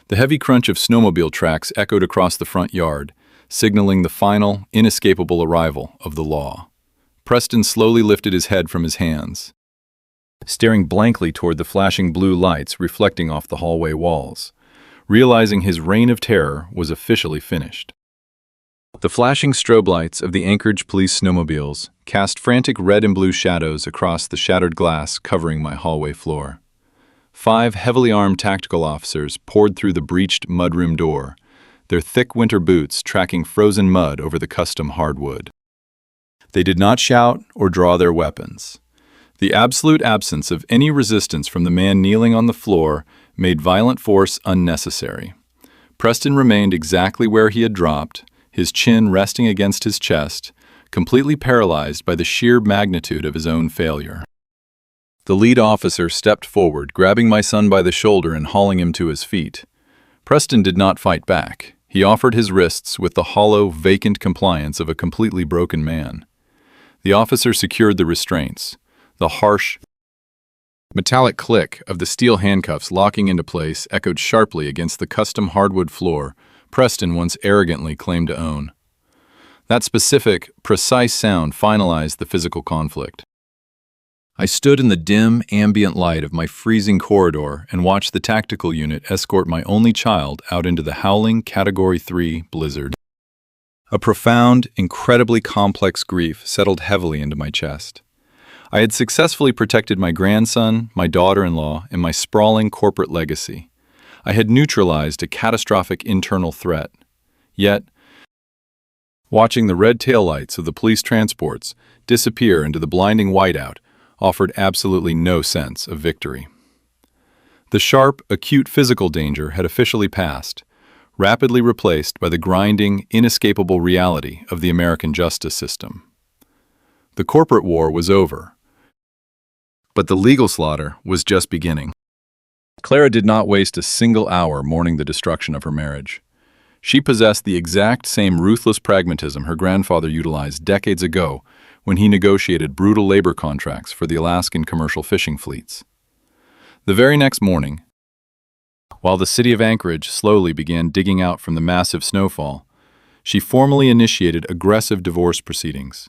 The heavy crunch of snowmobile tracks echoed across the front yard, signaling the final, inescapable arrival of the law. Preston slowly lifted his head from his hands, staring blankly toward the flashing blue lights reflecting off the hallway walls, realizing his reign of terror was officially finished. The flashing strobe lights of the Anchorage police snowmobiles cast frantic red and blue shadows across the shattered glass covering my hallway floor. 5 heavily armed tactical officers poured through the breached mudroom door, their thick winter boots tracking frozen mud over the custom hardwood. They did not shout or draw their weapons. The absolute absence of any resistance from the man kneeling on the floor made violent force unnecessary. Preston remained exactly where he had dropped, his chin resting against his chest, completely paralyzed by the sheer magnitude of his own failure. The lead officer stepped forward, grabbing my son by the shoulder and hauling him to his feet. Preston did not fight back. He offered his wrists with the hollow, vacant compliance of a completely broken man. The officer secured the restraints. The harsh, metallic click of the steel handcuffs locking into place echoed sharply against the custom hardwood floor Preston once arrogantly claimed to own. That specific, precise sound finalized the physical conflict. I stood in the dim, ambient light of my freezing corridor and watched the tactical unit escort my only child out into the howling Category 3 blizzard. A profound, incredibly complex grief settled heavily into my chest. I had successfully protected my grandson, my daughter-in-law, and my sprawling corporate legacy. I had neutralized a catastrophic internal threat. Yet, watching the red taillights of the police transports disappear into the blinding whiteout offered absolutely no sense of victory. The sharp, acute physical danger had officially passed, rapidly replaced by the grinding, inescapable reality of the American justice system. The corporate war was over, but the legal slaughter was just beginning. Clara did not waste a single hour mourning the destruction of her marriage. She possessed the exact same ruthless pragmatism her grandfather utilized decades ago when he negotiated brutal labor contracts for the Alaskan commercial fishing fleets. The very next morning, while the city of Anchorage slowly began digging out from the massive snowfall, she formally initiated aggressive divorce proceedings.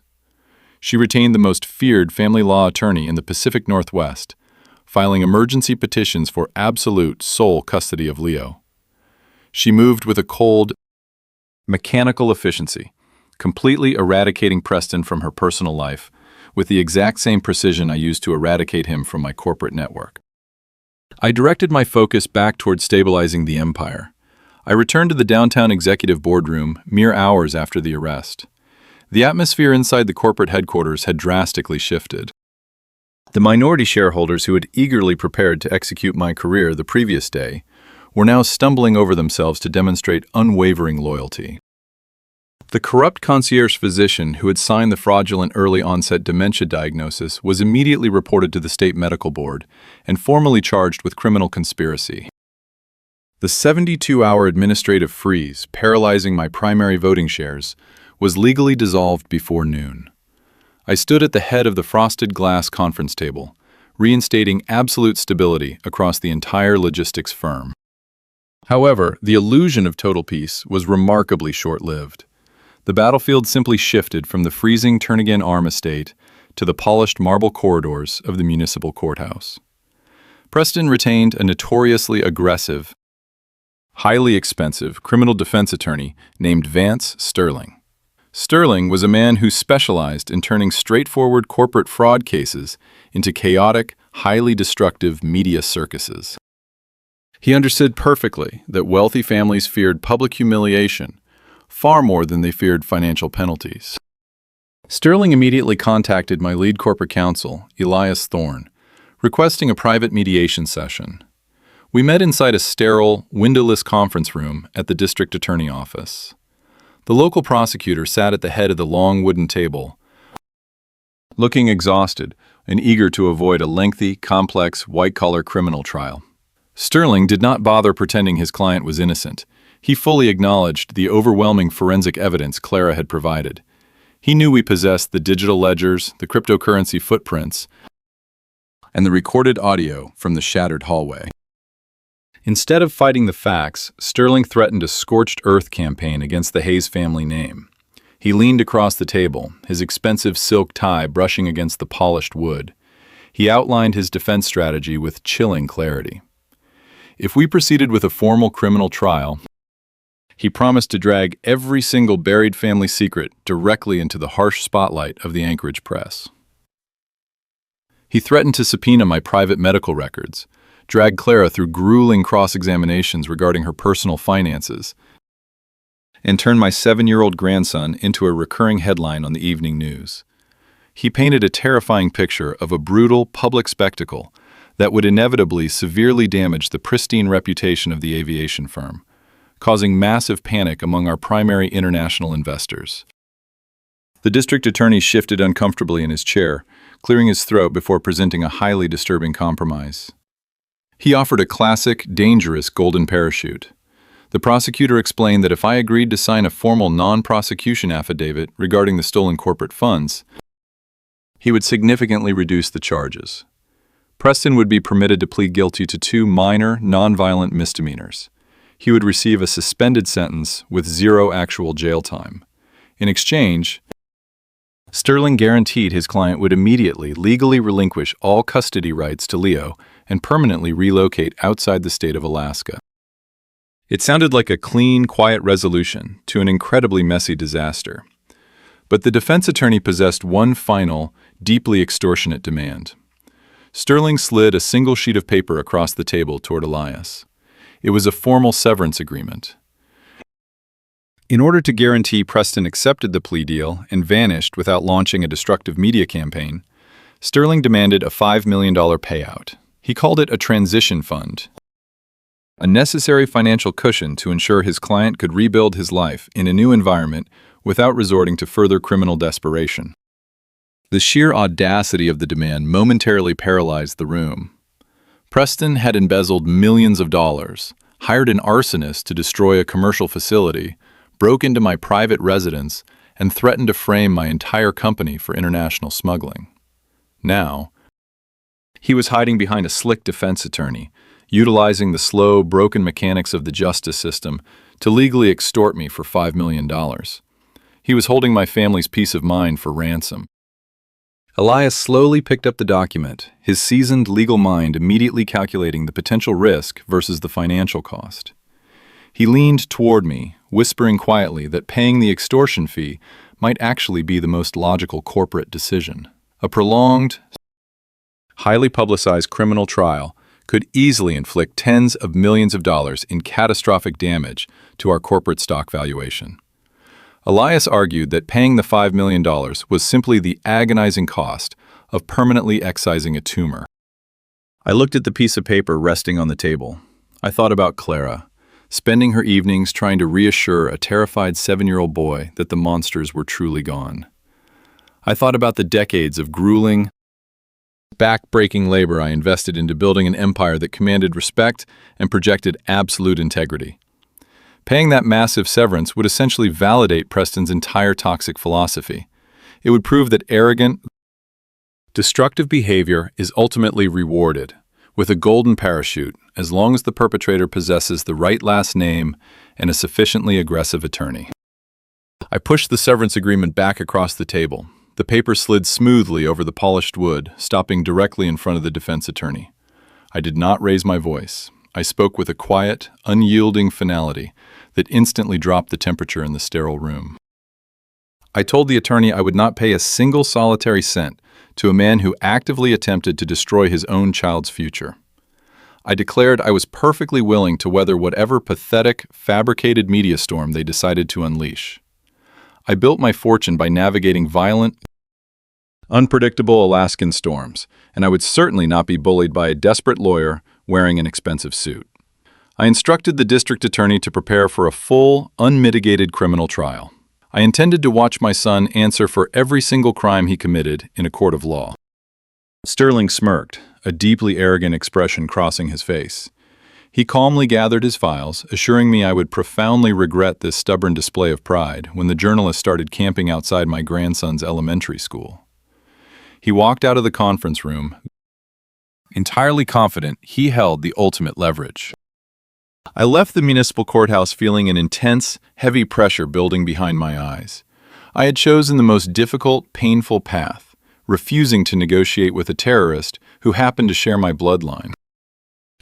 She retained the most feared family law attorney in the Pacific Northwest, filing emergency petitions for absolute sole custody of Leo. She moved with a cold, mechanical efficiency, completely eradicating Preston from her personal life with the exact same precision I used to eradicate him from my corporate network. I directed my focus back toward stabilizing the empire. I returned to the downtown executive boardroom mere hours after the arrest. The atmosphere inside the corporate headquarters had drastically shifted. The minority shareholders who had eagerly prepared to execute my career the previous day were now stumbling over themselves to demonstrate unwavering loyalty. The corrupt concierge physician who had signed the fraudulent early-onset dementia diagnosis was immediately reported to the state medical board and formally charged with criminal conspiracy. The 72-hour administrative freeze paralyzing my primary voting shares was legally dissolved before noon. I stood at the head of the frosted glass conference table, reinstating absolute stability across the entire logistics firm. However, the illusion of total peace was remarkably short-lived. The battlefield simply shifted from the freezing Turnagain estate to the polished marble corridors of the municipal courthouse. Preston retained a notoriously aggressive, highly expensive criminal defense attorney named Vance Sterling. Sterling was a man who specialized in turning straightforward corporate fraud cases into chaotic, highly destructive media circuses. He understood perfectly that wealthy families feared public humiliation far more than they feared financial penalties. Sterling immediately contacted my lead corporate counsel, Elias Thorne, requesting a private mediation session. We met inside a sterile, windowless conference room at the district attorney office. The local prosecutor sat at the head of the long wooden table, looking exhausted and eager to avoid a lengthy, complex, white-collar criminal trial. Sterling did not bother pretending his client was innocent. He fully acknowledged the overwhelming forensic evidence Clara had provided. He knew we possessed the digital ledgers, the cryptocurrency footprints, and the recorded audio from the shattered hallway. Instead of fighting the facts, Sterling threatened a scorched earth campaign against the Hayes family name. He leaned across the table, his expensive silk tie brushing against the polished wood. He outlined his defense strategy with chilling clarity. If we proceeded with a formal criminal trial, he promised to drag every single buried family secret directly into the harsh spotlight of the Anchorage press. He threatened to subpoena my private medical records, drag Clara through grueling cross-examinations regarding her personal finances, and turn my 7-year-old grandson into a recurring headline on the evening news. He painted a terrifying picture of a brutal public spectacle that would inevitably severely damage the pristine reputation of the aviation firm, causing massive panic among our primary international investors. The district attorney shifted uncomfortably in his chair, clearing his throat before presenting a highly disturbing compromise. He offered a classic, dangerous golden parachute. The prosecutor explained that if I agreed to sign a formal non-prosecution affidavit regarding the stolen corporate funds, he would significantly reduce the charges. Preston would be permitted to plead guilty to 2 minor, non-violent misdemeanors. He would receive a suspended sentence with 0 actual jail time. In exchange, Sterling guaranteed his client would immediately legally relinquish all custody rights to Leo and permanently relocate outside the state of Alaska. It sounded like a clean, quiet resolution to an incredibly messy disaster. But the defense attorney possessed one final, deeply extortionate demand. Sterling slid a single sheet of paper across the table toward Elias. It was a formal severance agreement. In order to guarantee Preston accepted the plea deal and vanished without launching a destructive media campaign, Sterling demanded a $5 million payout. He called it a transition fund, a necessary financial cushion to ensure his client could rebuild his life in a new environment without resorting to further criminal desperation. The sheer audacity of the demand momentarily paralyzed the room. Preston had embezzled millions of dollars, hired an arsonist to destroy a commercial facility, broke into my private residence, and threatened to frame my entire company for international smuggling. Now, he was hiding behind a slick defense attorney, utilizing the slow, broken mechanics of the justice system to legally extort me for $5 million. He was holding my family's peace of mind for ransom. Elias slowly picked up the document, his seasoned legal mind immediately calculating the potential risk versus the financial cost. He leaned toward me, whispering quietly that paying the extortion fee might actually be the most logical corporate decision. A prolonged, highly publicized criminal trial could easily inflict tens of millions of dollars in catastrophic damage to our corporate stock valuation. Elias argued that paying the $5 million was simply the agonizing cost of permanently excising a tumor. I looked at the piece of paper resting on the table. I thought about Clara, spending her evenings trying to reassure a terrified 7-year-old boy that the monsters were truly gone. I thought about the decades of grueling, back-breaking labor I invested into building an empire that commanded respect and projected absolute integrity. Paying that massive severance would essentially validate Preston's entire toxic philosophy. It would prove that arrogant, destructive behavior is ultimately rewarded with a golden parachute as long as the perpetrator possesses the right last name and a sufficiently aggressive attorney. I pushed the severance agreement back across the table. The paper slid smoothly over the polished wood, stopping directly in front of the defense attorney. I did not raise my voice. I spoke with a quiet, unyielding finality that instantly dropped the temperature in the sterile room. I told the attorney I would not pay a single solitary cent to a man who actively attempted to destroy his own child's future. I declared I was perfectly willing to weather whatever pathetic, fabricated media storm they decided to unleash. I built my fortune by navigating violent, unpredictable Alaskan storms, and I would certainly not be bullied by a desperate lawyer wearing an expensive suit. I instructed the district attorney to prepare for a full, unmitigated criminal trial. I intended to watch my son answer for every single crime he committed in a court of law. Sterling smirked, a deeply arrogant expression crossing his face. He calmly gathered his files, assuring me I would profoundly regret this stubborn display of pride when the journalist started camping outside my grandson's elementary school. He walked out of the conference room, entirely confident he held the ultimate leverage. I left the municipal courthouse feeling an intense, heavy pressure building behind my eyes. I had chosen the most difficult, painful path, refusing to negotiate with a terrorist who happened to share my bloodline.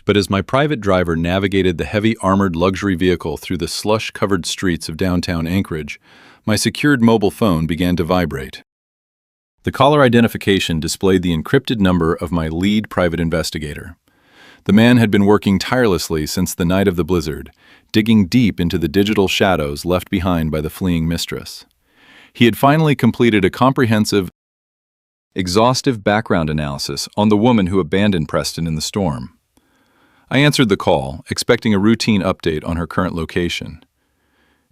But as my private driver navigated the heavy armored luxury vehicle through the slush-covered streets of downtown Anchorage, my secured mobile phone began to vibrate. The caller identification displayed the encrypted number of my lead private investigator. The man had been working tirelessly since the night of the blizzard, digging deep into the digital shadows left behind by the fleeing Mistress. He had finally completed a comprehensive, exhaustive background analysis on the woman who abandoned Preston in the storm. I answered the call, expecting a routine update on her current location.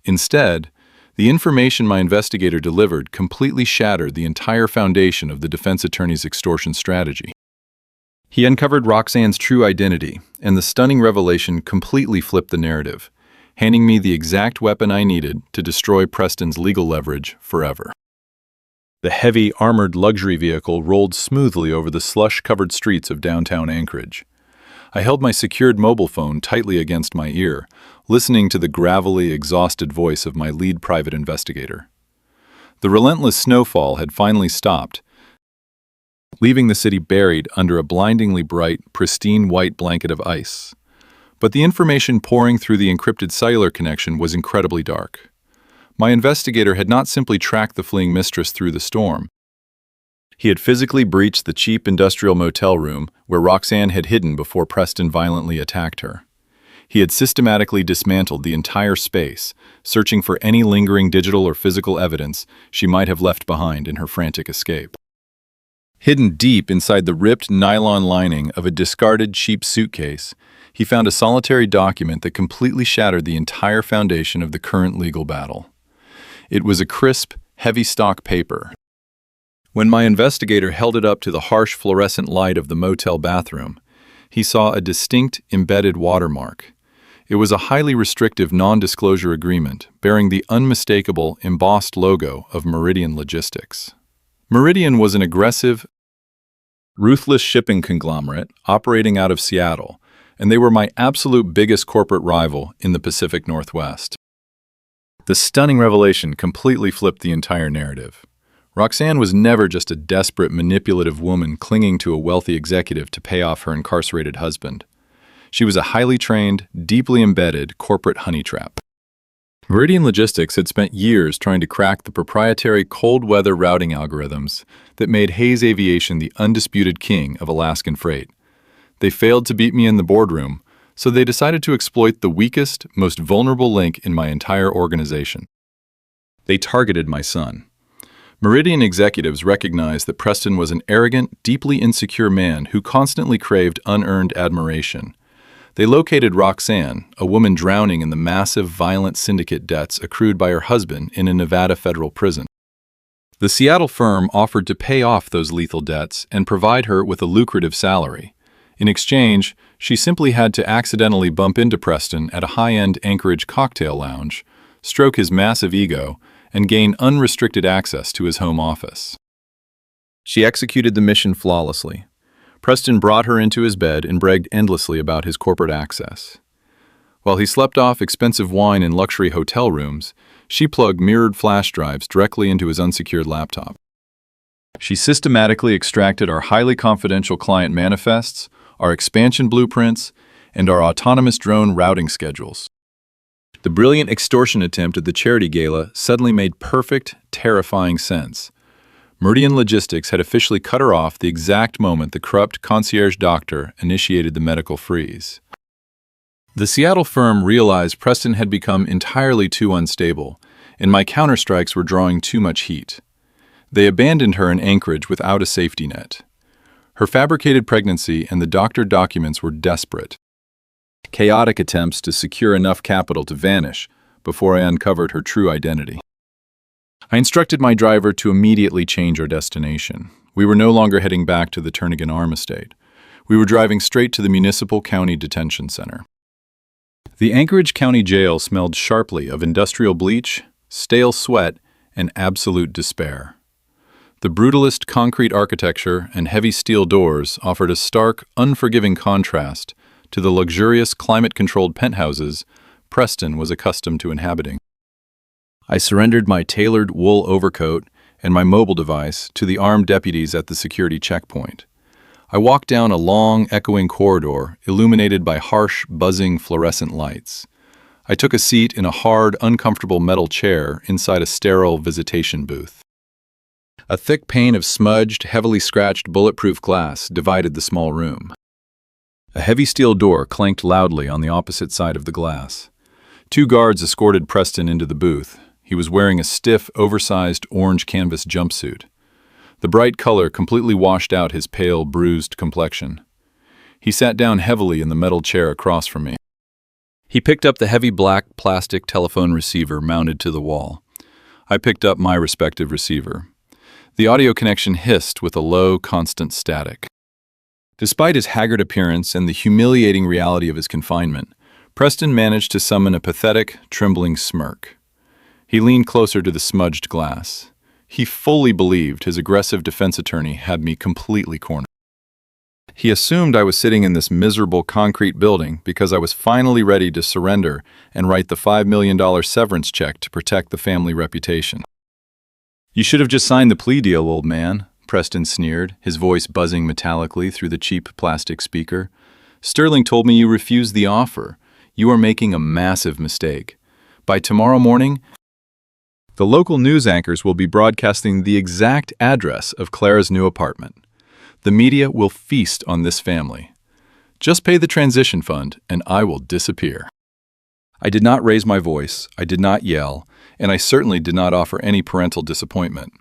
Instead, the information my investigator delivered completely shattered the entire foundation of the defense attorney's extortion strategy. He uncovered Roxanne's true identity, and the stunning revelation completely flipped the narrative, handing me the exact weapon I needed to destroy Preston's legal leverage forever. The heavy, armored luxury vehicle rolled smoothly over the slush-covered streets of downtown Anchorage. I held my secured mobile phone tightly against my ear, listening to the gravelly, exhausted voice of my lead private investigator. The relentless snowfall had finally stopped, leaving the city buried under a blindingly bright, pristine white blanket of ice. But the information pouring through the encrypted cellular connection was incredibly dark. My investigator had not simply tracked the fleeing Mistress through the storm. He had physically breached the cheap industrial motel room where Roxanne had hidden before Preston violently attacked her. He had systematically dismantled the entire space, searching for any lingering digital or physical evidence she might have left behind in her frantic escape. Hidden deep inside the ripped nylon lining of a discarded cheap suitcase, he found a solitary document that completely shattered the entire foundation of the current legal battle. It was a crisp, heavy stock paper. When my investigator held it up to the harsh fluorescent light of the motel bathroom, he saw a distinct, embedded watermark. It was a highly restrictive non-disclosure agreement bearing the unmistakable, embossed logo of Meridian Logistics. Meridian was an aggressive, ruthless shipping conglomerate operating out of Seattle, and they were my absolute biggest corporate rival in the Pacific Northwest. The stunning revelation completely flipped the entire narrative. Roxanne was never just a desperate, manipulative woman clinging to a wealthy executive to pay off her incarcerated husband. She was a highly trained, deeply embedded corporate honey trap. Meridian Logistics had spent years trying to crack the proprietary cold weather routing algorithms that made Hayes Aviation the undisputed king of Alaskan freight. They failed to beat me in the boardroom, so they decided to exploit the weakest, most vulnerable link in my entire organization. They targeted my son. Meridian executives recognized that Preston was an arrogant, deeply insecure man who constantly craved unearned admiration. They located Roxanne, a woman drowning in the massive, violent syndicate debts accrued by her husband in a Nevada federal prison. The Seattle firm offered to pay off those lethal debts and provide her with a lucrative salary. In exchange, she simply had to accidentally bump into Preston at a high-end Anchorage cocktail lounge, stroke his massive ego, and gain unrestricted access to his home office. She executed the mission flawlessly. Preston brought her into his bed and bragged endlessly about his corporate access. While he slept off expensive wine in luxury hotel rooms, she plugged mirrored flash drives directly into his unsecured laptop. She systematically extracted our highly confidential client manifests, our expansion blueprints, and our autonomous drone routing schedules. The brilliant extortion attempt at the charity gala suddenly made perfect, terrifying sense. Meridian Logistics had officially cut her off the exact moment the corrupt concierge doctor initiated the medical freeze. The Seattle firm realized Preston had become entirely too unstable, and my counterstrikes were drawing too much heat. They abandoned her in Anchorage without a safety net. Her fabricated pregnancy and the doctor documents were desperate. Chaotic attempts to secure enough capital to vanish before I uncovered her true identity. I instructed my driver to immediately change our destination. We were no longer heading back to the Turnagain Arm estate. We were driving straight to the Municipal County Detention Center. The Anchorage County Jail smelled sharply of industrial bleach, stale sweat, and absolute despair. The brutalist concrete architecture and heavy steel doors offered a stark, unforgiving contrast to the luxurious, climate-controlled penthouses Preston was accustomed to inhabiting. I surrendered my tailored wool overcoat and my mobile device to the armed deputies at the security checkpoint. I walked down a long, echoing corridor illuminated by harsh, buzzing fluorescent lights. I took a seat in a hard, uncomfortable metal chair inside a sterile visitation booth. A thick pane of smudged, heavily scratched bulletproof glass divided the small room. A heavy steel door clanked loudly on the opposite side of the glass. 2 guards escorted Preston into the booth. He was wearing a stiff, oversized orange canvas jumpsuit. The bright color completely washed out his pale, bruised complexion. He sat down heavily in the metal chair across from me. He picked up the heavy black plastic telephone receiver mounted to the wall. I picked up my respective receiver. The audio connection hissed with a low, constant static. Despite his haggard appearance and the humiliating reality of his confinement, Preston managed to summon a pathetic, trembling smirk. He leaned closer to the smudged glass. He fully believed his aggressive defense attorney had me completely cornered. He assumed I was sitting in this miserable concrete building because I was finally ready to surrender and write the $5 million severance check to protect the family reputation. "You should have just signed the plea deal, old man," Preston sneered, his voice buzzing metallically through the cheap plastic speaker. "Sterling told me you refused the offer. You are making a massive mistake. By tomorrow morning, the local news anchors will be broadcasting the exact address of Clara's new apartment. The media will feast on this family. Just pay the transition fund, and I will disappear." I did not raise my voice, I did not yell, and I certainly did not offer any parental disappointment.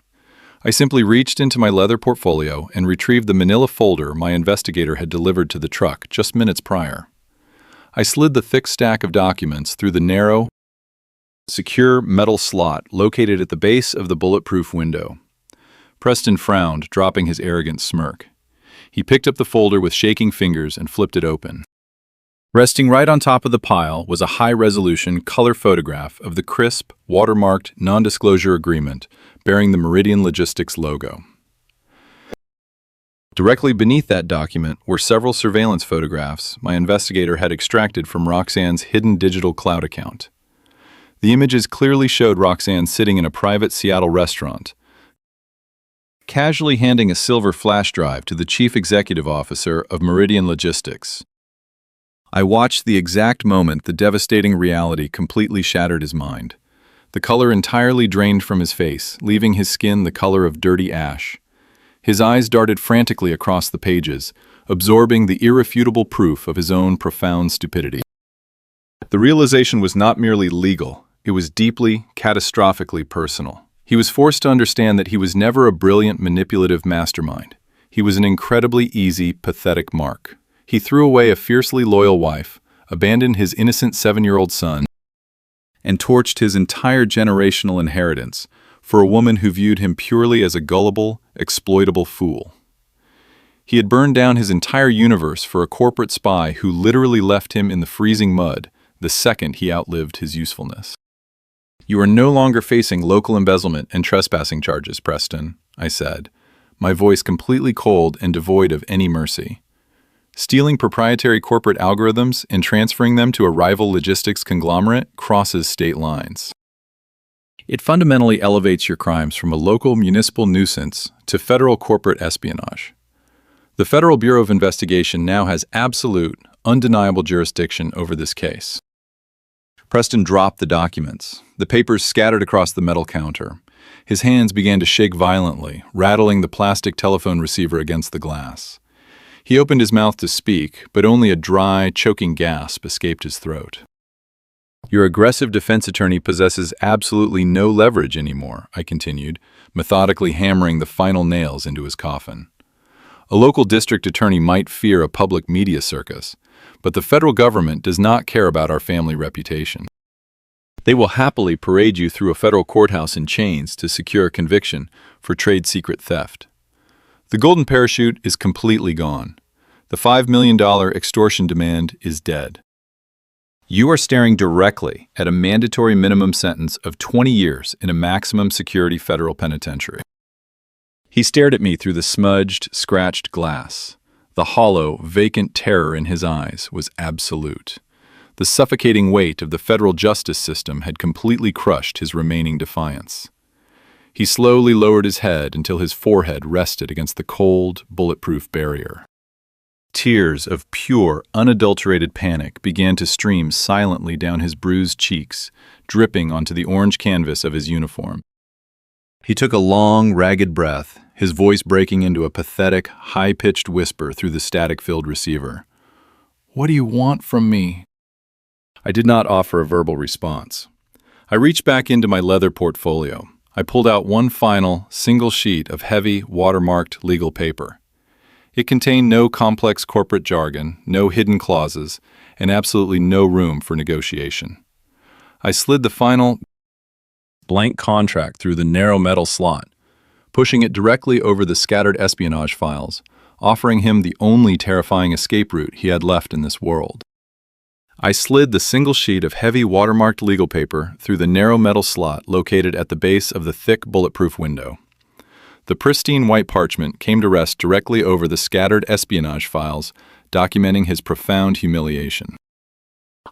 I simply reached into my leather portfolio and retrieved the manila folder my investigator had delivered to the truck just minutes prior. I slid the thick stack of documents through the narrow, secure metal slot located at the base of the bulletproof window. Preston frowned, dropping his arrogant smirk. He picked up the folder with shaking fingers and flipped it open. Resting right on top of the pile was a high-resolution color photograph of the crisp, watermarked non-disclosure agreement bearing the Meridian Logistics logo. Directly beneath that document were several surveillance photographs my investigator had extracted from Roxanne's hidden digital cloud account. The images clearly showed Roxanne sitting in a private Seattle restaurant, casually handing a silver flash drive to the chief executive officer of Meridian Logistics. I watched the exact moment the devastating reality completely shattered his mind. The color entirely drained from his face, leaving his skin the color of dirty ash. His eyes darted frantically across the pages, absorbing the irrefutable proof of his own profound stupidity. The realization was not merely legal, it was deeply, catastrophically personal. He was forced to understand that he was never a brilliant, manipulative mastermind. He was an incredibly easy, pathetic mark. He threw away a fiercely loyal wife, abandoned his innocent 7-year-old son, and torched his entire generational inheritance for a woman who viewed him purely as a gullible, exploitable fool. He had burned down his entire universe for a corporate spy who literally left him in the freezing mud the second he outlived his usefulness. "You are no longer facing local embezzlement and trespassing charges, Preston," I said, my voice completely cold and devoid of any mercy. "Stealing proprietary corporate algorithms and transferring them to a rival logistics conglomerate crosses state lines. It fundamentally elevates your crimes from a local municipal nuisance to federal corporate espionage. The Federal Bureau of Investigation now has absolute, undeniable jurisdiction over this case." Preston dropped the documents. The papers scattered across the metal counter. His hands began to shake violently, rattling the plastic telephone receiver against the glass. He opened his mouth to speak, but only a dry, choking gasp escaped his throat. "Your aggressive defense attorney possesses absolutely no leverage anymore," I continued, methodically hammering the final nails into his coffin. "A local district attorney might fear a public media circus, but the federal government does not care about our family reputation. They will happily parade you through a federal courthouse in chains to secure a conviction for trade secret theft. The golden parachute is completely gone. The $5 million extortion demand is dead." You are staring directly at a mandatory minimum sentence of 20 years in a maximum security federal penitentiary. He stared at me through the smudged, scratched glass. The hollow, vacant terror in his eyes was absolute. The suffocating weight of the federal justice system had completely crushed his remaining defiance. He slowly lowered his head until his forehead rested against the cold, bulletproof barrier. Tears of pure, unadulterated panic began to stream silently down his bruised cheeks, dripping onto the orange canvas of his uniform. He took a long, ragged breath, his voice breaking into a pathetic, high-pitched whisper through the static-filled receiver. "What do you want from me?" I did not offer a verbal response. I reached back into my leather portfolio. I pulled out one final, single sheet of heavy, watermarked legal paper. It contained no complex corporate jargon, no hidden clauses, and absolutely no room for negotiation. I slid the final blank contract through the narrow metal slot, pushing it directly over the scattered espionage files, offering him the only terrifying escape route he had left in this world. I slid the single sheet of heavy watermarked legal paper through the narrow metal slot located at the base of the thick bulletproof window. The pristine white parchment came to rest directly over the scattered espionage files, documenting his profound humiliation.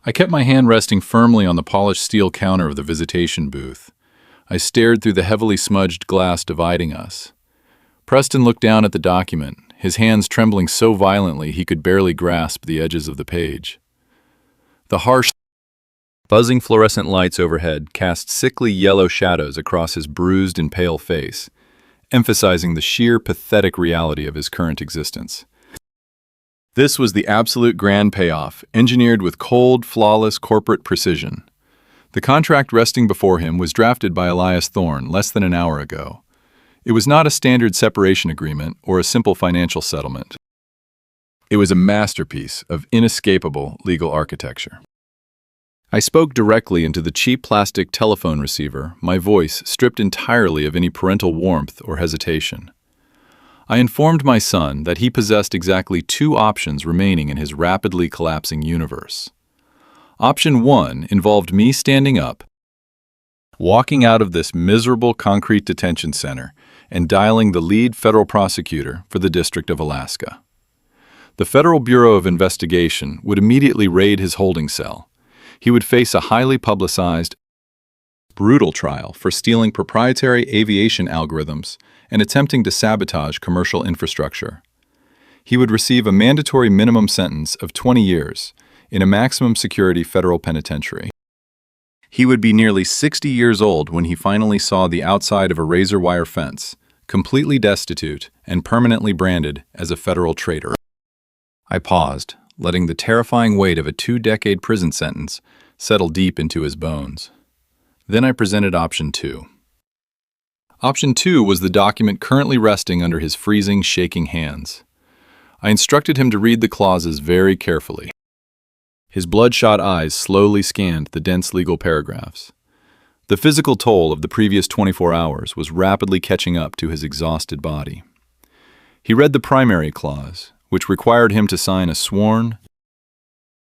I kept my hand resting firmly on the polished steel counter of the visitation booth. I stared through the heavily smudged glass dividing us. Preston looked down at the document, his hands trembling so violently he could barely grasp the edges of the page. The harsh, buzzing fluorescent lights overhead cast sickly yellow shadows across his bruised and pale face, emphasizing the sheer pathetic reality of his current existence. This was the absolute grand payoff, engineered with cold, flawless corporate precision. The contract resting before him was drafted by Elias Thorne less than an hour ago. It was not a standard separation agreement or a simple financial settlement. It was a masterpiece of inescapable legal architecture. I spoke directly into the cheap plastic telephone receiver, my voice stripped entirely of any parental warmth or hesitation. I informed my son that he possessed exactly two options remaining in his rapidly collapsing universe. Option 1 involved me standing up, walking out of this miserable concrete detention center, and dialing the lead federal prosecutor for the District of Alaska. The Federal Bureau of Investigation would immediately raid his holding cell. He would face a highly publicized, brutal trial for stealing proprietary aviation algorithms and attempting to sabotage commercial infrastructure. He would receive a mandatory minimum sentence of 20 years in a maximum security federal penitentiary. He would be nearly 60 years old when he finally saw the outside of a razor wire fence, completely destitute and permanently branded as a federal traitor. I paused, letting the terrifying weight of a 2-decade prison sentence settle deep into his bones. Then I presented option 2. Option 2 was the document currently resting under his freezing, shaking hands. I instructed him to read the clauses very carefully. His bloodshot eyes slowly scanned the dense legal paragraphs. The physical toll of the previous 24 hours was rapidly catching up to his exhausted body. He read the primary clause, which required him to sign a sworn,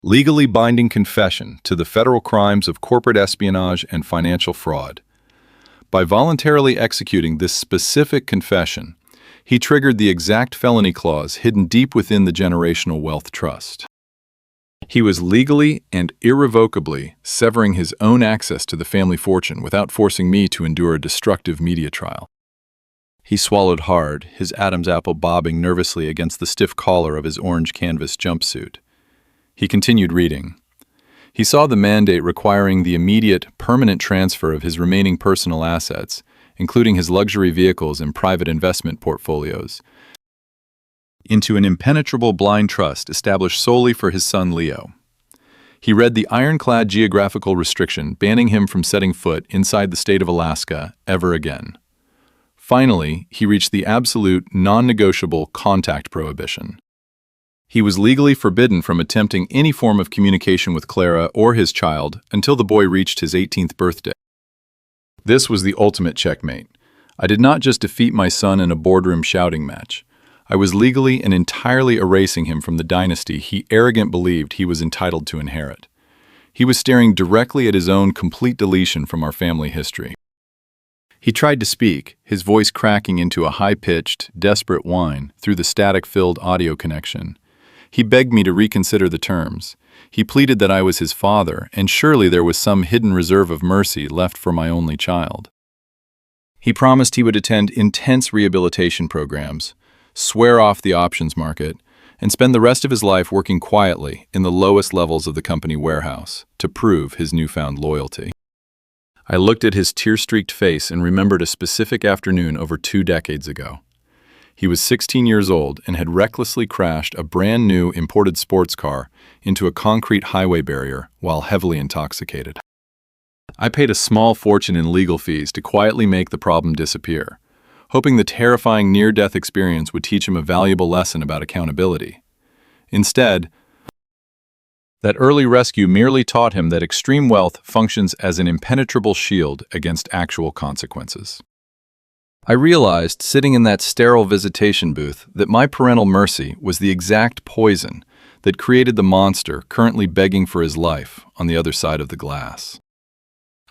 legally binding confession to the federal crimes of corporate espionage and financial fraud. By voluntarily executing this specific confession, he triggered the exact felony clause hidden deep within the generational wealth trust. He was legally and irrevocably severing his own access to the family fortune without forcing me to endure a destructive media trial. He swallowed hard, his Adam's apple bobbing nervously against the stiff collar of his orange canvas jumpsuit. He continued reading. He saw the mandate requiring the immediate, permanent transfer of his remaining personal assets, including his luxury vehicles and private investment portfolios, into an impenetrable blind trust established solely for his son Leo. He read the ironclad geographical restriction banning him from setting foot inside the state of Alaska ever again. Finally, he reached the absolute, non-negotiable contact prohibition. He was legally forbidden from attempting any form of communication with Clara or his child until the boy reached his 18th birthday. This was the ultimate checkmate. I did not just defeat my son in a boardroom shouting match. I was legally and entirely erasing him from the dynasty he arrogantly believed he was entitled to inherit. He was staring directly at his own complete deletion from our family history. He tried to speak, his voice cracking into a high-pitched, desperate whine through the static-filled audio connection. He begged me to reconsider the terms. He pleaded that I was his father, and surely there was some hidden reserve of mercy left for my only child. He promised he would attend intense rehabilitation programs, swear off the options market, and spend the rest of his life working quietly in the lowest levels of the company warehouse to prove his newfound loyalty. I looked at his tear-streaked face and remembered a specific afternoon over 2 decades ago. He was 16 years old and had recklessly crashed a brand-new imported sports car into a concrete highway barrier while heavily intoxicated. I paid a small fortune in legal fees to quietly make the problem disappear, hoping the terrifying near-death experience would teach him a valuable lesson about accountability. Instead, that early rescue merely taught him that extreme wealth functions as an impenetrable shield against actual consequences. I realized, sitting in that sterile visitation booth, that my parental mercy was the exact poison that created the monster currently begging for his life on the other side of the glass.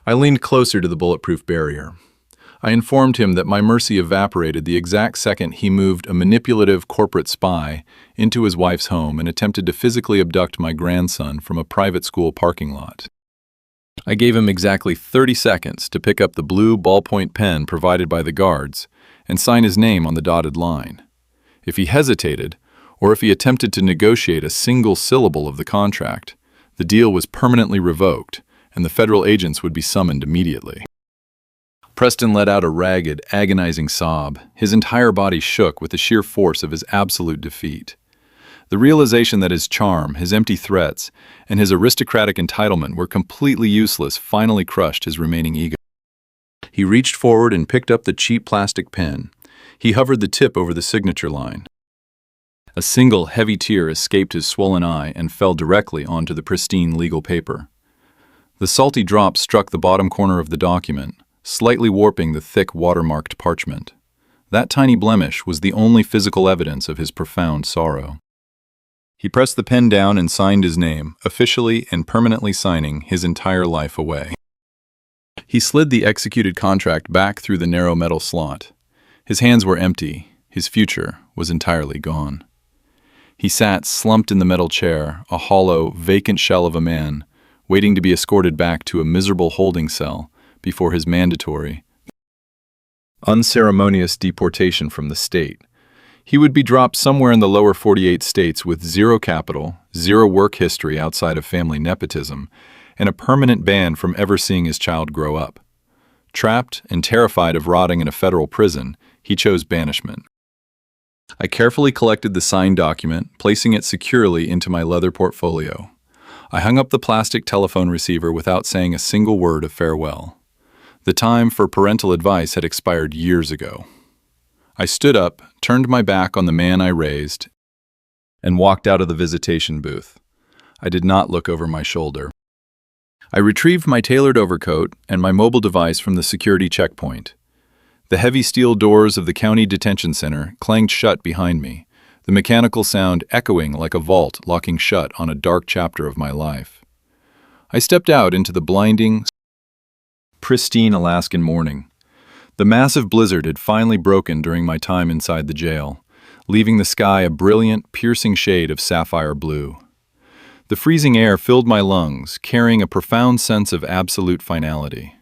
I leaned closer to the bulletproof barrier. I informed him that my mercy evaporated the exact second he moved a manipulative corporate spy into his wife's home and attempted to physically abduct my grandson from a private school parking lot. I gave him exactly 30 seconds to pick up the blue ballpoint pen provided by the guards and sign his name on the dotted line. If he hesitated, or if he attempted to negotiate a single syllable of the contract, the deal was permanently revoked, and the federal agents would be summoned immediately. Preston let out a ragged, agonizing sob. His entire body shook with the sheer force of his absolute defeat. The realization that his charm, his empty threats, and his aristocratic entitlement were completely useless finally crushed his remaining ego. He reached forward and picked up the cheap plastic pen. He hovered the tip over the signature line. A single heavy tear escaped his swollen eye and fell directly onto the pristine legal paper. The salty drop struck the bottom corner of the document, slightly warping the thick watermarked parchment. That tiny blemish was the only physical evidence of his profound sorrow. He pressed the pen down and signed his name, officially and permanently signing his entire life away. He slid the executed contract back through the narrow metal slot. His hands were empty. His future was entirely gone. He sat slumped in the metal chair, a hollow, vacant shell of a man, waiting to be escorted back to a miserable holding cell before his mandatory, unceremonious deportation from the state. He would be dropped somewhere in the lower 48 states with zero capital, zero work history outside of family nepotism, and a permanent ban from ever seeing his child grow up. Trapped and terrified of rotting in a federal prison, he chose banishment. I carefully collected the signed document, placing it securely into my leather portfolio. I hung up the plastic telephone receiver without saying a single word of farewell. The time for parental advice had expired years ago. I stood up, turned my back on the man I raised, and walked out of the visitation booth. I did not look over my shoulder. I retrieved my tailored overcoat and my mobile device from the security checkpoint. The heavy steel doors of the county detention center clanged shut behind me, the mechanical sound echoing like a vault locking shut on a dark chapter of my life. I stepped out into the blinding, pristine Alaskan morning. The massive blizzard had finally broken during my time inside the jail, leaving the sky a brilliant, piercing shade of sapphire blue. The freezing air filled my lungs, carrying a profound sense of absolute finality.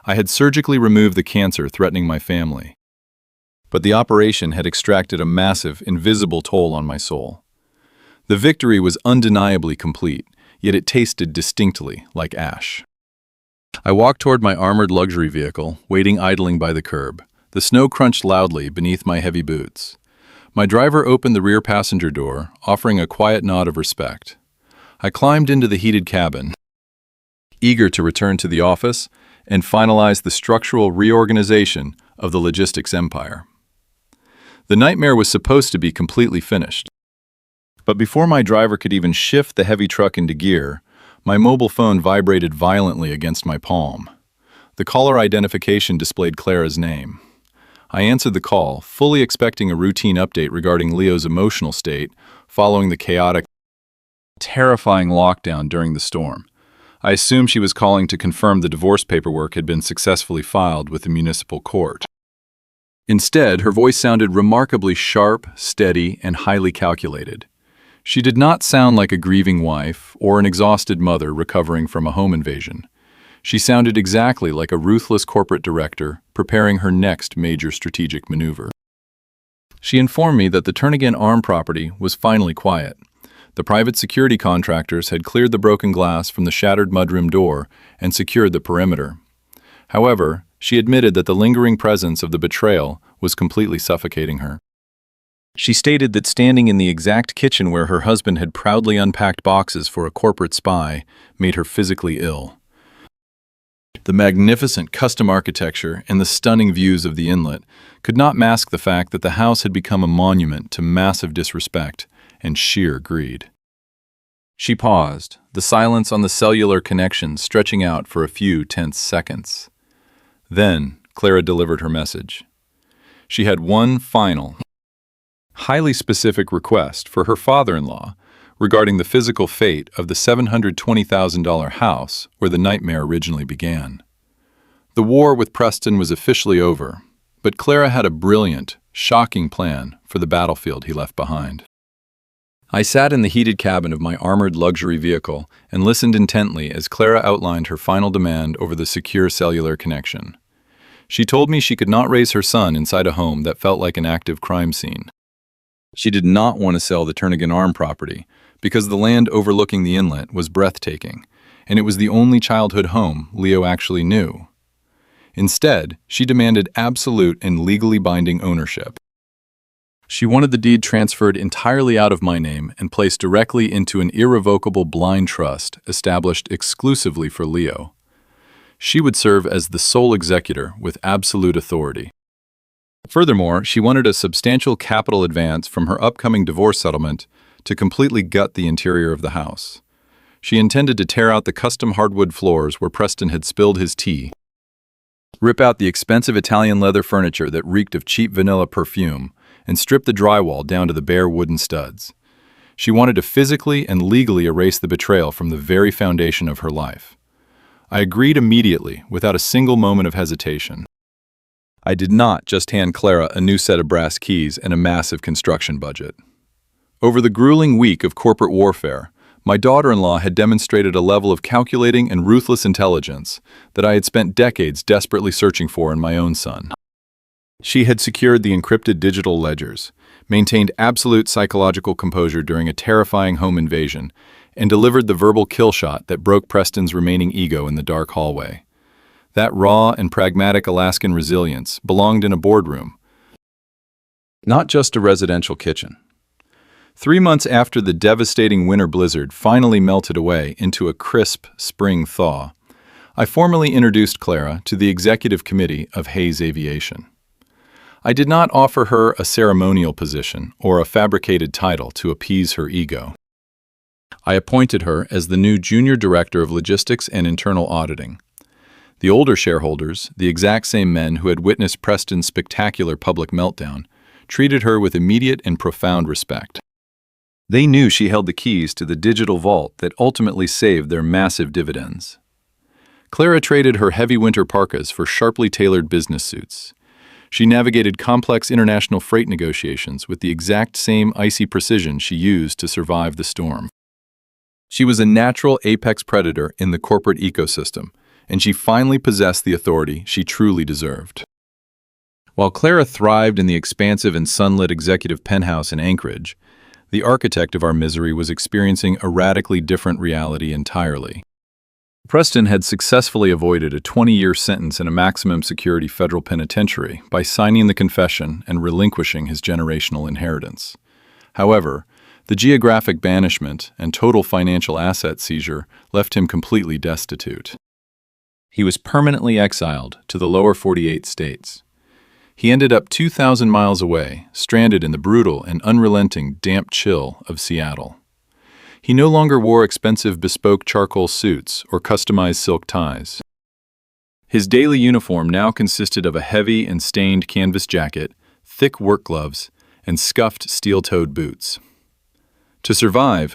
I had surgically removed the cancer threatening my family, but the operation had extracted a massive, invisible toll on my soul. The victory was undeniably complete, yet it tasted distinctly like ash. I walked toward my armored luxury vehicle, waiting idling by the curb. The snow crunched loudly beneath my heavy boots. My driver opened the rear passenger door, offering a quiet nod of respect. I climbed into the heated cabin, eager to return to the office and finalize the structural reorganization of the logistics empire. The nightmare was supposed to be completely finished. But before my driver could even shift the heavy truck into gear, my mobile phone vibrated violently against my palm. The caller identification displayed Clara's name. I answered the call, fully expecting a routine update regarding Leo's emotional state following the chaotic, terrifying lockdown during the storm. I assumed she was calling to confirm the divorce paperwork had been successfully filed with the municipal court. Instead, her voice sounded remarkably sharp, steady, and highly calculated. She did not sound like a grieving wife or an exhausted mother recovering from a home invasion. She sounded exactly like a ruthless corporate director preparing her next major strategic maneuver. She informed me that the Turnagain Arm property was finally quiet. The private security contractors had cleared the broken glass from the shattered mudroom door and secured the perimeter. However, she admitted that the lingering presence of the betrayal was completely suffocating her. She stated that standing in the exact kitchen where her husband had proudly unpacked boxes for a corporate spy made her physically ill. The magnificent custom architecture and the stunning views of the inlet could not mask the fact that the house had become a monument to massive disrespect and sheer greed. She paused, the silence on the cellular connection stretching out for a few tense seconds. Then, Clara delivered her message. She had one final, highly specific request for her father-in-law regarding the physical fate of the $720,000 house where the nightmare originally began. The war with Preston was officially over, but Clara had a brilliant, shocking plan for the battlefield he left behind. I sat in the heated cabin of my armored luxury vehicle and listened intently as Clara outlined her final demand over the secure cellular connection. She told me she could not raise her son inside a home that felt like an active crime scene. She did not want to sell the Turnagain Arm property because the land overlooking the inlet was breathtaking, and it was the only childhood home Leo actually knew. Instead, she demanded absolute and legally binding ownership. She wanted the deed transferred entirely out of my name and placed directly into an irrevocable blind trust established exclusively for Leo. She would serve as the sole executor with absolute authority. Furthermore, she wanted a substantial capital advance from her upcoming divorce settlement to completely gut the interior of the house. She intended to tear out the custom hardwood floors where Preston had spilled his tea, rip out the expensive Italian leather furniture that reeked of cheap vanilla perfume, and strip the drywall down to the bare wooden studs. She wanted to physically and legally erase the betrayal from the very foundation of her life. I agreed immediately, without a single moment of hesitation. I did not just hand Clara a new set of brass keys and a massive construction budget. Over the grueling week of corporate warfare, my daughter-in-law had demonstrated a level of calculating and ruthless intelligence that I had spent decades desperately searching for in my own son. She had secured the encrypted digital ledgers, maintained absolute psychological composure during a terrifying home invasion, and delivered the verbal kill shot that broke Preston's remaining ego in the dark hallway. That raw and pragmatic Alaskan resilience belonged in a boardroom, not just a residential kitchen. 3 months after the devastating winter blizzard finally melted away into a crisp spring thaw, I formally introduced Clara to the executive committee of Hayes Aviation. I did not offer her a ceremonial position or a fabricated title to appease her ego. I appointed her as the new junior director of logistics and internal auditing. The older shareholders, the exact same men who had witnessed Preston's spectacular public meltdown, treated her with immediate and profound respect. They knew she held the keys to the digital vault that ultimately saved their massive dividends. Clara traded her heavy winter parkas for sharply tailored business suits. She navigated complex international freight negotiations with the exact same icy precision she used to survive the storm. She was a natural apex predator in the corporate ecosystem, and she finally possessed the authority she truly deserved. While Clara thrived in the expansive and sunlit executive penthouse in Anchorage, the architect of our misery was experiencing a radically different reality entirely. Preston had successfully avoided a 20-year sentence in a maximum security federal penitentiary by signing the confession and relinquishing his generational inheritance. However, the geographic banishment and total financial asset seizure left him completely destitute. He was permanently exiled to the lower 48 states. He ended up 2,000 miles away, stranded in the brutal and unrelenting damp chill of Seattle. He no longer wore expensive bespoke charcoal suits or customized silk ties. His daily uniform now consisted of a heavy and stained canvas jacket, thick work gloves, and scuffed steel-toed boots. To survive,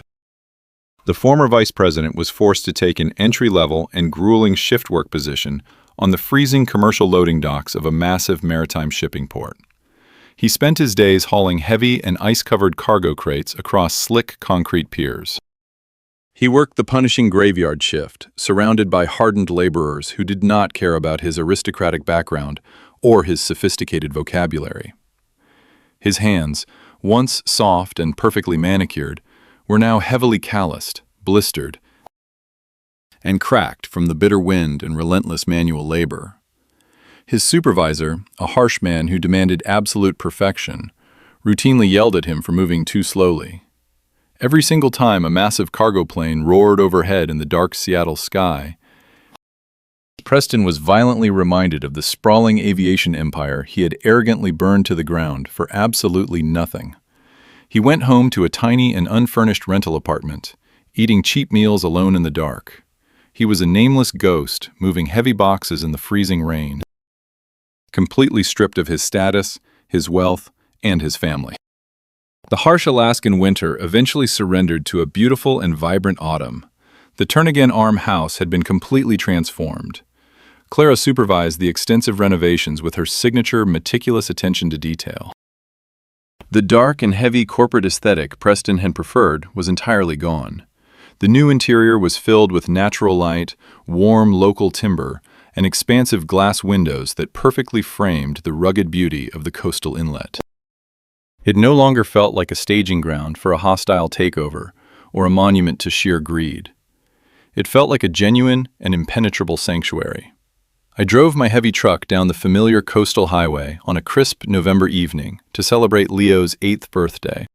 The former vice president was forced to take an entry-level and grueling shift work position on the freezing commercial loading docks of a massive maritime shipping port. He spent his days hauling heavy and ice-covered cargo crates across slick concrete piers. He worked the punishing graveyard shift, surrounded by hardened laborers who did not care about his aristocratic background or his sophisticated vocabulary. His hands, once soft and perfectly manicured, were now heavily calloused, blistered, and cracked from the bitter wind and relentless manual labor. His supervisor, a harsh man who demanded absolute perfection, routinely yelled at him for moving too slowly. Every single time a massive cargo plane roared overhead in the dark Seattle sky, Preston was violently reminded of the sprawling aviation empire he had arrogantly burned to the ground for absolutely nothing. He went home to a tiny and unfurnished rental apartment, eating cheap meals alone in the dark. He was a nameless ghost, moving heavy boxes in the freezing rain, completely stripped of his status, his wealth, and his family. The harsh Alaskan winter eventually surrendered to a beautiful and vibrant autumn. The Turnagain Arm house had been completely transformed. Clara supervised the extensive renovations with her signature meticulous attention to detail. The dark and heavy corporate aesthetic Preston had preferred was entirely gone. The new interior was filled with natural light, warm local timber, and expansive glass windows that perfectly framed the rugged beauty of the coastal inlet. It no longer felt like a staging ground for a hostile takeover or a monument to sheer greed. It felt like a genuine and impenetrable sanctuary. I drove my heavy truck down the familiar coastal highway on a crisp November evening to celebrate Leo's 8th birthday.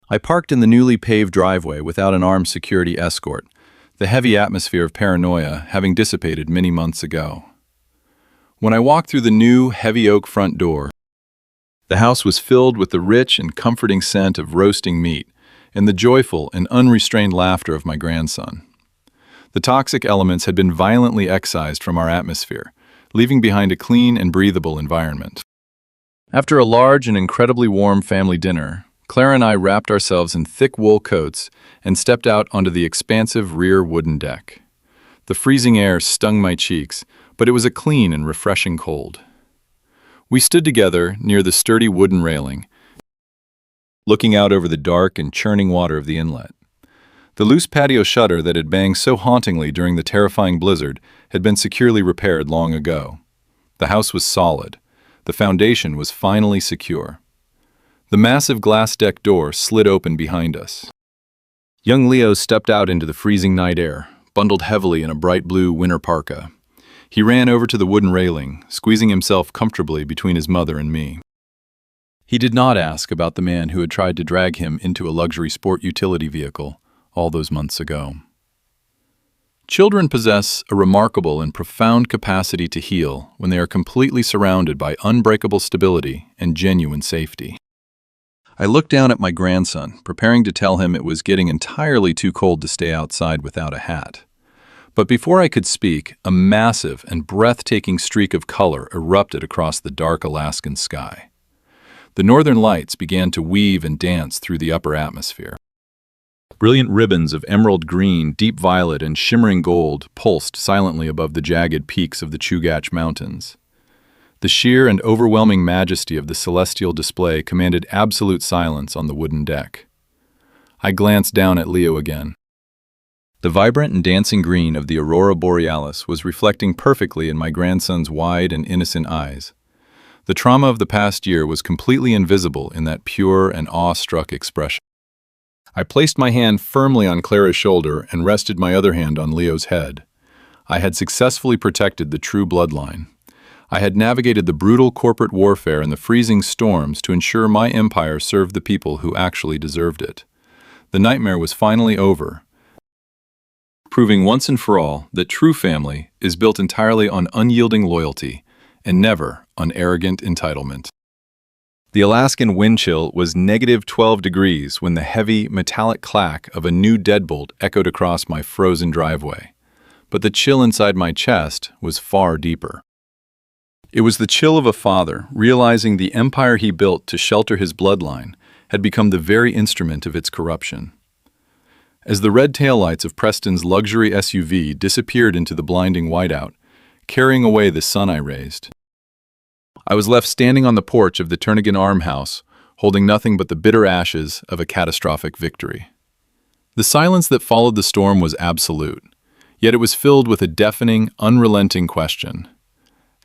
I parked in the newly paved driveway without an armed security escort, the heavy atmosphere of paranoia having dissipated many months ago. When I walked through the new, heavy oak front door, the house was filled with the rich and comforting scent of roasting meat and the joyful and unrestrained laughter of my grandson. The toxic elements had been violently excised from our atmosphere, leaving behind a clean and breathable environment. After a large and incredibly warm family dinner, Clara and I wrapped ourselves in thick wool coats and stepped out onto the expansive rear wooden deck. The freezing air stung my cheeks, but it was a clean and refreshing cold. We stood together near the sturdy wooden railing, looking out over the dark and churning water of the inlet. The loose patio shutter that had banged so hauntingly during the terrifying blizzard had been securely repaired long ago. The house was solid. The foundation was finally secure. The massive glass deck door slid open behind us. Young Leo stepped out into the freezing night air, bundled heavily in a bright blue winter parka. He ran over to the wooden railing, squeezing himself comfortably between his mother and me. He did not ask about the man who had tried to drag him into a luxury sport utility vehicle all those months ago. Children possess a remarkable and profound capacity to heal when they are completely surrounded by unbreakable stability and genuine safety. I looked down at my grandson, preparing to tell him it was getting entirely too cold to stay outside without a hat. But before I could speak, a massive and breathtaking streak of color erupted across the dark Alaskan sky. The northern lights began to weave and dance through the upper atmosphere. Brilliant ribbons of emerald green, deep violet, and shimmering gold pulsed silently above the jagged peaks of the Chugach Mountains. The sheer and overwhelming majesty of the celestial display commanded absolute silence on the wooden deck. I glanced down at Leo again. The vibrant and dancing green of the aurora borealis was reflecting perfectly in my grandson's wide and innocent eyes. The trauma of the past year was completely invisible in that pure and awe-struck expression. I placed my hand firmly on Clara's shoulder and rested my other hand on Leo's head. I had successfully protected the true bloodline. I had navigated the brutal corporate warfare and the freezing storms to ensure my empire served the people who actually deserved it. The nightmare was finally over, proving once and for all that true family is built entirely on unyielding loyalty and never on arrogant entitlement. The Alaskan wind chill was -12 degrees when the heavy, metallic clack of a new deadbolt echoed across my frozen driveway. But the chill inside my chest was far deeper. It was the chill of a father realizing the empire he built to shelter his bloodline had become the very instrument of its corruption. As the red taillights of Preston's luxury SUV disappeared into the blinding whiteout, carrying away the sun I raised, I was left standing on the porch of the Turnagain Armhouse, holding nothing but the bitter ashes of a catastrophic victory. The silence that followed the storm was absolute, yet it was filled with a deafening, unrelenting question.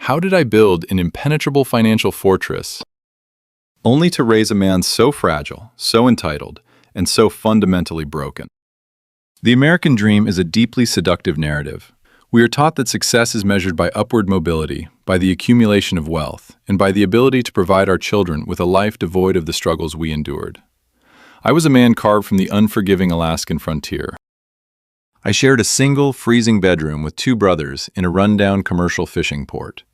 How did I build an impenetrable financial fortress, only to raise a man so fragile, so entitled, and so fundamentally broken? The American dream is a deeply seductive narrative. We are taught that success is measured by upward mobility, by the accumulation of wealth, and by the ability to provide our children with a life devoid of the struggles we endured. I was a man carved from the unforgiving Alaskan frontier. I shared a single, freezing bedroom with two brothers in a rundown commercial fishing port.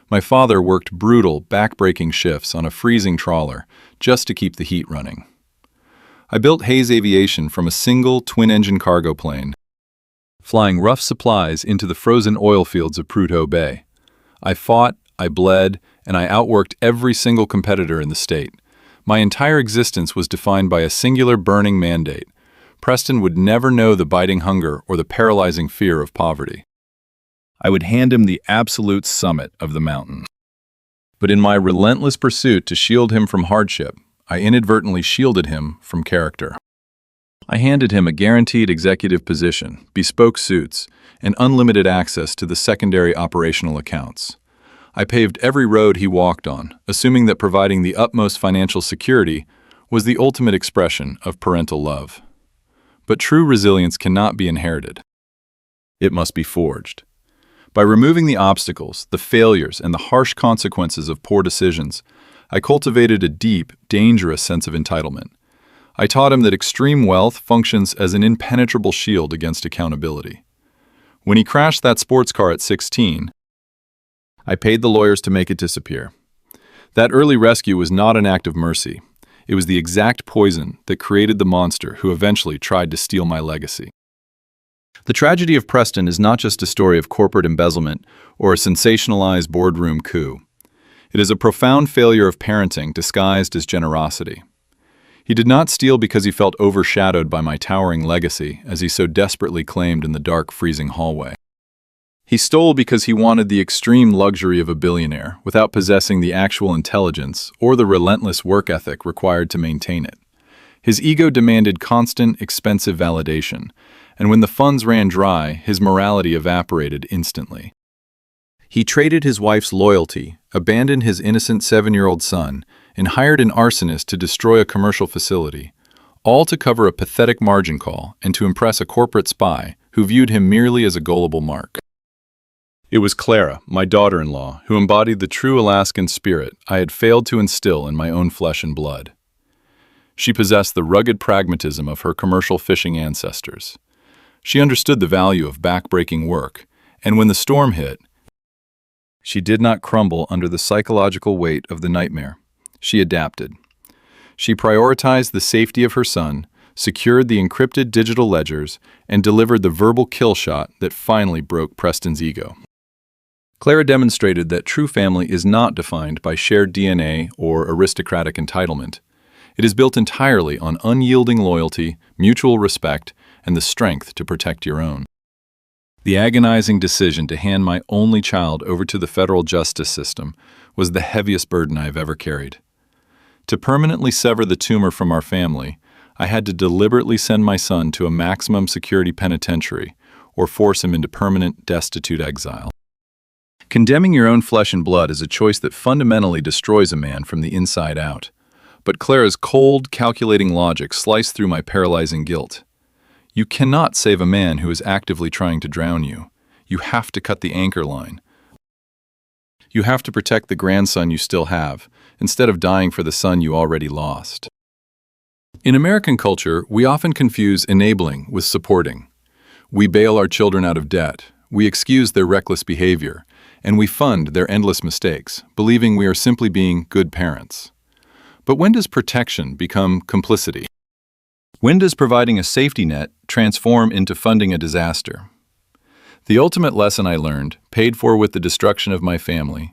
My father worked brutal, back-breaking shifts on a freezing trawler just to keep the heat running. I built Hayes Aviation from a single, twin-engine cargo plane, flying rough supplies into the frozen oil fields of Prudhoe Bay. I fought, I bled, and I outworked every single competitor in the state. My entire existence was defined by a singular burning mandate. Preston would never know the biting hunger or the paralyzing fear of poverty. I would hand him the absolute summit of the mountain. But in my relentless pursuit to shield him from hardship, I inadvertently shielded him from character. I handed him a guaranteed executive position, bespoke suits, and unlimited access to the secondary operational accounts. I paved every road he walked on, assuming that providing the utmost financial security was the ultimate expression of parental love. But true resilience cannot be inherited. It must be forged. By removing the obstacles, the failures, and the harsh consequences of poor decisions, I cultivated a deep, dangerous sense of entitlement. I taught him that extreme wealth functions as an impenetrable shield against accountability. When he crashed that sports car at 16, I paid the lawyers to make it disappear. That early rescue was not an act of mercy. It was the exact poison that created the monster who eventually tried to steal my legacy. The tragedy of Preston is not just a story of corporate embezzlement or a sensationalized boardroom coup. It is a profound failure of parenting disguised as generosity. He did not steal because he felt overshadowed by my towering legacy, as he so desperately claimed in the dark, freezing hallway. He stole because he wanted the extreme luxury of a billionaire without possessing the actual intelligence or the relentless work ethic required to maintain it. His ego demanded constant, expensive validation, and when the funds ran dry, his morality evaporated instantly. He traded his wife's loyalty, abandoned his innocent 7-year-old son, and hired an arsonist to destroy a commercial facility, all to cover a pathetic margin call and to impress a corporate spy who viewed him merely as a gullible mark. It was Clara, my daughter-in-law, who embodied the true Alaskan spirit I had failed to instill in my own flesh and blood. She possessed the rugged pragmatism of her commercial fishing ancestors. She understood the value of back-breaking work, and when the storm hit, she did not crumble under the psychological weight of the nightmare. She adapted. She prioritized the safety of her son, secured the encrypted digital ledgers, and delivered the verbal kill shot that finally broke Preston's ego. Clara demonstrated that true family is not defined by shared DNA or aristocratic entitlement. It is built entirely on unyielding loyalty, mutual respect, and the strength to protect your own. The agonizing decision to hand my only child over to the federal justice system was the heaviest burden I have ever carried. To permanently sever the tumor from our family, I had to deliberately send my son to a maximum security penitentiary or force him into permanent, destitute exile. Condemning your own flesh and blood is a choice that fundamentally destroys a man from the inside out. But Clara's cold, calculating logic sliced through my paralyzing guilt. You cannot save a man who is actively trying to drown you. You have to cut the anchor line. You have to protect the grandson you still have, instead of dying for the son you already lost. In American culture, we often confuse enabling with supporting. We bail our children out of debt, we excuse their reckless behavior, and we fund their endless mistakes, believing we are simply being good parents. But when does protection become complicity? When does providing a safety net transform into funding a disaster? The ultimate lesson I learned, paid for with the destruction of my family,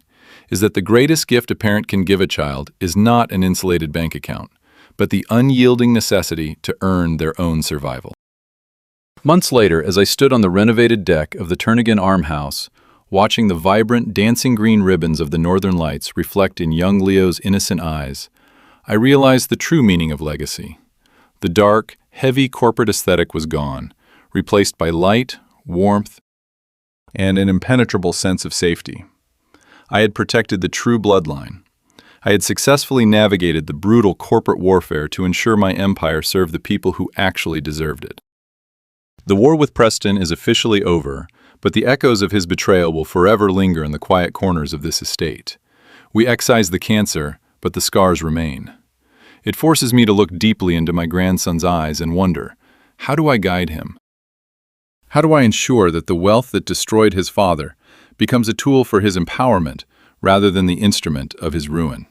is that the greatest gift a parent can give a child is not an insulated bank account, but the unyielding necessity to earn their own survival. Months later, as I stood on the renovated deck of the Turnagain Armhouse, watching the vibrant, dancing green ribbons of the northern lights reflect in young Leo's innocent eyes, I realized the true meaning of legacy. The dark, heavy corporate aesthetic was gone, replaced by light, warmth, and an impenetrable sense of safety. I had protected the true bloodline. I had successfully navigated the brutal corporate warfare to ensure my empire served the people who actually deserved it. The war with Preston is officially over, but the echoes of his betrayal will forever linger in the quiet corners of this estate. We excise the cancer, but the scars remain. It forces me to look deeply into my grandson's eyes and wonder, how do I guide him? How do I ensure that the wealth that destroyed his father becomes a tool for his empowerment rather than the instrument of his ruin?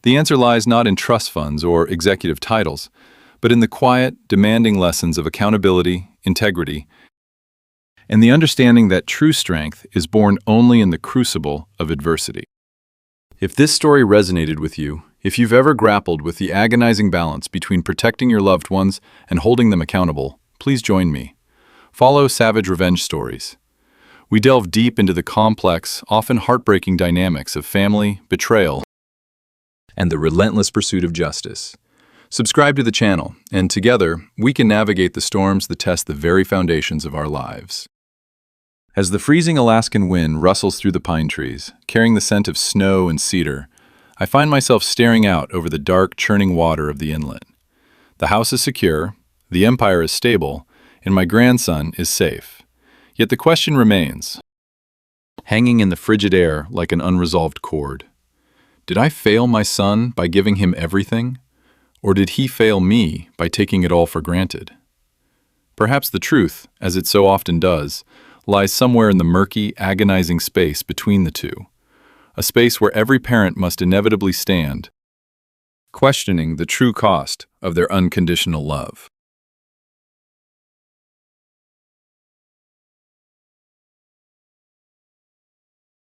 The answer lies not in trust funds or executive titles, but in the quiet, demanding lessons of accountability, integrity, and the understanding that true strength is born only in the crucible of adversity. If this story resonated with you, if you've ever grappled with the agonizing balance between protecting your loved ones and holding them accountable, please join me. Follow Savage Revenge Stories. We delve deep into the complex, often heartbreaking dynamics of family, betrayal, and the relentless pursuit of justice. Subscribe to the channel, and together, we can navigate the storms that test the very foundations of our lives. As the freezing Alaskan wind rustles through the pine trees, carrying the scent of snow and cedar, I find myself staring out over the dark, churning water of the inlet. The house is secure, the empire is stable, and my grandson is safe. Yet the question remains, hanging in the frigid air like an unresolved chord. Did I fail my son by giving him everything? Or did he fail me by taking it all for granted? Perhaps the truth, as it so often does, lies somewhere in the murky, agonizing space between the two, a space where every parent must inevitably stand, questioning the true cost of their unconditional love.